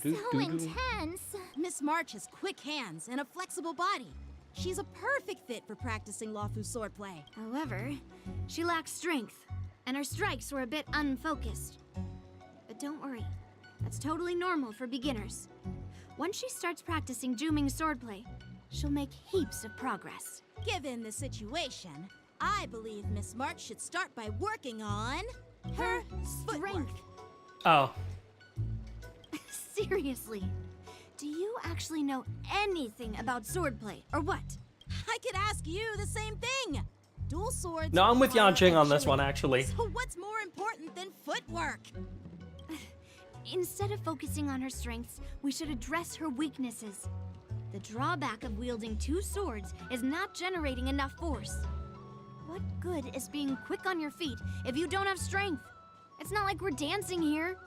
so intense. Miss March has quick hands and a flexible body. She's a perfect fit for practicing Lawfu swordplay. However, she lacks strength, and her strikes were a bit unfocused. But don't worry, that's totally normal for beginners. Once she starts practicing Juming swordplay, she'll make heaps of progress. Given the situation, I believe Miss March should start by working on her strength. Oh. Seriously, do you actually know anything about swordplay, or what? I could ask you the same thing. Dual swords. No, I'm with require Yanqing on this agility. one, actually. So what's more important than footwork? Instead of focusing on her strengths, we should address her weaknesses. The drawback of wielding 2 swords is not generating enough force. What good is being quick on your feet if you don't have strength? It's not like we're dancing here.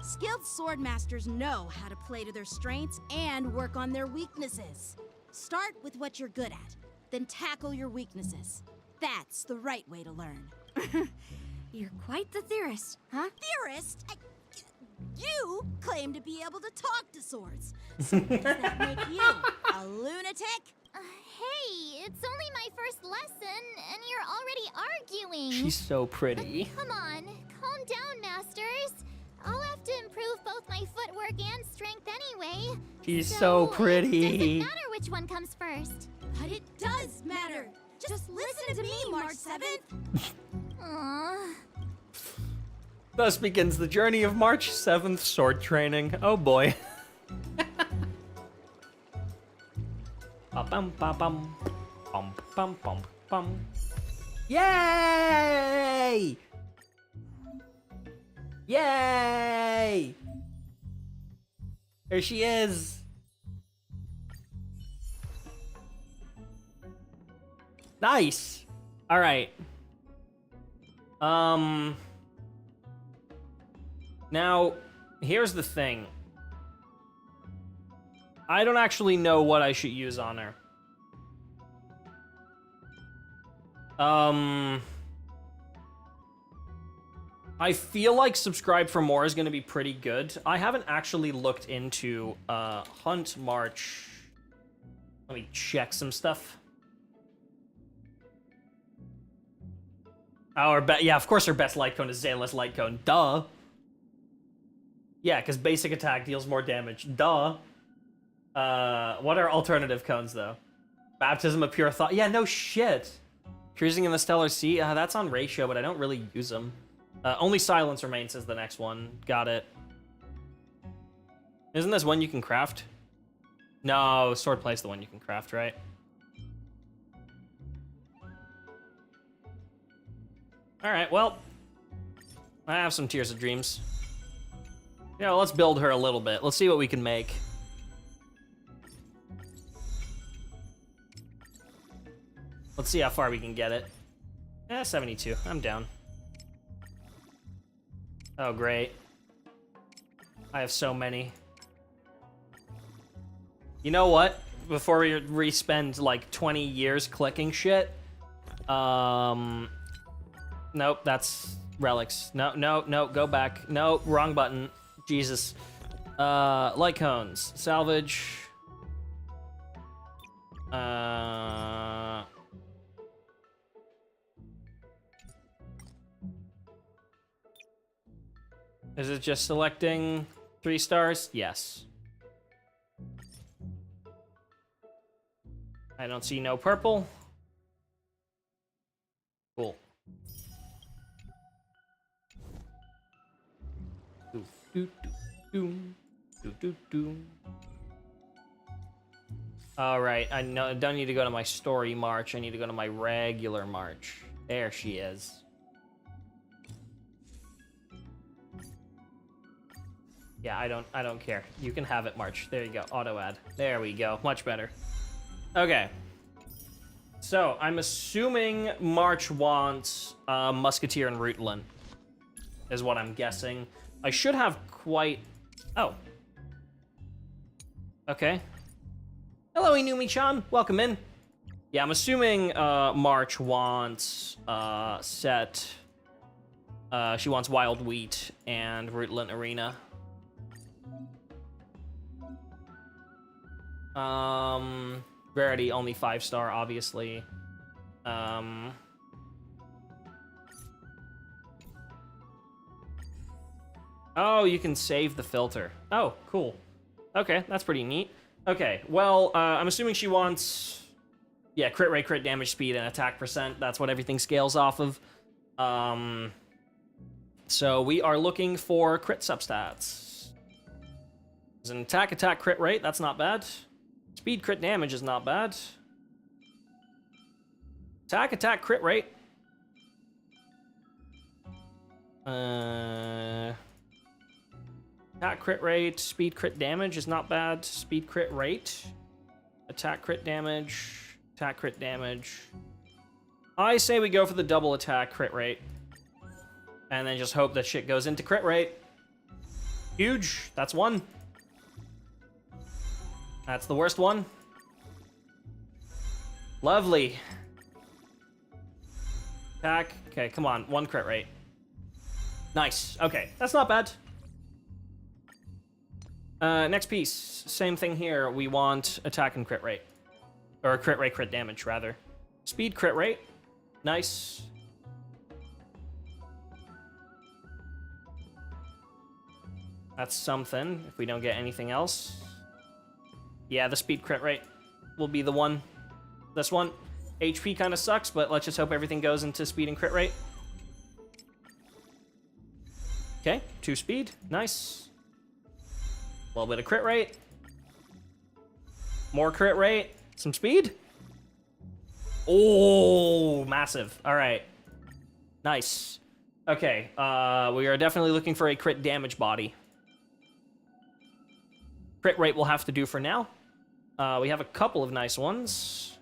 Skilled sword masters know how to play to their strengths and work on their weaknesses. Start with what you're good at, then tackle your weaknesses. That's the right way to learn. You're quite the theorist, huh? Theorist? You claim to be able to talk to swords. So does that make you a lunatic? lunatic! Hey, it's only my first lesson, and you're already arguing. She's so pretty. Come on, calm down, masters. I'll have to improve both my footwork and strength anyway. She's so pretty. It doesn't matter which one comes first. But it does matter. Just listen to me, March 7th. Aww. Thus begins the journey of March 7th sword training. Oh boy. Ba-bum, ba-bum. Bum, bum, bum, bum. Yay! Yay! There she is. Nice. All right. Now, here's the thing. I don't actually know what I should use on her. I feel like Subscribe for More is going to be pretty good. I haven't actually looked into Hunt March. Let me check some stuff. Yeah, of course her best light cone is Zayla's light cone. Duh. Yeah, because basic attack deals more damage. Duh. What are alternative cones, though? Baptism of Pure Thought. Yeah, no shit. Cruising in the Stellar Sea. That's on ratio, but I don't really use them. Only Silence Remains is the next one. Got it. Isn't this one you can craft? No, Swordplay is the one you can craft, right? Alright, well. I have some Tears of Dreams. Yeah, let's build her a little bit. Let's see what we can make. Let's see how far we can get it. 72. I'm down. Oh, great. I have so many. You know what? Before we re-spend like 20 years clicking shit. Nope, that's relics. No, go back. No, wrong button. Jesus. Light cones. Salvage. Is it just selecting 3 stars? Yes. I don't see no purple. Cool. All right, I don't need to go to my story march. I need to go to my regular march. There she is. Yeah, I don't care. You can have it, March. There you go. Auto add. There we go. Much better. Okay. So, I'm assuming March wants Musketeer and Rutland, is what I'm guessing. I should have quite... Oh. Okay. Hello, Inumi-chan. Welcome in. Yeah, I'm assuming March wants Set. She wants Wild Wheat and Rutland Arena. Rarity only 5-star, obviously. Oh, you can save the filter. Oh, cool. Okay, that's pretty neat. Okay, well, I'm assuming she wants... Yeah, crit rate, crit damage, speed, and attack percent. That's what everything scales off of. So we are looking for crit substats. There's an attack, crit rate. That's not bad. Speed, crit damage is not bad. Attack, crit rate. Attack, crit rate. Speed, crit damage is not bad. Speed, crit rate. Attack, crit damage. Attack, crit damage. I say we go for the double attack, crit rate. And then just hope that shit goes into crit rate. Huge. That's one. That's the worst one. Lovely. Attack. Okay, come on. 1 crit rate. Nice. Okay, that's not bad. Next piece. Same thing here. We want attack and crit rate. Or crit rate, crit damage, rather. Speed, crit rate. Nice. That's something, if we don't get anything else. Yeah, the speed crit rate will be the one. This one. HP kind of sucks, but let's just hope everything goes into speed and crit rate. Okay, 2 speed. Nice. A little bit of crit rate. More crit rate. Some speed. Oh, massive. All right. Nice. Okay, we are definitely looking for a crit damage body. Crit rate will have to do for now. We have a couple of nice ones.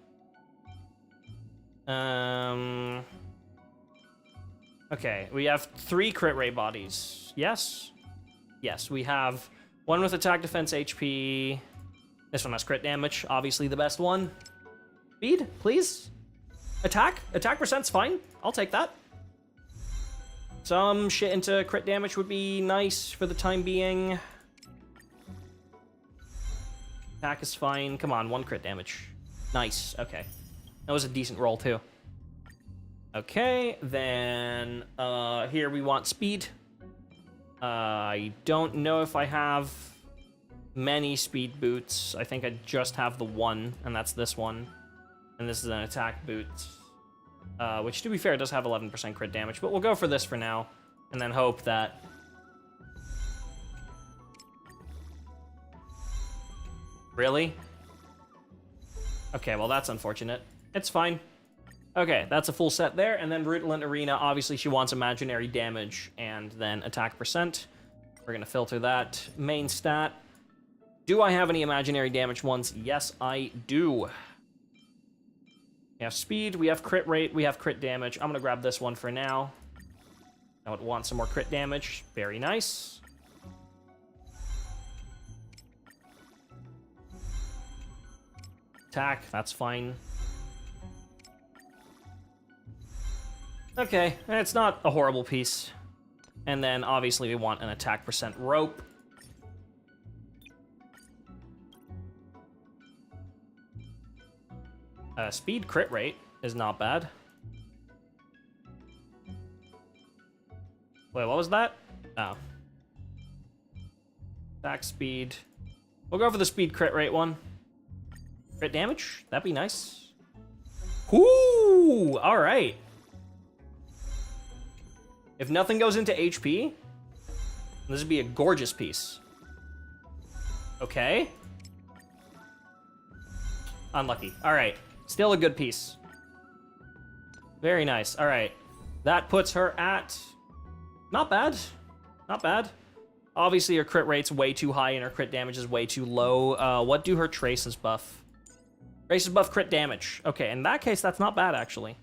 Okay, we have 3 crit rate bodies. Yes? Yes, we have one with attack, defense, HP. This one has crit damage, obviously the best one. Speed, please. Attack? Attack percent's fine. I'll take that. Some shit into crit damage would be nice for the time being. Attack is fine. Come on, 1 crit damage. Nice, okay. That was a decent roll, too. Okay, then here we want speed. I don't know if I have many speed boots. I think I just have the one, and that's this one. And this is an attack boot, which, to be fair, does have 11% crit damage, but we'll go for this for now, and then hope that... Really? Okay, well, that's unfortunate. It's fine. Okay, that's a full set there, and then Brutalent Arena, obviously she wants imaginary damage, and then attack percent. We're gonna filter that. Main stat. Do I have any imaginary damage ones? Yes, I do. We have speed, we have crit rate, we have crit damage. I'm gonna grab this one for now. I would want some more crit damage. Very nice. Attack, that's fine. Okay, it's not a horrible piece. And then, obviously, we want an attack percent rope. Speed crit rate is not bad. Wait, what was that? Oh. Attack speed. We'll go for the speed crit rate one. Crit damage? That'd be nice. Whoo! Alright. If nothing goes into HP, this would be a gorgeous piece. Okay. Unlucky. Alright. Still a good piece. Very nice. Alright. That puts her at... Not bad. Not bad. Obviously, her crit rate's way too high and her crit damage is way too low. What do her traces buff? Traces buff crit damage. Okay, in that case, that's not bad, actually.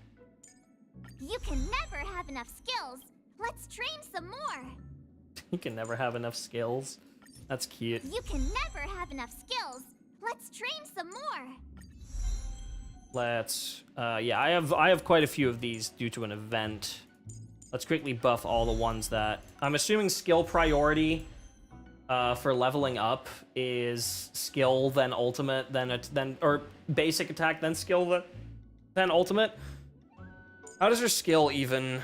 You can never have enough skills. Let's train some more. You can never have enough skills. That's cute. You can never have enough skills. Let's train some more. Let's, yeah, I have quite a few of these due to an event. Let's quickly buff all the ones that... I'm assuming skill priority for leveling up is skill, then ultimate, then or basic attack, then skill, then ultimate. How does her skill even...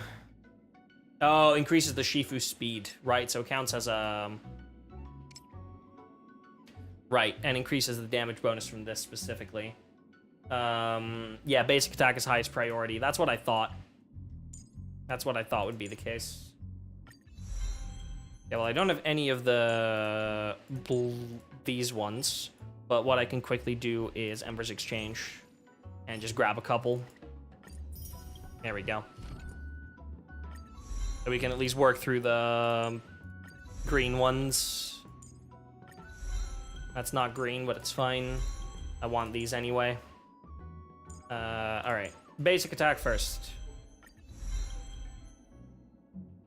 Oh, increases the Shifu's speed, right? So it counts as a... Right, and increases the damage bonus from this specifically. Yeah, basic attack is highest priority. That's what I thought. That's what I thought would be the case. Yeah, well, I don't have any of these ones, but what I can quickly do is Ember's Exchange and just grab a couple. There we go. So we can at least work through the green ones. That's not green, but it's fine. I want these anyway. Alright. Basic attack first.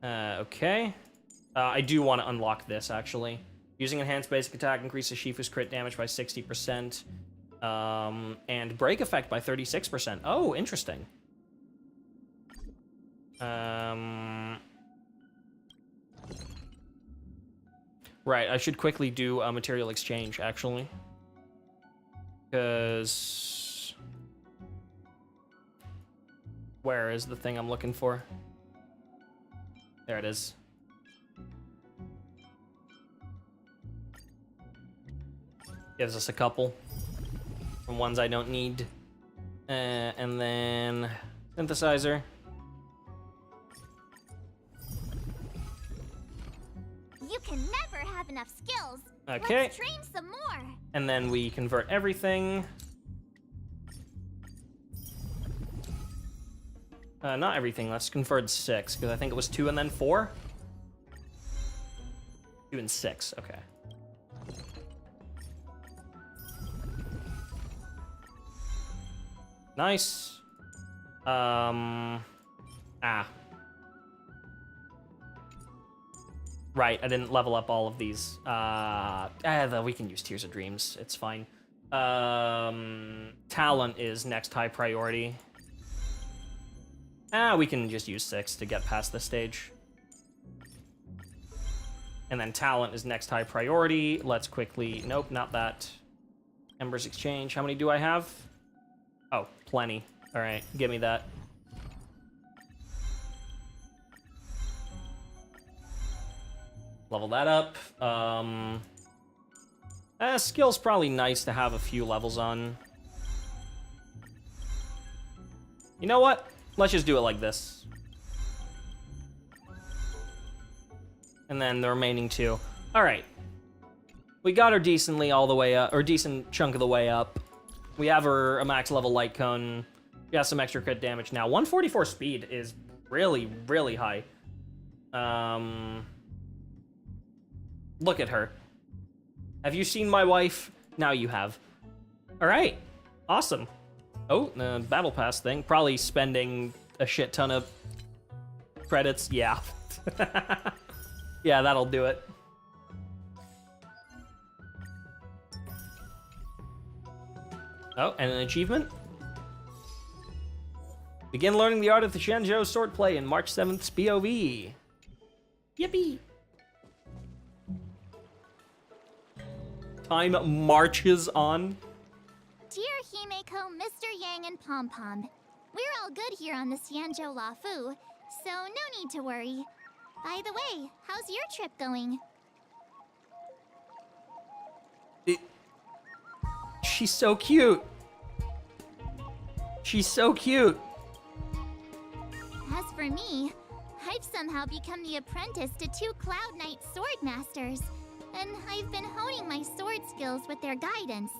Okay. I do want to unlock this, actually. Using enhanced basic attack increases Shifu's crit damage by 60%. And break effect by 36%. Oh, interesting. Right, I should quickly do a material exchange, actually. Because... Where is the thing I'm looking for? There it is. Gives us a couple from ones I don't need. And then synthesizer. You can never have enough skills. Okay. Let's train some more. And then we convert everything. Not everything, let's convert 6, because I think it was 2 and then 4? 2 and 6, okay. Nice. Right, I didn't level up all of these. We can use Tears of Dreams, it's fine. Talent is next high priority. We can just use 6 to get past this stage. And then talent is next high priority. Let's quickly... Nope, not that. Embers Exchange. How many do I have? Oh, plenty. Alright, give me that. Level that up. Skill's probably nice to have a few levels on. You know what? Let's just do it like this. And then the remaining 2. Alright. We got her decently all the way up, or decent chunk of the way up. We have her a max level light cone. We got some extra crit damage now. 144 speed is really, really high. Look at her. Have you seen my wife? Now you have. Alright. Awesome. Oh, the battle pass thing. Probably spending a shit ton of credits. Yeah. Yeah, that'll do it. Oh, and an achievement. Begin learning the art of the Xianzhou swordplay in March 7th Spvwvky. Yippee! Time marches on. Dear Himeko, Mr. Yang, and Pom Pom, we're all good here on the Xianzhou Lafu, so no need to worry. By the way, how's your trip going? She's so cute. She's so cute. As for me, I've somehow become the apprentice to 2 Cloud Knight sword masters, and I've been honing my sword skills with their guidance.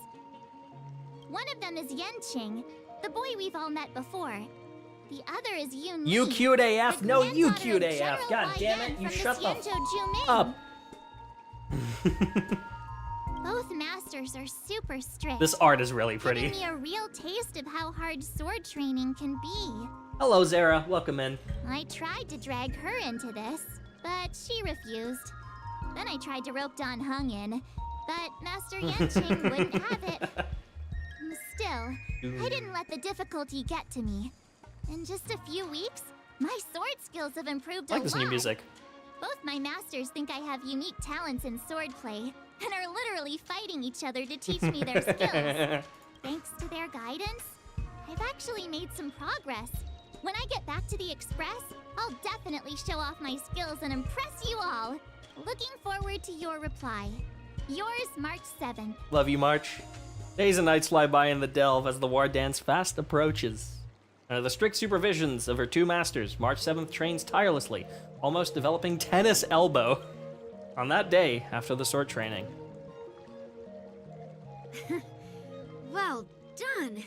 One of them is Yenqing, the boy we've all met before. The other is Yun You Li, cute AF. the No, you granddaughter cute of AF. General God damn Huai it. Yan You from shut the Xianzhou Zhuming. up. Both masters are super strict. This art is really pretty. Giving me a real taste of how hard sword training can be. Hello, Zara. Welcome in. I tried to drag her into this, but she refused. Then I tried to rope Don Hung in, but Master Yenqing wouldn't have it. Still, I didn't let the difficulty get to me. In just a few weeks, my sword skills have improved a I lot. like this new music. Both my masters think I have unique talents in swordplay, and are literally fighting each other to teach me their skills. Thanks to their guidance, I've actually made some progress. When I get back to the Express, I'll definitely show off my skills and impress you all. Looking forward to your reply. Yours, March 7th. Love you, March. Days and nights fly by in the delve as the war dance fast approaches. Under the strict supervisions of her 2 masters, March 7th trains tirelessly, almost developing tennis elbow. On that day, after the sword training. Well done.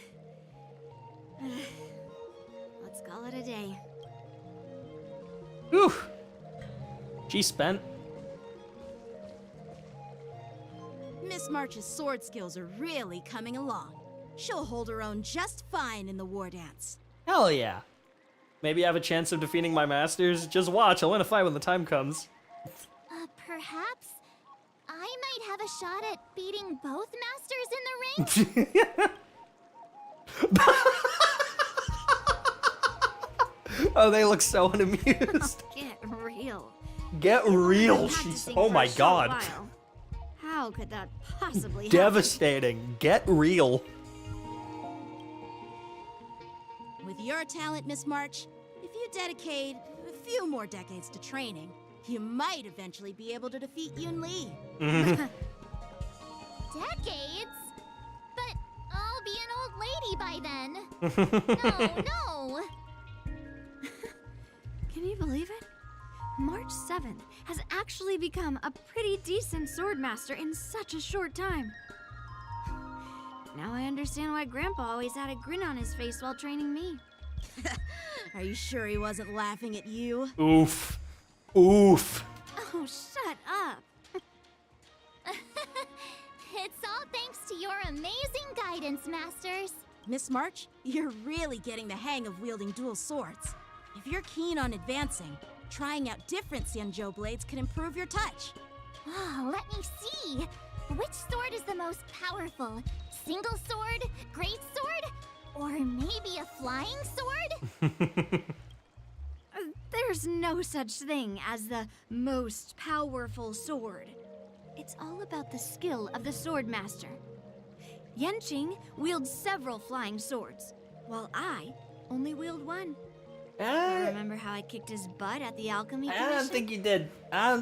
Let's call it a day. Whew. She's spent. Miss March's sword skills are really coming along. She'll hold her own just fine in the war dance. Hell yeah. Maybe I have a chance of defeating my masters. Just watch, I'll win a fight when the time comes. Perhaps I might have a shot at beating both masters in the ring? Oh, they look so unamused. Get real. Get real, she's. Practicing Oh for my a short god. while. How could that possibly Devastating. Get real. With With your talent, Miss March, if you dedicate a few more decades to training, you might eventually be able to defeat Yun Li. Decades? But I'll be an old lady by then. No. Can you believe it? March 7th has actually become a pretty decent swordmaster in such a short time. Now I understand why Grandpa always had a grin on his face while training me. Are you sure he wasn't laughing at you? Oof. Oh, shut up. It's all thanks to your amazing guidance, Masters. Miss March, you're really getting the hang of wielding dual swords. If you're keen on advancing, trying out different Xianzhou blades can improve your touch. Oh, let me see. Which sword is the most powerful? Single sword? Great sword? Or maybe a flying sword? There's no such thing as the most powerful sword. It's all about the skill of the swordmaster. Yanqing wields several flying swords, while I only wield one. Remember how I kicked his butt at the alchemy commission? I don't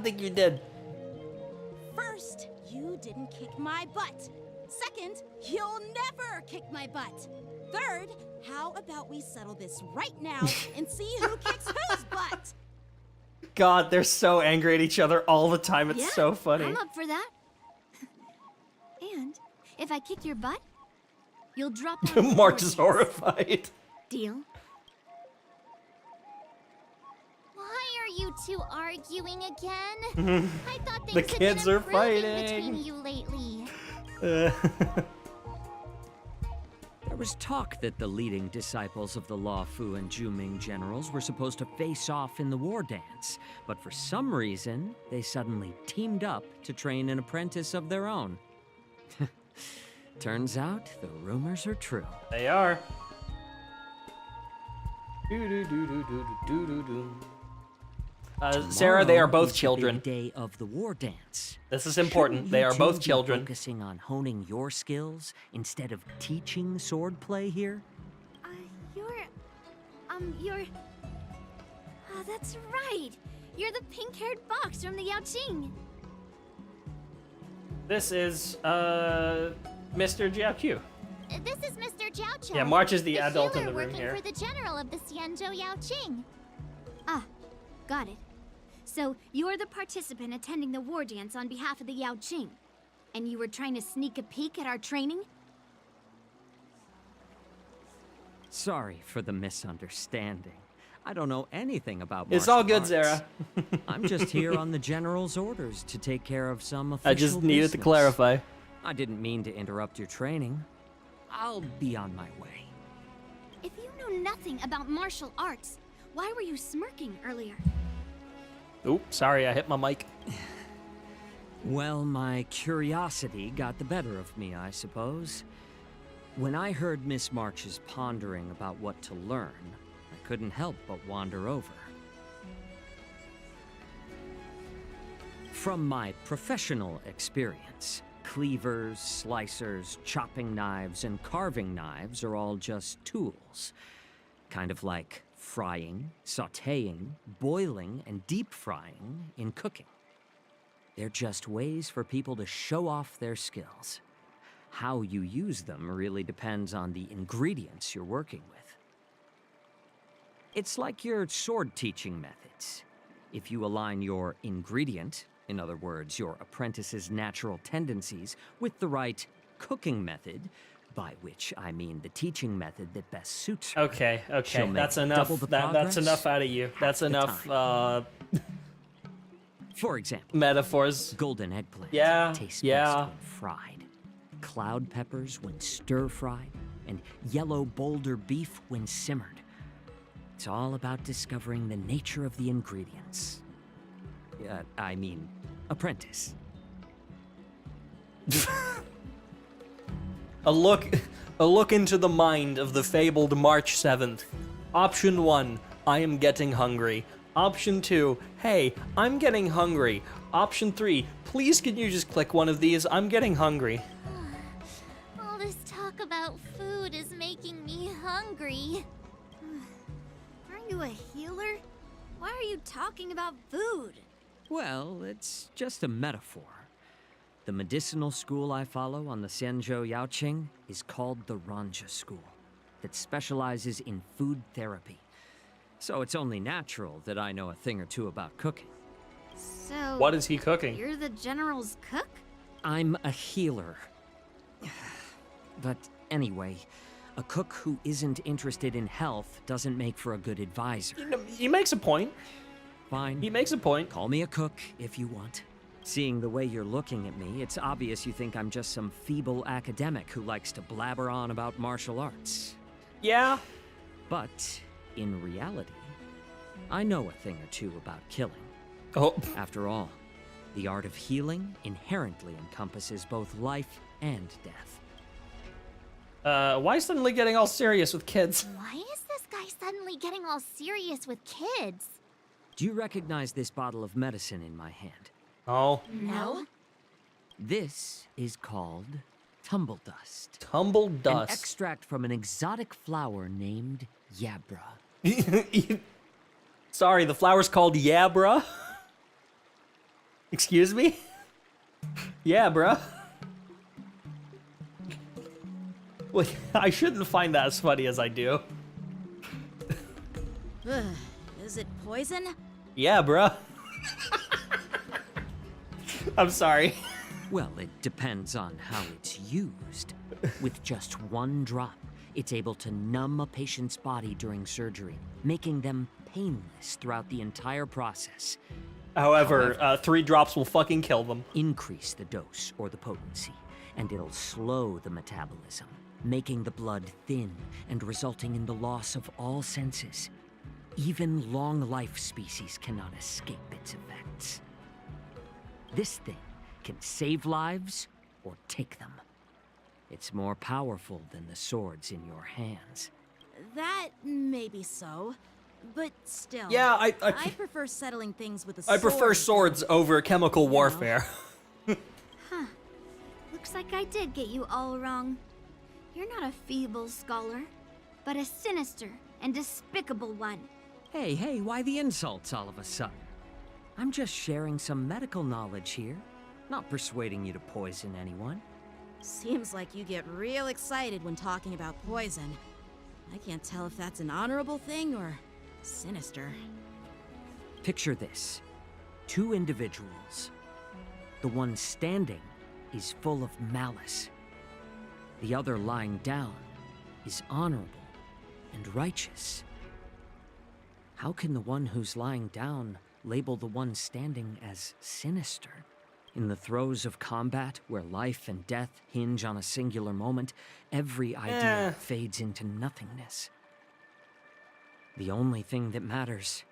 think you did. First, you didn't kick my butt. Second, you'll never kick my butt. Third, how about we settle this right now and see who kicks whose butt? God, they're so angry at each other all the time. It's so funny. I'm up for that. And if I kick your butt, you'll drop down. March is horrified. Deal? Why are you two arguing again? I thought The things had kids been are improving fighting. between you lately. There was talk that the leading disciples of the Law Fu and Zhuming generals were supposed to face off in the war dance, but for some reason, they suddenly teamed up to train an apprentice of their own. Turns out, the rumors are true. They are. Sarah, they are both is the children. big day of the war dance. This is important. Shouldn't They you are two both be children. Focusing on honing your skills instead of teaching swordplay here. Oh, that's right. You're the pink-haired box from the Yaoqing. This is Mr. Jiaoqiu. This is Mr. Jiaoqiu. Yeah, March is the adult in healer the room working here. for the general of the Xianzhou Yaoqing. Ah, got it. So you're the participant attending the war dance on behalf of the Yaoqing, and you were trying to sneak a peek at our training? Sorry for the misunderstanding. I don't know anything about It's martial all good, arts. Sarah. I'm just here on the general's orders to take care of some official I just needed to business. clarify. I didn't mean to interrupt your training. I'll be on my way. If you know nothing about martial arts, why were you smirking earlier? Oop, sorry, I hit my mic. Well, my curiosity got the better of me, I suppose. When I heard Miss March's pondering about what to learn, I couldn't help but wander over. From my professional experience, cleavers, slicers, chopping knives, and carving knives are all just tools. Kind of like frying, sautéing, boiling, and deep frying in cooking. They're just ways for people to show off their skills. How you use them really depends on the ingredients you're working with. It's like your sword teaching methods. If you align your ingredient, in other words, your apprentice's natural tendencies, with the right cooking method, by which I mean the teaching method that best suits her. Okay, she'll make that's enough. double the That's progress enough out of you. That's half the enough. time. For example, metaphors. Golden eggplant tastes best when fried. Cloud peppers when stir-fried, and yellow boulder beef when simmered. It's all about discovering the nature of the ingredients. I mean, apprentice. A look into the mind of the fabled March 7th. Option 1, I am getting hungry. Option 2, hey, I'm getting hungry. Option 3, please can you just click one of these? I'm getting hungry. All this talk about food is making me hungry. you a healer? Why are you talking about food? Well, it's just a metaphor. The medicinal school I follow on the Xianzhou Yaoqing is called the Ranja School, that specializes in food therapy. So it's only natural that I know a thing or two about cooking. So... What is he cooking? You're the General's cook? I'm a healer. But anyway, a cook who isn't interested in health doesn't make for a good advisor. He makes a point. Fine. He makes a point. Call me a cook if you want. Seeing the way you're looking at me, it's obvious you think I'm just some feeble academic who likes to blabber on about martial arts. Yeah. But in reality, I know a thing or two about killing. Oh. After all, the art of healing inherently encompasses both life and death. Why suddenly getting all serious with kids? Why is this guy suddenly getting all serious with kids? Do you recognize this bottle of medicine in my hand? Oh. No. This is called tumble dust. Tumble An dust. extract from an exotic flower named Yabra. Sorry, the flower's called Yabra. Excuse me? Yeah, bruh. Well, I shouldn't find that as funny as I do. Is it poison? Yeah, bruh. I'm sorry. Well, it depends on how it's used. With just one drop, it's able to numb a patient's body during surgery, making them painless throughout the entire process. However, 3 drops will fucking kill them. Increase the dose or the potency, and it'll slow the metabolism, making the blood thin and resulting in the loss of all senses. Even long-life species cannot escape its effects. This thing can save lives or take them. It's more powerful than the swords in your hands. That may be so, but still. Yeah, I prefer settling things with a sword. I prefer swords over chemical warfare. Huh. Looks like I did get you all wrong. You're not a feeble scholar, but a sinister and despicable one. Hey, why the insults all of a sudden? I'm just sharing some medical knowledge here, not persuading you to poison anyone. Seems like you get real excited when talking about poison. I can't tell if that's an honorable thing or sinister. Picture this. 2 individuals. The one standing is full of malice. The other lying down is honorable and righteous. How can the one who's lying down label the one standing as sinister? In the throes of combat, where life and death hinge on a singular moment, every idea fades into nothingness. The only thing that matters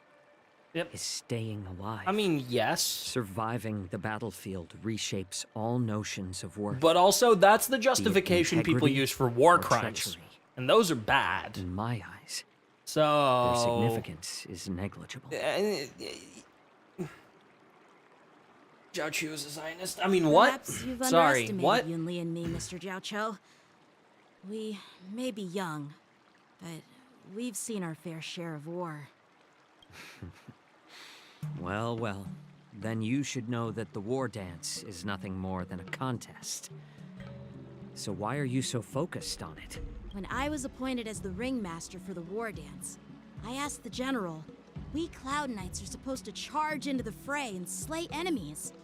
is staying alive. I mean, yes. Surviving the battlefield reshapes all notions of worth. But also, that's the justification people use for war crimes. Treachery. And those are bad. In my eyes, so their significance is negligible. Jiao Chu is a Zionist. I mean, what? Perhaps you've Sorry, underestimated what? Yunli and me, Mr. Jiao Cho. We may be young, but we've seen our fair share of war. Well, then you should know that the war dance is nothing more than a contest. So why are you so focused on it? When I was appointed as the ringmaster for the war dance, I asked the general, we Cloud Knights are supposed to charge into the fray and slay enemies.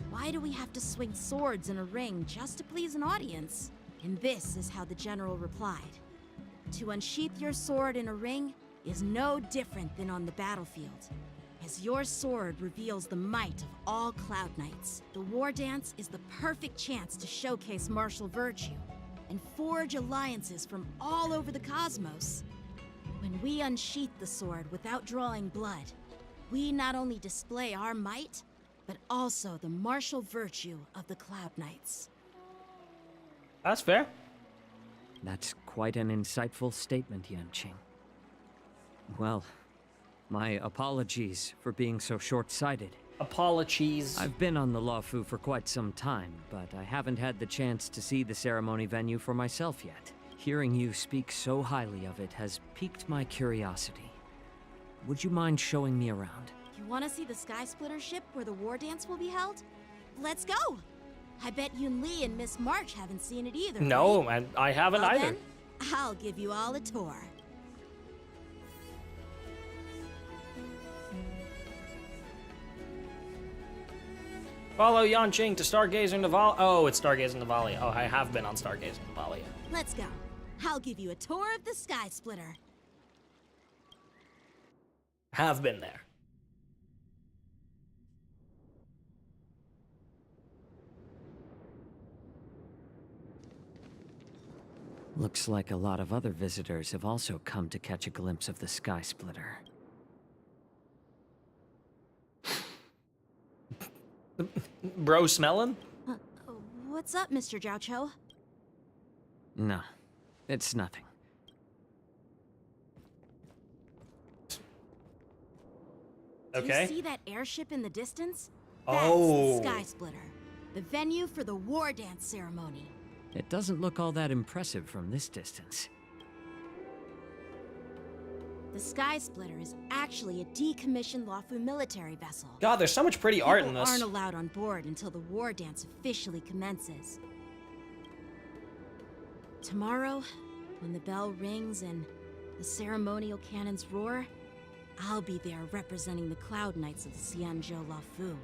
Why do we have to swing swords in a ring just to please an audience? And this is how the general replied. To unsheath your sword in a ring is no different than on the battlefield. As your sword reveals the might of all Cloud Knights, the war dance is the perfect chance to showcase martial virtue and forge alliances from all over the cosmos. When we unsheath the sword without drawing blood, we not only display our might, but also the martial virtue of the Cloud Knights. That's fair. That's quite an insightful statement, Yanqing. Well, my apologies for being so short-sighted. Apologies. I've been on the Luofu for quite some time, but I haven't had the chance to see the ceremony venue for myself yet. Hearing you speak so highly of it has piqued my curiosity. would you mind showing me around? You want to see the Sky Splitter ship where the war dance will be held? Let's go! I bet Yun Li and Miss March haven't seen it either. No, right? I haven't Well, either. Then, I'll give you all a tour. Follow Yanqing to Stargazing Navalia. Oh, it's Stargazing Navalia. Oh, I have been on Stargazing Navalia. Let's go. I'll give you a tour of the Sky Splitter. Have been there. Looks like a lot of other visitors have also come to catch a glimpse of the Sky Splitter. Bro smelling? What's up, Mr. Zhao Cho? No, it's nothing. Do Okay. you see that airship in the distance? Oh. That's the Sky Splitter, the venue for the war dance ceremony. It doesn't look all that impressive from this distance. The Sky Splitter is actually a decommissioned Luofu military vessel. God, there's so much pretty art in People this. aren't allowed on board until the war dance officially commences. Tomorrow, when the bell rings and the ceremonial cannons roar, I'll be there representing the Cloud Knights of the Xianzhou Luofu.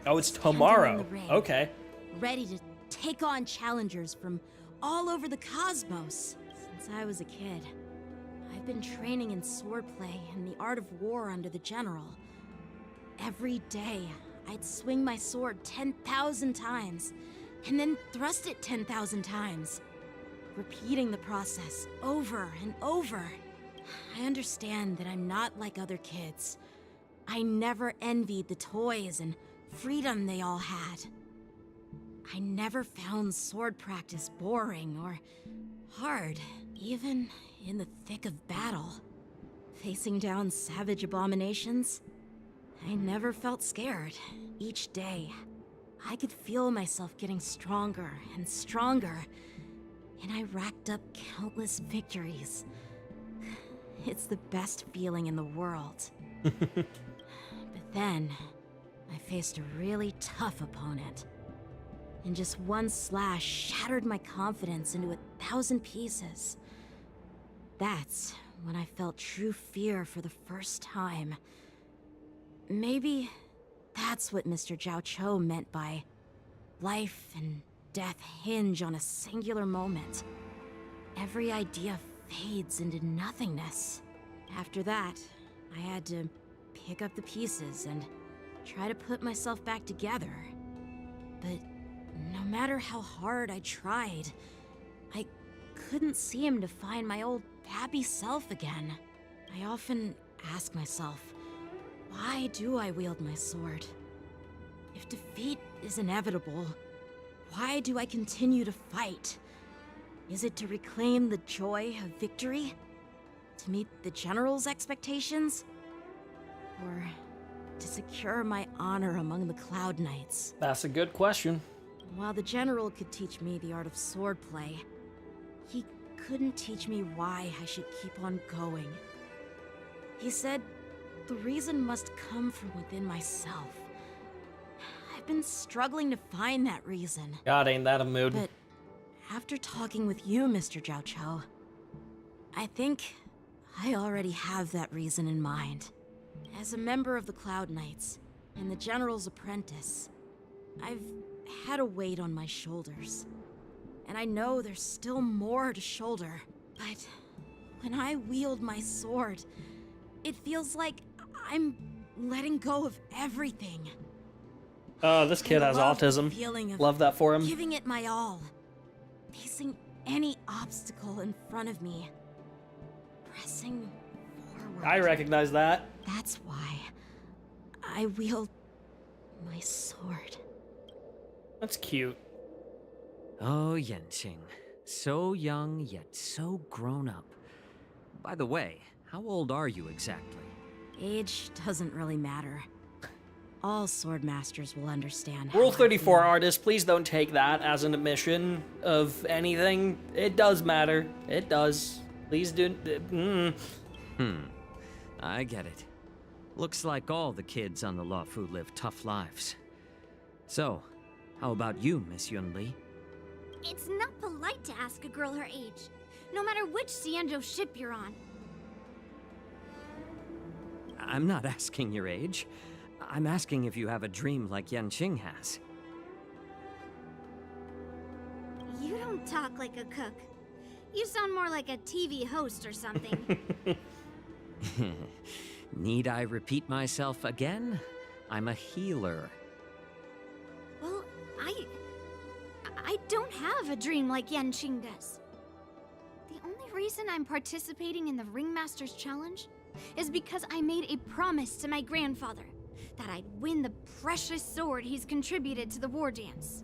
Oh, it's Standing in tomorrow. the ring, Okay. Ready to take on challengers from all over the cosmos. Since I was a kid, I've been training in swordplay and the art of war under the general. Every day, I'd swing my sword 10,000 times, and then thrust it 10,000 times, repeating the process over and over. I understand that I'm not like other kids. I never envied the toys and freedom they all had. I never found sword practice boring or hard, even in the thick of battle. Facing down savage abominations, I never felt scared. Each day, I could feel myself getting stronger and stronger, and I racked up countless victories. It's the best feeling in the world. But then, I faced a really tough opponent. And just one slash shattered my confidence into 1,000 pieces. That's when I felt true fear for the first time. Maybe that's what Mr. Zhao Cho meant by life and death hinge on a singular moment. Every idea fades into nothingness. After that, I had to pick up the pieces and try to put myself back together. But no matter how hard I tried, I couldn't seem to find my old happy self again. I often ask myself, why do I wield my sword? If defeat is inevitable, why do I continue to fight? Is it to reclaim the joy of victory? To meet the general's expectations? Or to secure my honor among the Cloud Knights? That's a good question. While the general could teach me the art of swordplay, he couldn't teach me why I should keep on going. He said the reason must come from within myself. I've been struggling to find that reason. God, ain't that a mood. But after talking with you, Mr. Zhao Cho, I think I already have that reason in mind. As a member of the Cloud Knights and the General's apprentice, I've had a weight on my shoulders. And I know there's still more to shoulder. But when I wield my sword, it feels like I'm letting go of everything. This kid has autism. Love that for him. Giving it my all. Facing any obstacle in front of me. Pressing forward. I recognize that. That's why I wield my sword. That's cute. Oh, Yanqing. So young, yet so grown up. By the way, how old are you exactly? Age doesn't really matter. All sword masters will understand. Rule 34 artists, please don't take that as an admission of anything. It does matter. It does. Please do. I get it. Looks like all the kids on the Luofu live tough lives. So, how about you, Miss Yunli? It's not polite to ask a girl her age, no matter which Xianzhou ship you're on. I'm not asking your age. I'm asking if you have a dream like Yanqing has. You don't talk like a cook. You sound more like a TV host or something. Need I repeat myself again? I'm a healer. Well, I don't have a dream like Yanqing does. The only reason I'm participating in the Ringmaster's Challenge is because I made a promise to my grandfather that I'd win the precious sword he's contributed to the war dance.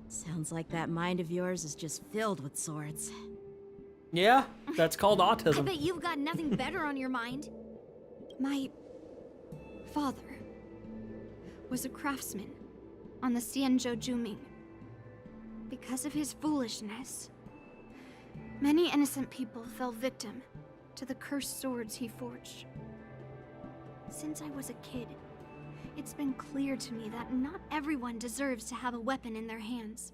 Sounds like that mind of yours is just filled with swords. Yeah, that's called I autism. bet you've got nothing better on your mind. My father was a craftsman on the Xianzhou Juming. Because of his foolishness, many innocent people fell victim to the cursed swords he forged. Since I was a kid, it's been clear to me that not everyone deserves to have a weapon in their hands.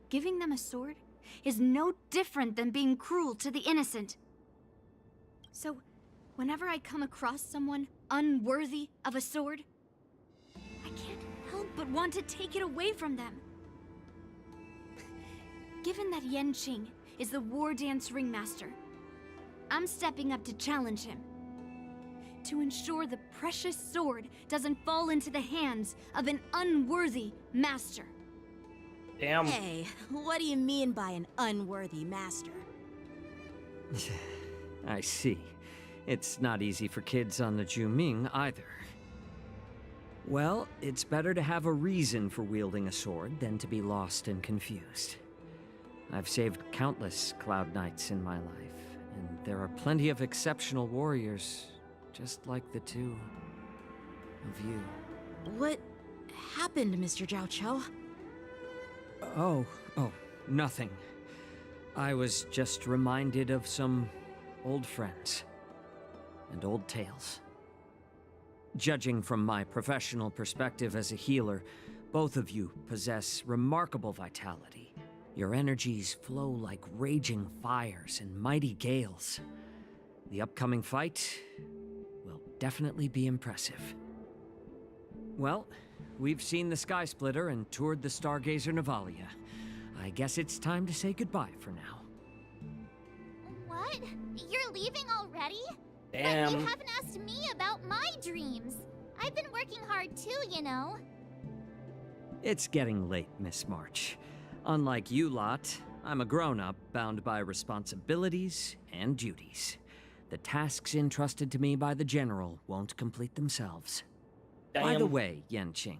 Giving them a sword is no different than being cruel to the innocent. So, whenever I come across someone unworthy of a sword, I can't help but want to take it away from them. Given that Yanqing is the war dance ringmaster, I'm stepping up to challenge him. To ensure the precious sword doesn't fall into the hands of an unworthy master. Damn. Hey, what do you mean by an unworthy master? I see. It's not easy for kids on the Juming either. Well, it's better to have a reason for wielding a sword than to be lost and confused. I've saved countless Cloud Knights in my life, and there are plenty of exceptional warriors, just like the two of you. What happened, Mr. Zhao Cho? Oh, nothing. I was just reminded of some old friends and old tales. Judging from my professional perspective as a healer, both of you possess remarkable vitality. Your energies flow like raging fires and mighty gales. The upcoming fight will definitely be impressive. Well, we've seen the Sky Splitter and toured the Stargazer Navalia. I guess it's time to say goodbye for now. What? You're leaving already? Damn. But you haven't asked me about my dreams. I've been working hard too, you know. It's getting late, Miss March. Unlike you lot, I'm a grown-up bound by responsibilities and duties. The tasks entrusted to me by the General won't complete themselves. By the Damn. way, Yanqing,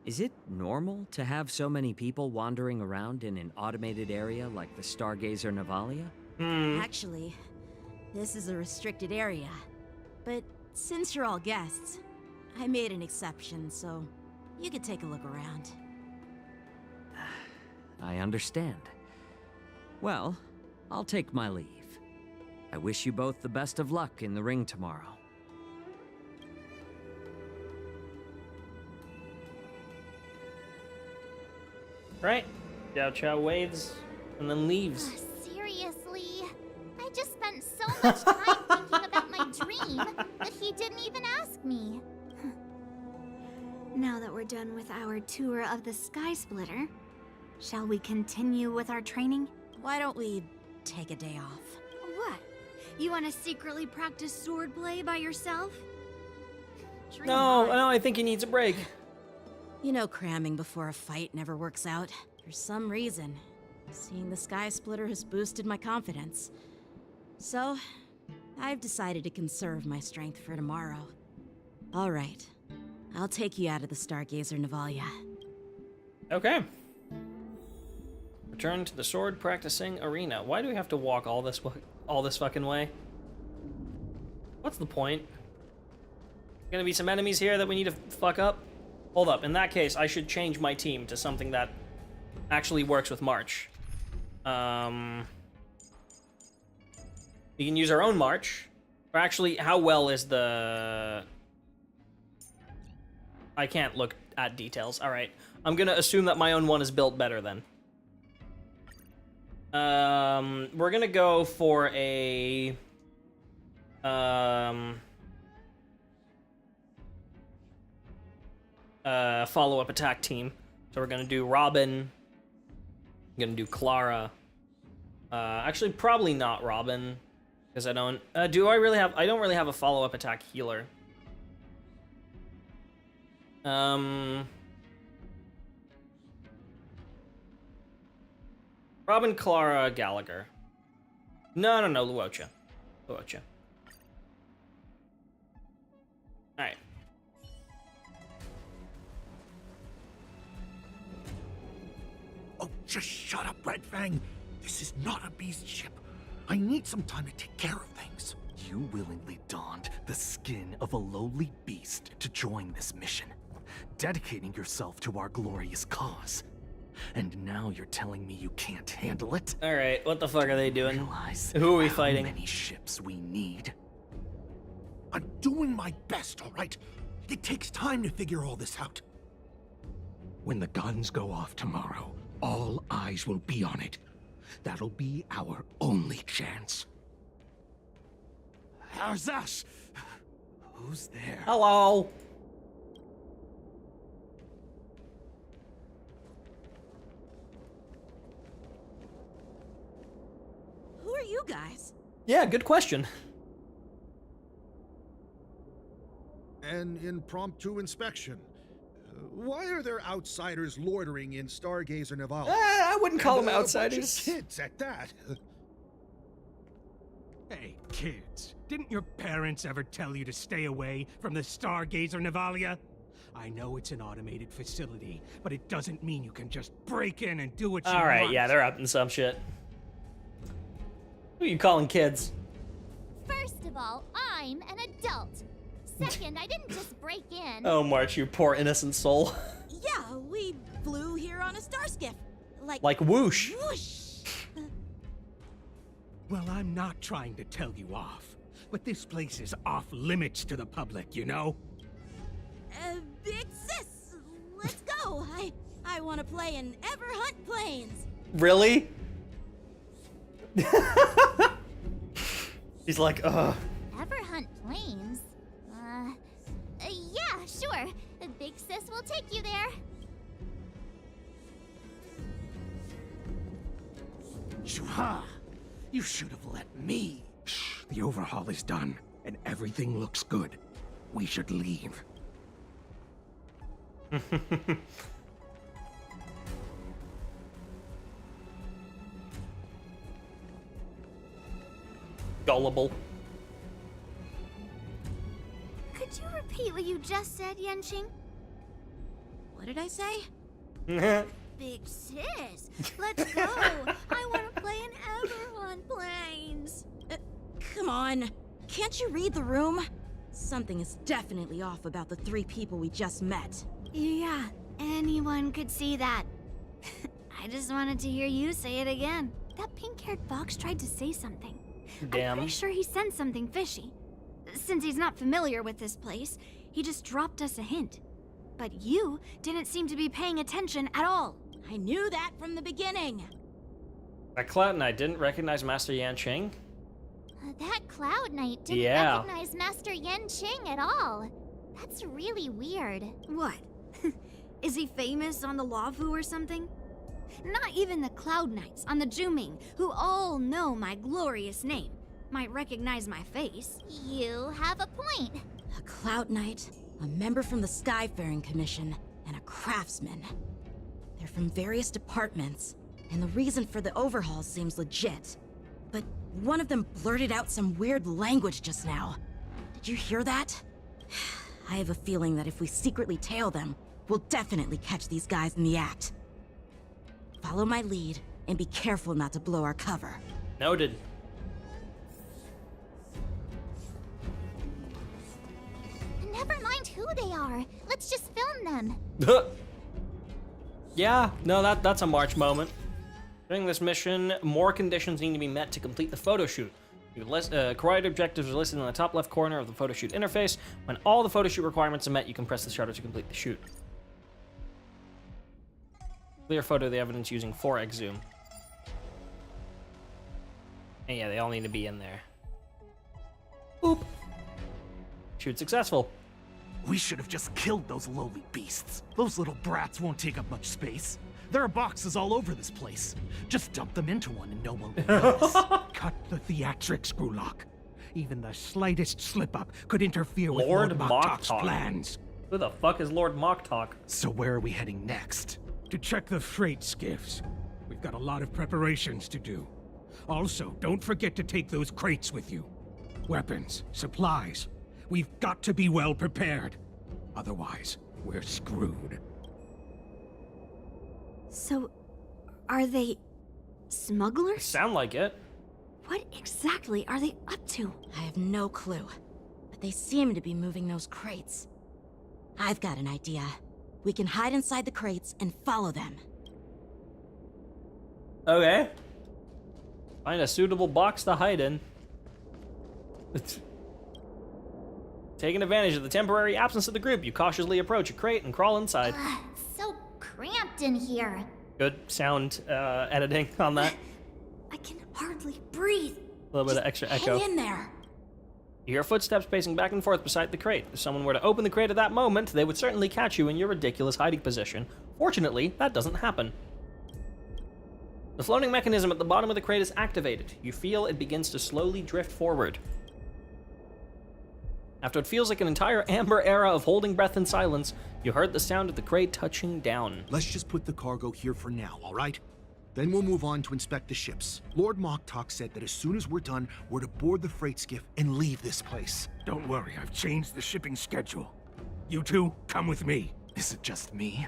is it normal to have so many people wandering around in an automated area like the Stargazer Navalia? Actually, this is a restricted area. But since you're all guests, I made an exception, so you could take a look around. I understand. Well, I'll take my leave. I wish you both the best of luck in the ring tomorrow. Right. Zhao Chow waves and then leaves. Seriously? I just spent so much time thinking about my dream that he didn't even ask me. Now that we're done with our tour of the Sky Splitter, shall we continue with our training? Why don't we take a day off? What? You want to secretly practice swordplay by yourself? No, I think he needs a break. You know, cramming before a fight never works out. For some reason, seeing the Sky Splitter has boosted my confidence. So, I've decided to conserve my strength for tomorrow. All right, I'll take you out of the Stargazer Navalia. Okay. Return to the sword practicing arena. Why do we have to walk all this fucking way? What's the point? Gonna be some enemies here that we need to fuck up? Hold up, in that case, I should change my team to something that actually works with March. We can use our own March, Or actually, how well is the... I can't look at details. All right. I'm gonna assume that my own one is built better then. We're gonna go for a... follow-up attack team. So we're gonna do Robin. I'm gonna do Clara. Actually, probably not Robin, because I don't. Do I really have? I don't really have a follow-up attack healer. Robin, Clara, Gallagher. No, Luocha. Luocha. All right. Oh, just shut up, Red Fang. This is not a beast ship. I need some time to take care of things. You willingly donned the skin of a lowly beast to join this mission, dedicating yourself to our glorious cause. And now you're telling me you can't handle it? All right, what the fuck are they doing? Realize who are we fighting? How many ships we need? I'm doing my best, all right? It takes time to figure all this out. When the guns go off tomorrow, all eyes will be on it. That'll be our only chance. How's us? Who's there? Hello. Who are you guys? Yeah, good question. An impromptu inspection. Why are there outsiders loitering in Stargazer Naval? I wouldn't call them A bunch of outsiders. kids at that. Hey, kids, didn't your parents ever tell you to stay away from the Stargazer Navalia? I know it's an automated facility, but it doesn't mean you can just break in and do what you want. All right, yeah, they're up in some shit. Who are you calling kids? First of all, I'm an adult. Second, I didn't just break in. Oh, March, you poor innocent soul. Yeah, we flew here on a star skiff. Like whoosh. Whoosh. Well, I'm not trying to tell you off, but this place is off limits to the public, you know? Big sis, let's go. I want to play in Ever Hunt Planes. Really? He's like, ugh. Ever hunt planes? Yeah, sure. The big sis will take you there. Shuha! You should have let me. Shh, the overhaul is done, and everything looks good. We should leave. Gullible. Could you repeat what you just said, Yenching? What did I say? Big sis, let's go. I want to play in Ever Hunt Planes. Come on. Can't you read the room? Something is definitely off about the 3 people we just met. Yeah, anyone could see that. I just wanted to hear you say it again. That pink-haired fox tried to say something. Damn. I'm pretty sure he sensed something fishy. Since he's not familiar with this place, he just dropped us a hint. But you didn't seem to be paying attention at all. I knew that from the beginning. That Cloud Knight didn't recognize Master Yan Qing? That Cloud Knight didn't recognize Master Yan Qing at all. That's really weird. What? Is he famous on the Lavu or something? Not even the Cloud Knights on the Juming, who all know my glorious name, might recognize my face. You have a point. A Cloud Knight, a member from the Skyfaring Commission, and a craftsman. They're from various departments, and the reason for the overhaul seems legit. But one of them blurted out some weird language just now. Did you hear that? I have a feeling that if we secretly tail them, we'll definitely catch these guys in the act. Follow my lead, and be careful not to blow our cover. Noted. Never mind who they are. Let's just film them. Yeah, no, that's a March moment. During this mission, more conditions need to be met to complete the photo shoot. Required objectives are listed in the top left corner of the photoshoot interface. When all the photoshoot requirements are met, you can press the shutter to complete the shoot. Clear photo of the evidence using 4x zoom. And yeah, they all need to be in there. Boop. Shoot successful. We should have just killed those lowly beasts. Those little brats won't take up much space. There are boxes all over this place. Just dump them into one and no one will notice. Cut the theatrics, Grulok. Even the slightest slip-up could interfere with Lord Lord Moktalk's Moktalk. plans. Who the fuck is Lord Moktalk? So where are we heading next? To check the freight skiffs. We've got a lot of preparations to do. Also, don't forget to take those crates with you. Weapons, supplies. We've got to be well prepared. Otherwise, we're screwed. So, are they smugglers? Sound like it. What exactly are they up to? I have no clue, but they seem to be moving those crates. I've got an idea. We can hide inside the crates and follow them. Okay. Find a suitable box to hide in. Taking advantage of the temporary absence of the group, you cautiously approach a crate and crawl inside. So cramped in here. Good sound editing on that. I can hardly breathe. A little bit of extra echo. Hang in there. You hear footsteps pacing back and forth beside the crate. If someone were to open the crate at that moment, they would certainly catch you in your ridiculous hiding position. Fortunately, that doesn't happen. The floating mechanism at the bottom of the crate is activated. You feel it begins to slowly drift forward. After it feels like an entire amber era of holding breath in silence, you heard the sound of the crate touching down. Let's just put the cargo here for now, all right? Then we'll move on to inspect the ships. Lord Moktalk said that as soon as we're done, we're to board the freight skiff and leave this place. Don't worry, I've changed the shipping schedule. You two, come with me. Is it just me?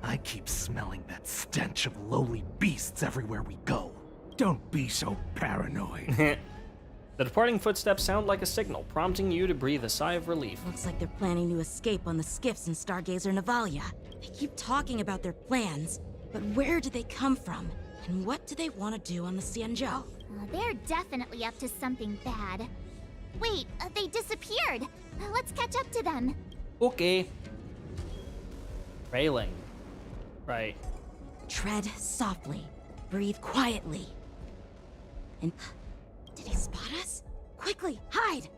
I keep smelling that stench of lowly beasts everywhere we go. Don't be so paranoid. The departing footsteps sound like a signal, prompting you to breathe a sigh of relief. Looks like they're planning to escape on the skiffs in Stargazer Navalia. They keep talking about their plans, but where do they come from? And what do they want to do on the Xianzhou? They're definitely up to something bad. Wait, they disappeared. Let's catch up to them. Okay. Railing. Right. Tread softly. Breathe quietly. And... did he spot us? Quickly, hide!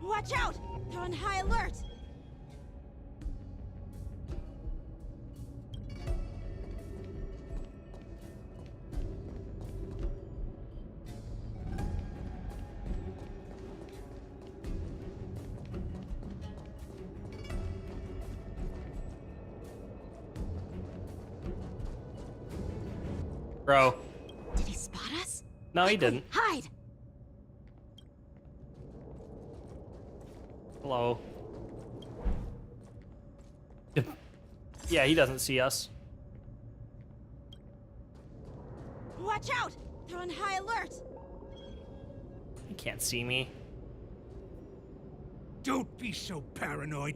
Watch out! They're on high alert! Bro. Did he spot us? No, he didn't. Hide! Hello. Yeah, he doesn't see us. Watch out! They're on high alert! He can't see me. Don't be so paranoid.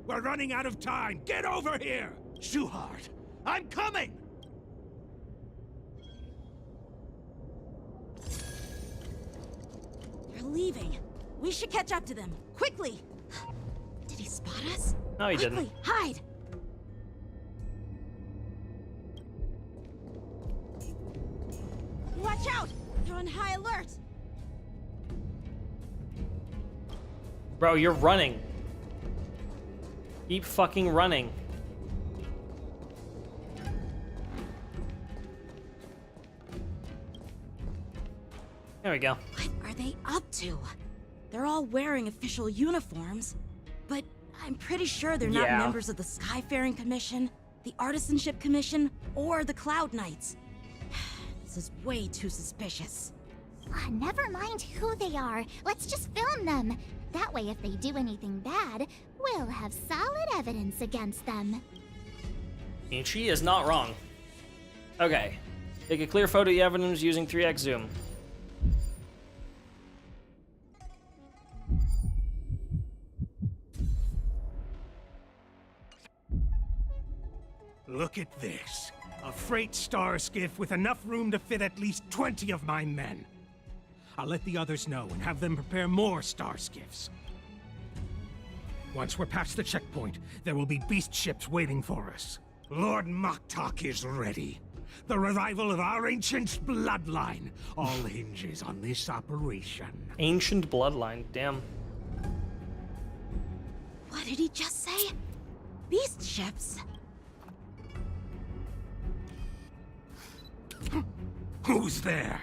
We're running out of time. Get over here! Shuhard, I'm coming! They're leaving. We should catch up to them. Quickly! Did he spot us? No, he Quickly, didn't. hide! Watch out! They're on high alert! Bro, you're running. Keep fucking running. There we go. What are they up to? They're all wearing official uniforms, but I'm pretty sure they're not Yeah. members of the Skyfaring Commission, the Artisanship Commission, or the Cloud Knights. This is way too suspicious. Never mind who they are. Let's just film them. That way, if they do anything bad, we'll have solid evidence against them. And she is not wrong. Okay. Take a clear photo of the evidence using 3x zoom. Look at this. A freight star skiff with enough room to fit at least 20 of my men. I'll let the others know and have them prepare more star skiffs. Once we're past the checkpoint, there will be beast ships waiting for us. Lord Moktok is ready. The revival of our ancient bloodline all hinges on this operation. Ancient bloodline, damn. What did he just say? Beast ships? Who's there?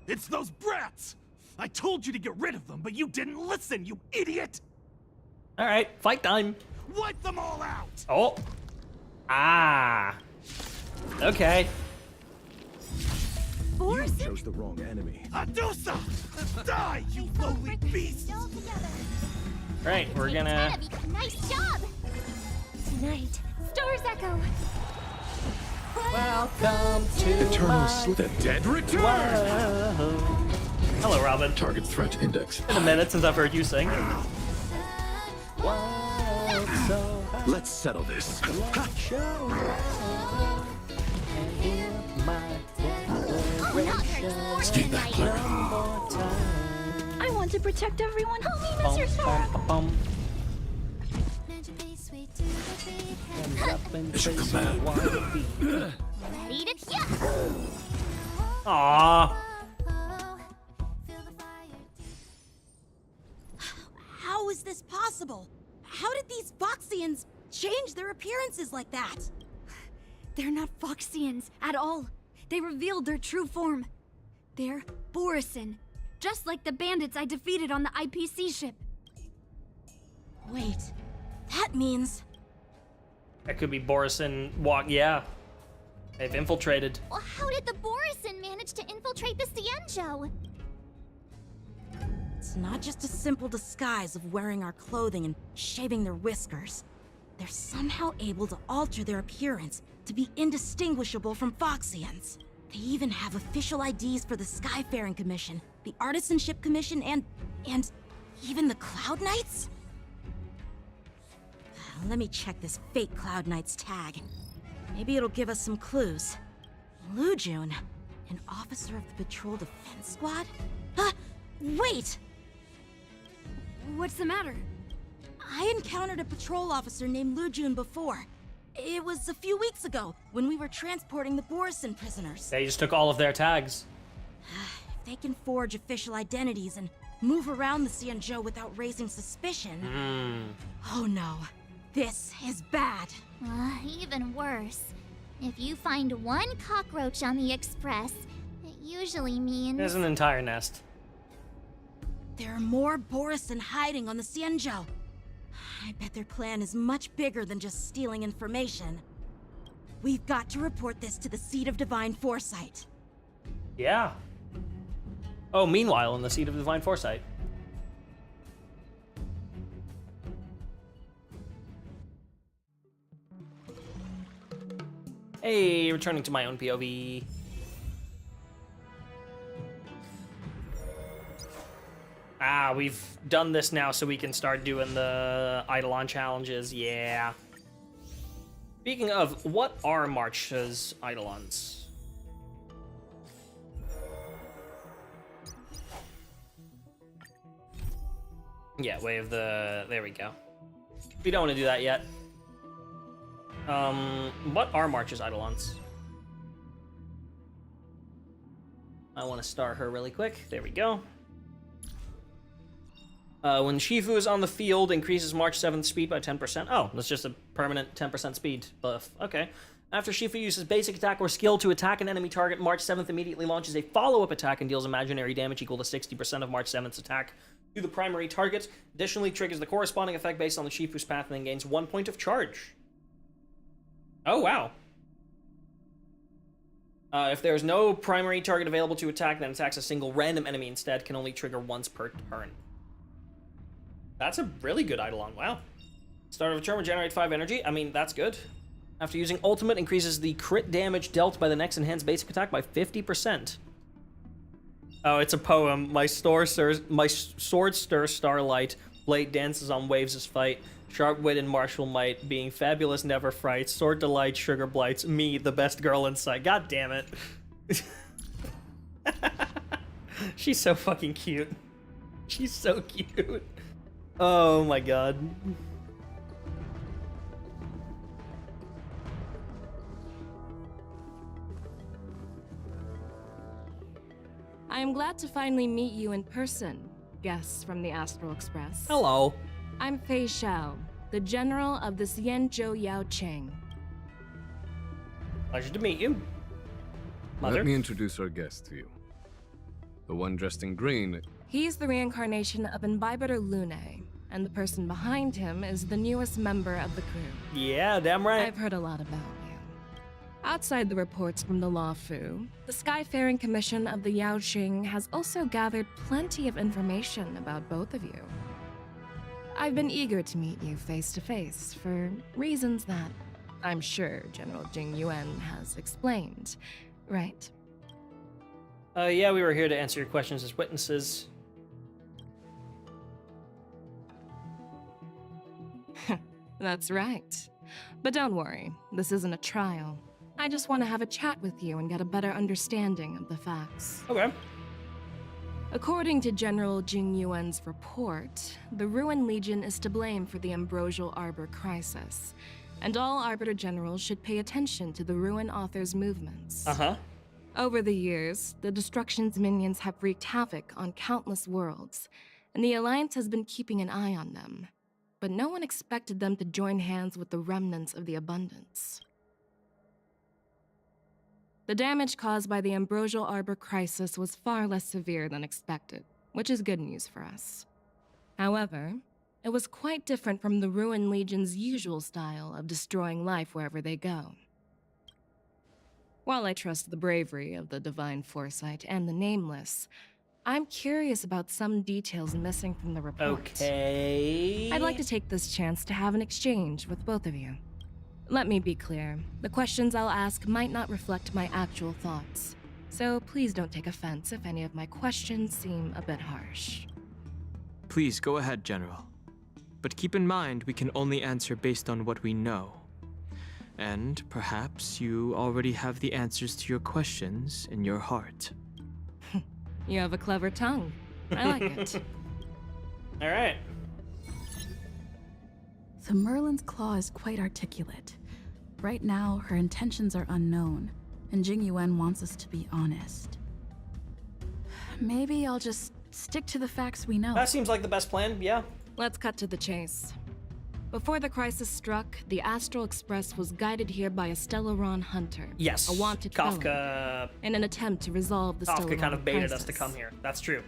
It's those brats! I told you to get rid of them, but you didn't listen, you idiot! Alright, fight time. Wipe them all out! Oh. Ah. Okay. You chose the wrong enemy. Adusa! Die, you lowly beast! Right, we're gonna... Nice job! Tonight, Stars Echo! Welcome to Eternal Sleep. The dead return! Hello, Robin. Target threat index. Been a minute since I've heard you sing. Let's settle this. Keep that clear. I want to protect everyone. Help me, Mr. Sora. It's your command. Ready to kill. Aww. How is this possible? How did these Foxians change their appearances like that? They're not Foxians at all. They revealed their true form. They're Borisin, just like the bandits I defeated on the IPC ship. Wait, that means... That could be Borisin walk. Yeah. They've infiltrated. Well, how did the Borisin manage to infiltrate the Cienjo? It's not just a simple disguise of wearing our clothing and shaving their whiskers. They're somehow able to alter their appearance to be indistinguishable from Foxians. They even have official IDs for the Skyfaring Commission, the Artisanship Commission, and even the Cloud Knights? Let me check this fake Cloud Knight's tag. Maybe it'll give us some clues. Lujun, an officer of the Patrol Defense Squad? Wait! What's the matter? I encountered a patrol officer named Lujun before. It was a few weeks ago, when we were transporting the Borisin prisoners. They just took all of their tags. If they can forge official identities and move around the Cienjo without raising suspicion... Oh no. This is bad. Even worse. If you find one cockroach on the Express, it usually means... There's an entire nest. There are more Borisin hiding on the Cienjo. I bet their plan is much bigger than just stealing information. We've got to report this to the Seat of Divine Foresight. Yeah. Oh, meanwhile, in the Seat of Divine Foresight. Hey, returning to my own POV. We've done this now so we can start doing the Eidolon challenges, yeah. Speaking of, what are March's Eidolons? Yeah, there we go. We don't want to do that yet. What are March's Eidolons? I want to star her really quick. There we go. When Shifu is on the field, increases March 7th speed by 10%. Oh, that's just a permanent 10% speed buff. Okay. After Shifu uses basic attack or skill to attack an enemy target, March 7th immediately launches a follow-up attack and deals imaginary damage equal to 60% of March 7th's attack to the primary target. Additionally, triggers the corresponding effect based on the Shifu's path and then gains 1 point of charge. Oh, wow. If there's no primary target available to attack, then attacks a single random enemy instead, can only trigger once per turn. That's a really good Eidolon, wow. Start of a turn will generate 5 energy. I mean, that's good. After using ultimate, increases the crit damage dealt by the next enhanced basic attack by 50%. Oh, it's a poem. My sword stirs starlight. Blade dances on waves as fight. Sharp wit and martial might, being fabulous never frights, sword delight, sugar blights, me, the best girl in sight. God damn it. She's so fucking cute. She's so cute. Oh my god. I am glad to finally meet you in person, guests from the Astral Express. Hello. I'm Fei Xiao, the general of the Xianzhou Yao Cheng. Pleasure to meet you. Mother. Let me introduce our guest to you. The one dressed in green. He's the reincarnation of Imbibitor Lune, and the person behind him is the newest member of the crew. Yeah, damn right. I've heard a lot about you. Outside the reports from the Law Fu, the Skyfaring Commission of the Yao Qing has also gathered plenty of information about both of you. I've been eager to meet you face to face for reasons that I'm sure General Jing Yuan has explained, right? Yeah, we were here to answer your questions as witnesses. That's right. But don't worry, this isn't a trial. I just want to have a chat with you and get a better understanding of the facts. Okay. According to General Jing Yuan's report, the Ruin Legion is to blame for the Ambrosial Arbor crisis, and all Arbiter Generals should pay attention to the Ruin Author's movements. Uh-huh. Over the years, the Destruction's minions have wreaked havoc on countless worlds, and the Alliance has been keeping an eye on them. But no one expected them to join hands with the remnants of the Abundance. The damage caused by the Ambrosial Arbor crisis was far less severe than expected, which is good news for us. However, it was quite different from the Ruin Legion's usual style of destroying life wherever they go. While I trust the bravery of the Divine Foresight and the Nameless, I'm curious about some details missing from the report. Okay. I'd like to take this chance to have an exchange with both of you. Let me be clear, the questions I'll ask might not reflect my actual thoughts, so please don't take offense if any of my questions seem a bit harsh. Please go ahead, General. But keep in mind, we can only answer based on what we know. And perhaps you already have the answers to your questions in your heart. You have a clever tongue. I like it. All right. So Merlin's claw is quite articulate. Right now, her intentions are unknown, and Jing Yuan wants us to be honest. Maybe I'll just stick to the facts we know. That seems like the best plan, yeah. Let's cut to the chase. Before the crisis struck, the Astral Express was guided here by a Stellaron hunter. Yes. A wanted Kafka. felon, in an attempt to resolve the Stellaron Kafka kind of baited crisis. us to come here. That's true.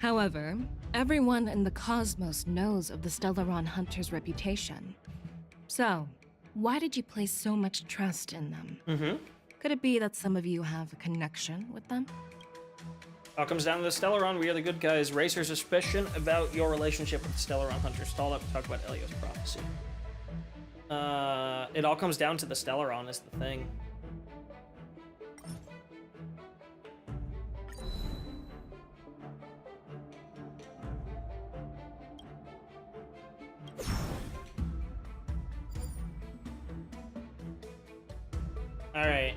However, everyone in the cosmos knows of the Stellaron hunter's reputation. So, why did you place so much trust in them? Mm-hmm. Could it be that some of you have a connection with them? All comes down to the Stellaron. We are the good guys. Raise your suspicion about your relationship with the Stellaron Hunter. Stall up to talk about Elio's prophecy. It all comes down to the Stellaron is the thing. All right.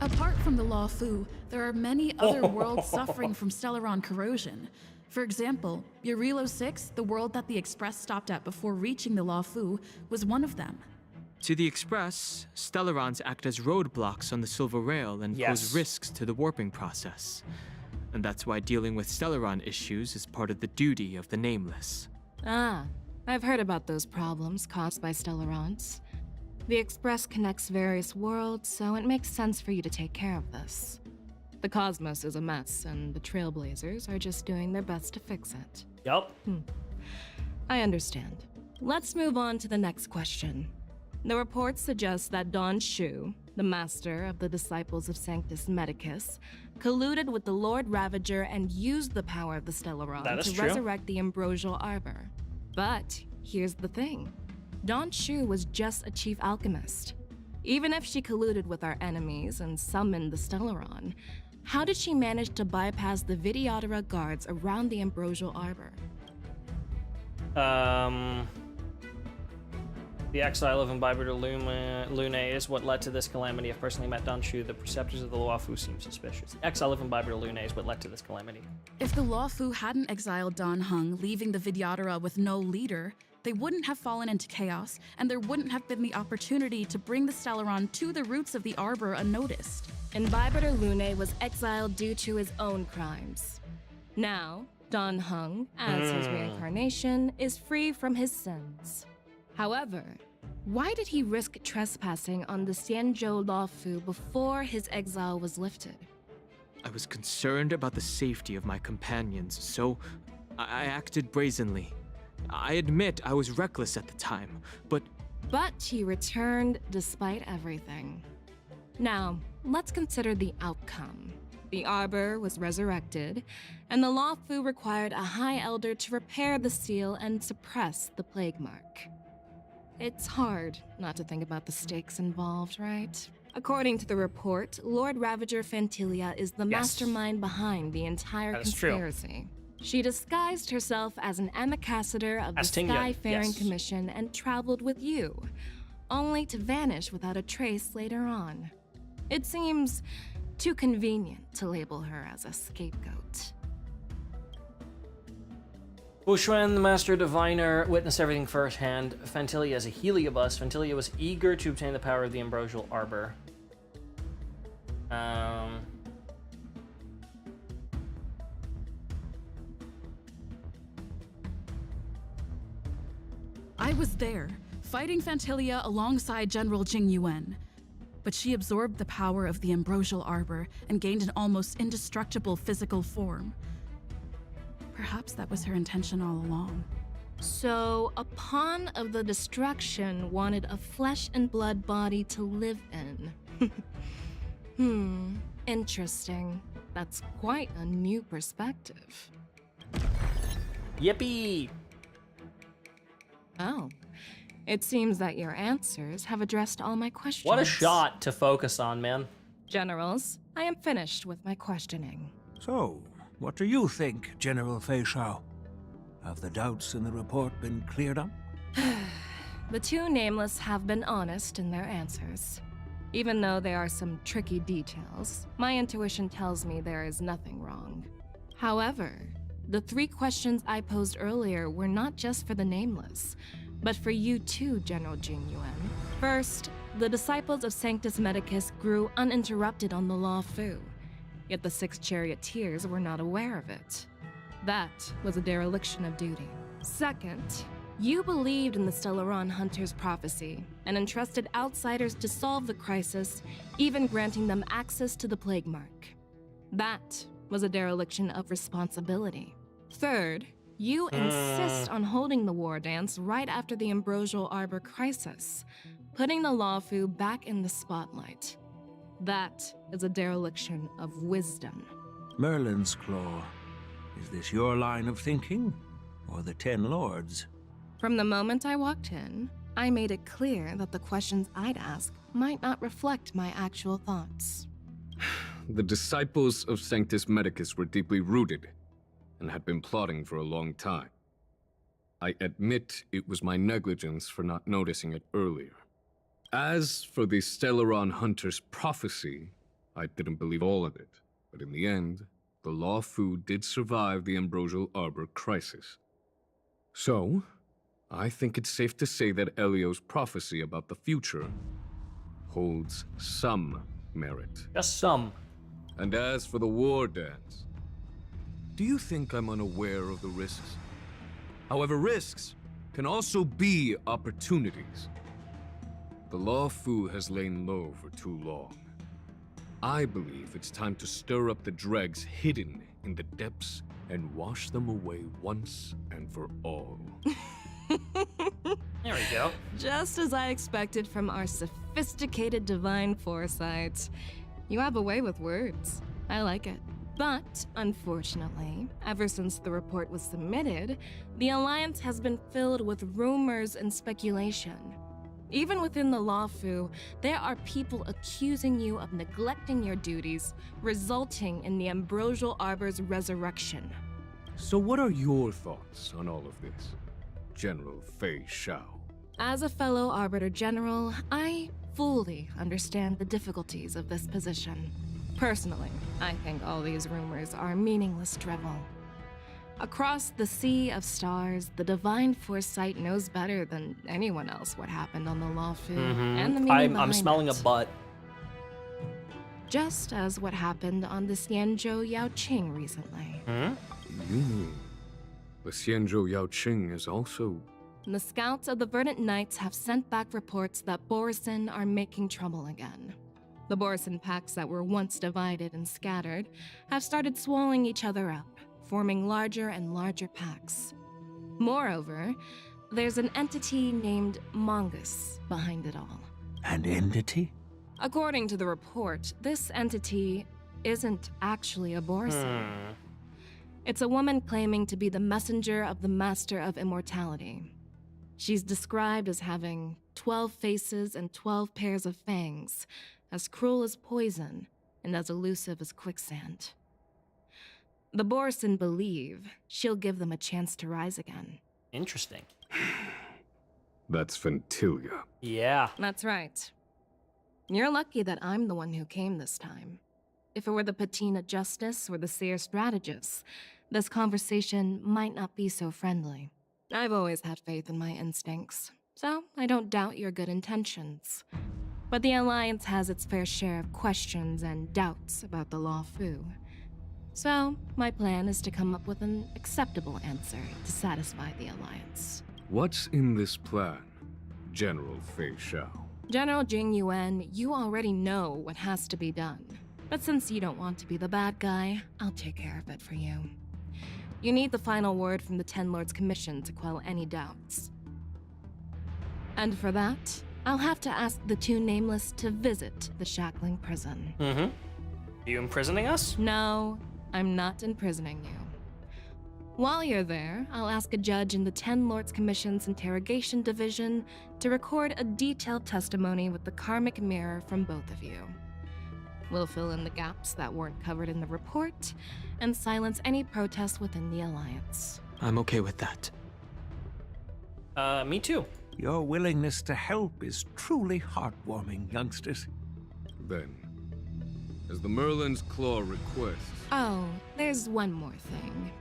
Apart from the Law Fu, there are many other worlds suffering from Stellaron corrosion. For example, Eurilo 6, the world that the Express stopped at before reaching the Law Fu, was one of them. To the Express, Stellarons act as roadblocks on the Silver Rail and pose risks to the warping process. And that's why dealing with Stellaron issues is part of the duty of the Nameless. Ah, I've heard about those problems caused by Stellarons. The Express connects various worlds, so it makes sense for you to take care of this. The cosmos is a mess, and the Trailblazers are just doing their best to fix it. Yup. I understand. Let's move on to the next question. The reports suggest that Don Shu, the master of the Disciples of Sanctus Medicus, colluded with the Lord Ravager and used the power of the Stellaron to resurrect the Ambrosial Arbor. But here's the thing. Don Shu was just a chief alchemist. Even if she colluded with our enemies and summoned the Stellaron, how did she manage to bypass the Videodora guards around the Ambrosial Arbor? The exile of Imbiber Lune is what led to this calamity. I've personally met Don Shu. The preceptors of the Luofu seem suspicious. The exile of Imbiber Lune is what led to this calamity. If the Luofu hadn't exiled Dan Heng, leaving the Vidyadhara with no leader, they wouldn't have fallen into chaos, and there wouldn't have been the opportunity to bring the Stellaron to the roots of the Arbor unnoticed. Imbiber Lune was exiled due to his own crimes. Now, Dan Heng, as his reincarnation, is free from his sins. However, why did he risk trespassing on the Xianzhou Luofu before his exile was lifted? I was concerned about the safety of my companions, so I acted brazenly. I admit I was reckless at the time, but... But he returned despite everything. Now, let's consider the outcome. The Arbor was resurrected, and the Luofu required a High Elder to repair the seal and suppress the plague mark. It's hard not to think about the stakes involved, right? According to the report, Lord Ravager Fantilia is the mastermind behind the entire conspiracy. She disguised herself as an ambassador of the Skyfaring Commission and traveled with you, only to vanish without a trace later on. It seems too convenient to label her as a scapegoat. Bushwen, the Master Diviner, witnessed everything firsthand. Fantilia is a Heliobus. Fantilia was eager to obtain the power of the Ambrosial Arbor. I was there, fighting Fantilia alongside General Jing Yuan. But she absorbed the power of the Ambrosial Arbor and gained an almost indestructible physical form. Perhaps that was her intention all along. So, a pawn of the destruction wanted a flesh and blood body to live in. Interesting. That's quite a new perspective. Yippee! Oh. It seems that your answers have addressed all my questions. What a shot to focus on, man. Generals, I am finished with my questioning. So, what do you think, General Fei Shao? Have the doubts in the report been cleared up? The two nameless have been honest in their answers. Even though there are some tricky details, my intuition tells me there is nothing wrong. However, the 3 questions I posed earlier were not just for the nameless, but for you too, General Jing Yuan. First, the disciples of Sanctus Medicus grew uninterrupted on the Luofu, yet the 6 charioteers were not aware of it. That was a dereliction of duty. Second, you believed in the Stellaron Hunter's prophecy and entrusted outsiders to solve the crisis, even granting them access to the plague mark. That was a dereliction of responsibility. Third, you insist on holding the war dance right after the Ambrosial Arbor crisis, putting the Luofu back in the spotlight. That is a dereliction of wisdom. Merlin's Claw. Is this your line of thinking, or the 10 Lords? From the moment I walked in, I made it clear that the questions I'd ask might not reflect my actual thoughts. The disciples of Sanctus Medicus were deeply rooted and had been plotting for a long time. I admit it was my negligence for not noticing it earlier. As for the Stellaron Hunter's prophecy, I didn't believe all of it, but in the end, the Luofu did survive the Ambrosial Arbor crisis. So, I think it's safe to say that Elio's prophecy about the future holds some merit. Just some. And as for the war dance, do you think I'm unaware of the risks? However, risks can also be opportunities. The Luofu has lain low for too long. I believe it's time to stir up the dregs hidden in the depths and wash them away once and for all. There we go. Just as I expected from our sophisticated divine foresight. You have a way with words. I like it. But, unfortunately, ever since the report was submitted, the Alliance has been filled with rumors and speculation. Even within the Law Fu, there are people accusing you of neglecting your duties, resulting in the Ambrosial Arbor's resurrection. So what are your thoughts on all of this, General Fei Shao? As a fellow Arbiter General, I fully understand the difficulties of this position. Personally, I think all these rumors are meaningless drivel. Across the sea of stars, the Divine Foresight knows better than anyone else what happened on the Law Fu and the meaning I'm smelling behind a it. butt. Just as what happened on the Xianzhou Yaoqing recently. You mean the Xianzhou Yaoqing is also... The scouts of the Verdant Knights have sent back reports that Borisin are making trouble again. The Borisin packs that were once divided and scattered have started swallowing each other up, forming larger and larger packs. Moreover, there's an entity named Mongoose behind it all. An entity? According to the report, this entity isn't actually a Borisin. It's a woman claiming to be the messenger of the Master of Immortality. She's described as having 12 faces and 12 pairs of fangs, as cruel as poison and as elusive as quicksand. The Borisin believe she'll give them a chance to rise again. Interesting. That's Ventilia. Yeah. That's right. You're lucky that I'm the one who came this time. If it were the Patina Justice or the Seer Strategist, this conversation might not be so friendly. I've always had faith in my instincts, so I don't doubt your good intentions. But the Alliance has its fair share of questions and doubts about the Law Fu. So, my plan is to come up with an acceptable answer to satisfy the Alliance. What's in this plan, General Fei Shao? General Jing Yuan, you already know what has to be done. But since you don't want to be the bad guy, I'll take care of it for you. You need the final word from the Ten Lords Commission to quell any doubts. And for that, I'll have to ask the two Nameless to visit the Shackling prison. Are you imprisoning us? No, I'm not imprisoning you. While you're there, I'll ask a judge in the Ten Lords Commission's Interrogation Division to record a detailed testimony with the karmic mirror from both of you. We'll fill in the gaps that weren't covered in the report, and silence any protests within the Alliance. I'm okay with that. Me too. Your willingness to help is truly heartwarming, youngsters. Then, as the Merlin's Claw requests... Oh, there's one more thing.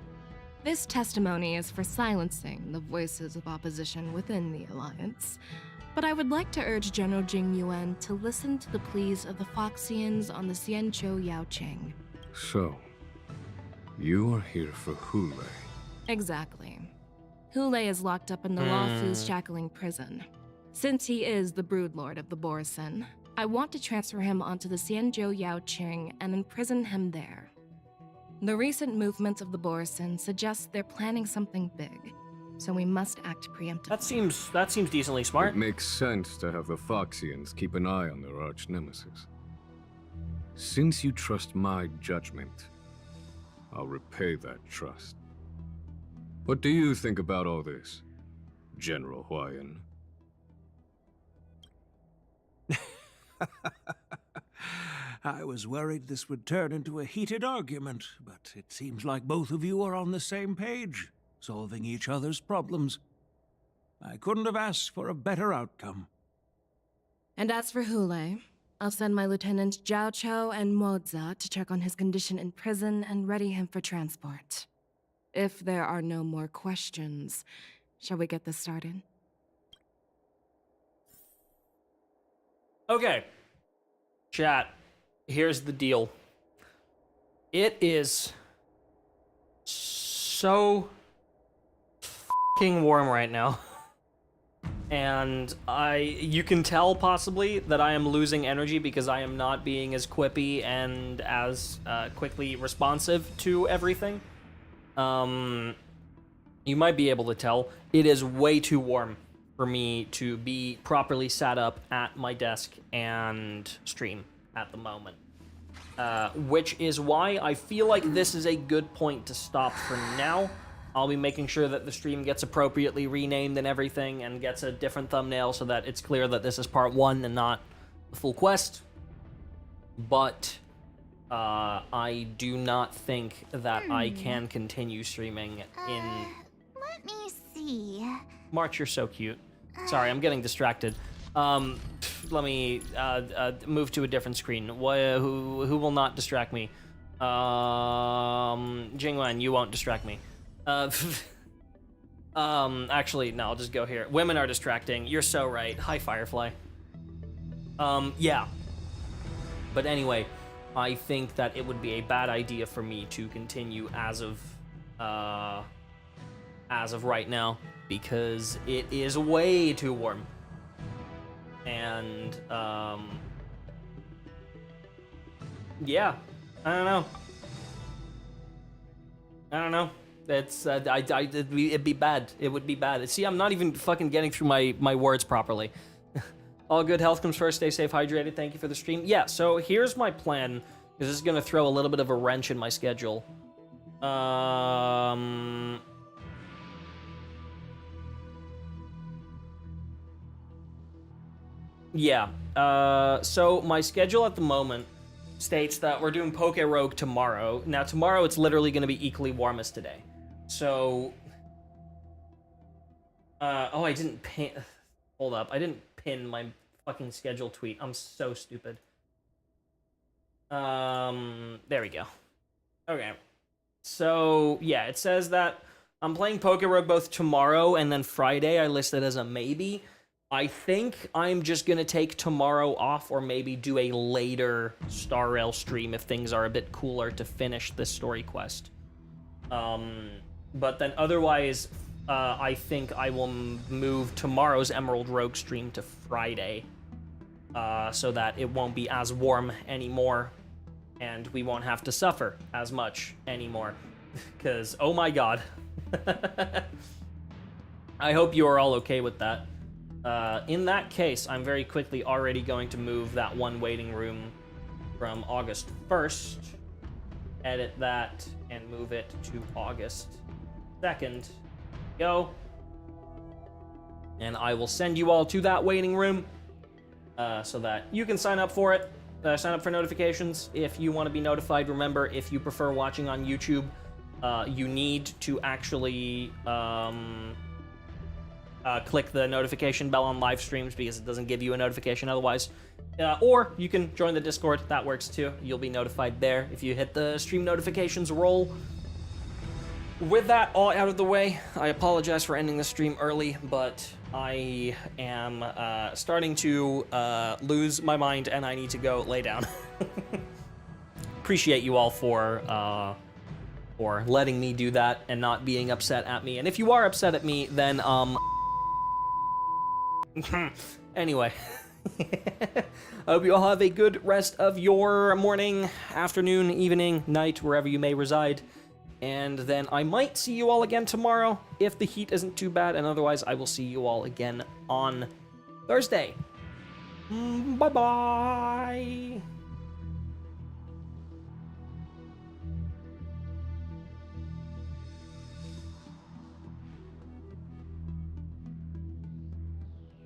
This testimony is for silencing the voices of opposition within the Alliance, but I would like to urge General Jing Yuan to listen to the pleas of the Foxians on the Xianzhou Yaoqing. So, you are here for Hule. Exactly. Hule is locked up in the Law Fu's Shackling prison. Since he is the Broodlord of the Borisin, I want to transfer him onto the Xianzhou Yaoqing and imprison him there. The recent movements of the Borisin suggest they're planning something big, so we must act preemptively. That seems decently smart. It makes sense to have the Foxians keep an eye on their arch-nemesis. Since you trust my judgment, I'll repay that trust. What do you think about all this, General Huayan? I was worried this would turn into a heated argument, but it seems like both of you are on the same page, solving each other's problems. I couldn't have asked for a better outcome. And as for Hule, I'll send my Lieutenants Zhao Chou and Moza to check on his condition in prison and ready him for transport. If there are no more questions, shall we get this started? Okay. Chat, here's the deal. It is so f***ing warm right now. And you can tell possibly that I am losing energy because I am not being as quippy and as quickly responsive to everything. You might be able to tell it is way too warm for me to be properly sat up at my desk and stream at the moment. Which is why I feel like this is a good point to stop for now. I'll be making sure that the stream gets appropriately renamed and everything, and gets a different thumbnail so that it's clear that this is part 1 and not the full quest. But I do not think that I can continue streaming in... Let me see. March, you're so cute. Sorry, I'm getting distracted. Let me move to a different screen. Who will not distract me? Jingwen, you won't distract me. Actually, no, I'll just go here. Women are distracting. You're so right. Hi, Firefly. Yeah. But anyway, I think that it would be a bad idea for me to continue as of right now, because it is way too warm. And, yeah, I don't know. It's, it'd be bad. It would be bad. See, I'm not even fucking getting through my words properly. All good, health comes first, stay safe, hydrated, thank you for the stream. Yeah, so here's my plan, because this is gonna throw a little bit of a wrench in my schedule. Yeah, so my schedule at the moment states that we're doing Poke Rogue tomorrow. Now, tomorrow it's literally going to be equally warm as today. So, oh, I didn't pin, hold up, I didn't pin my fucking schedule tweet. I'm so stupid. There we go. Okay. So, yeah, it says that I'm playing Poke Rogue both tomorrow and then Friday. I listed as a maybe. I think I'm just gonna take tomorrow off, or maybe do a later Star Rail stream if things are a bit cooler to finish this story quest. But then otherwise, I think I will move tomorrow's Emerald Rogue stream to Friday, so that it won't be as warm anymore, and we won't have to suffer as much anymore. Because, oh my god. I hope you are all okay with that. In that case, I'm very quickly already going to move that one waiting room from August 1st, edit that, and move it to August 2nd. Go. And I will send you all to that waiting room, so that you can sign up for it. Sign up for notifications if you want to be notified. Remember, if you prefer watching on YouTube, you need to actually... click the notification bell on live streams, because it doesn't give you a notification otherwise. Or you can join the Discord, that works too. You'll be notified there if you hit the stream notifications roll. With that all out of the way, I apologize for ending the stream early, but I am starting to lose my mind and I need to go lay down. Appreciate you all for letting me do that and not being upset at me. And if you are upset at me, then anyway, I hope you all have a good rest of your morning, afternoon, evening, night, wherever you may reside. And then I might see you all again tomorrow if the heat isn't too bad, and otherwise I will see you all again on Thursday. Bye-bye!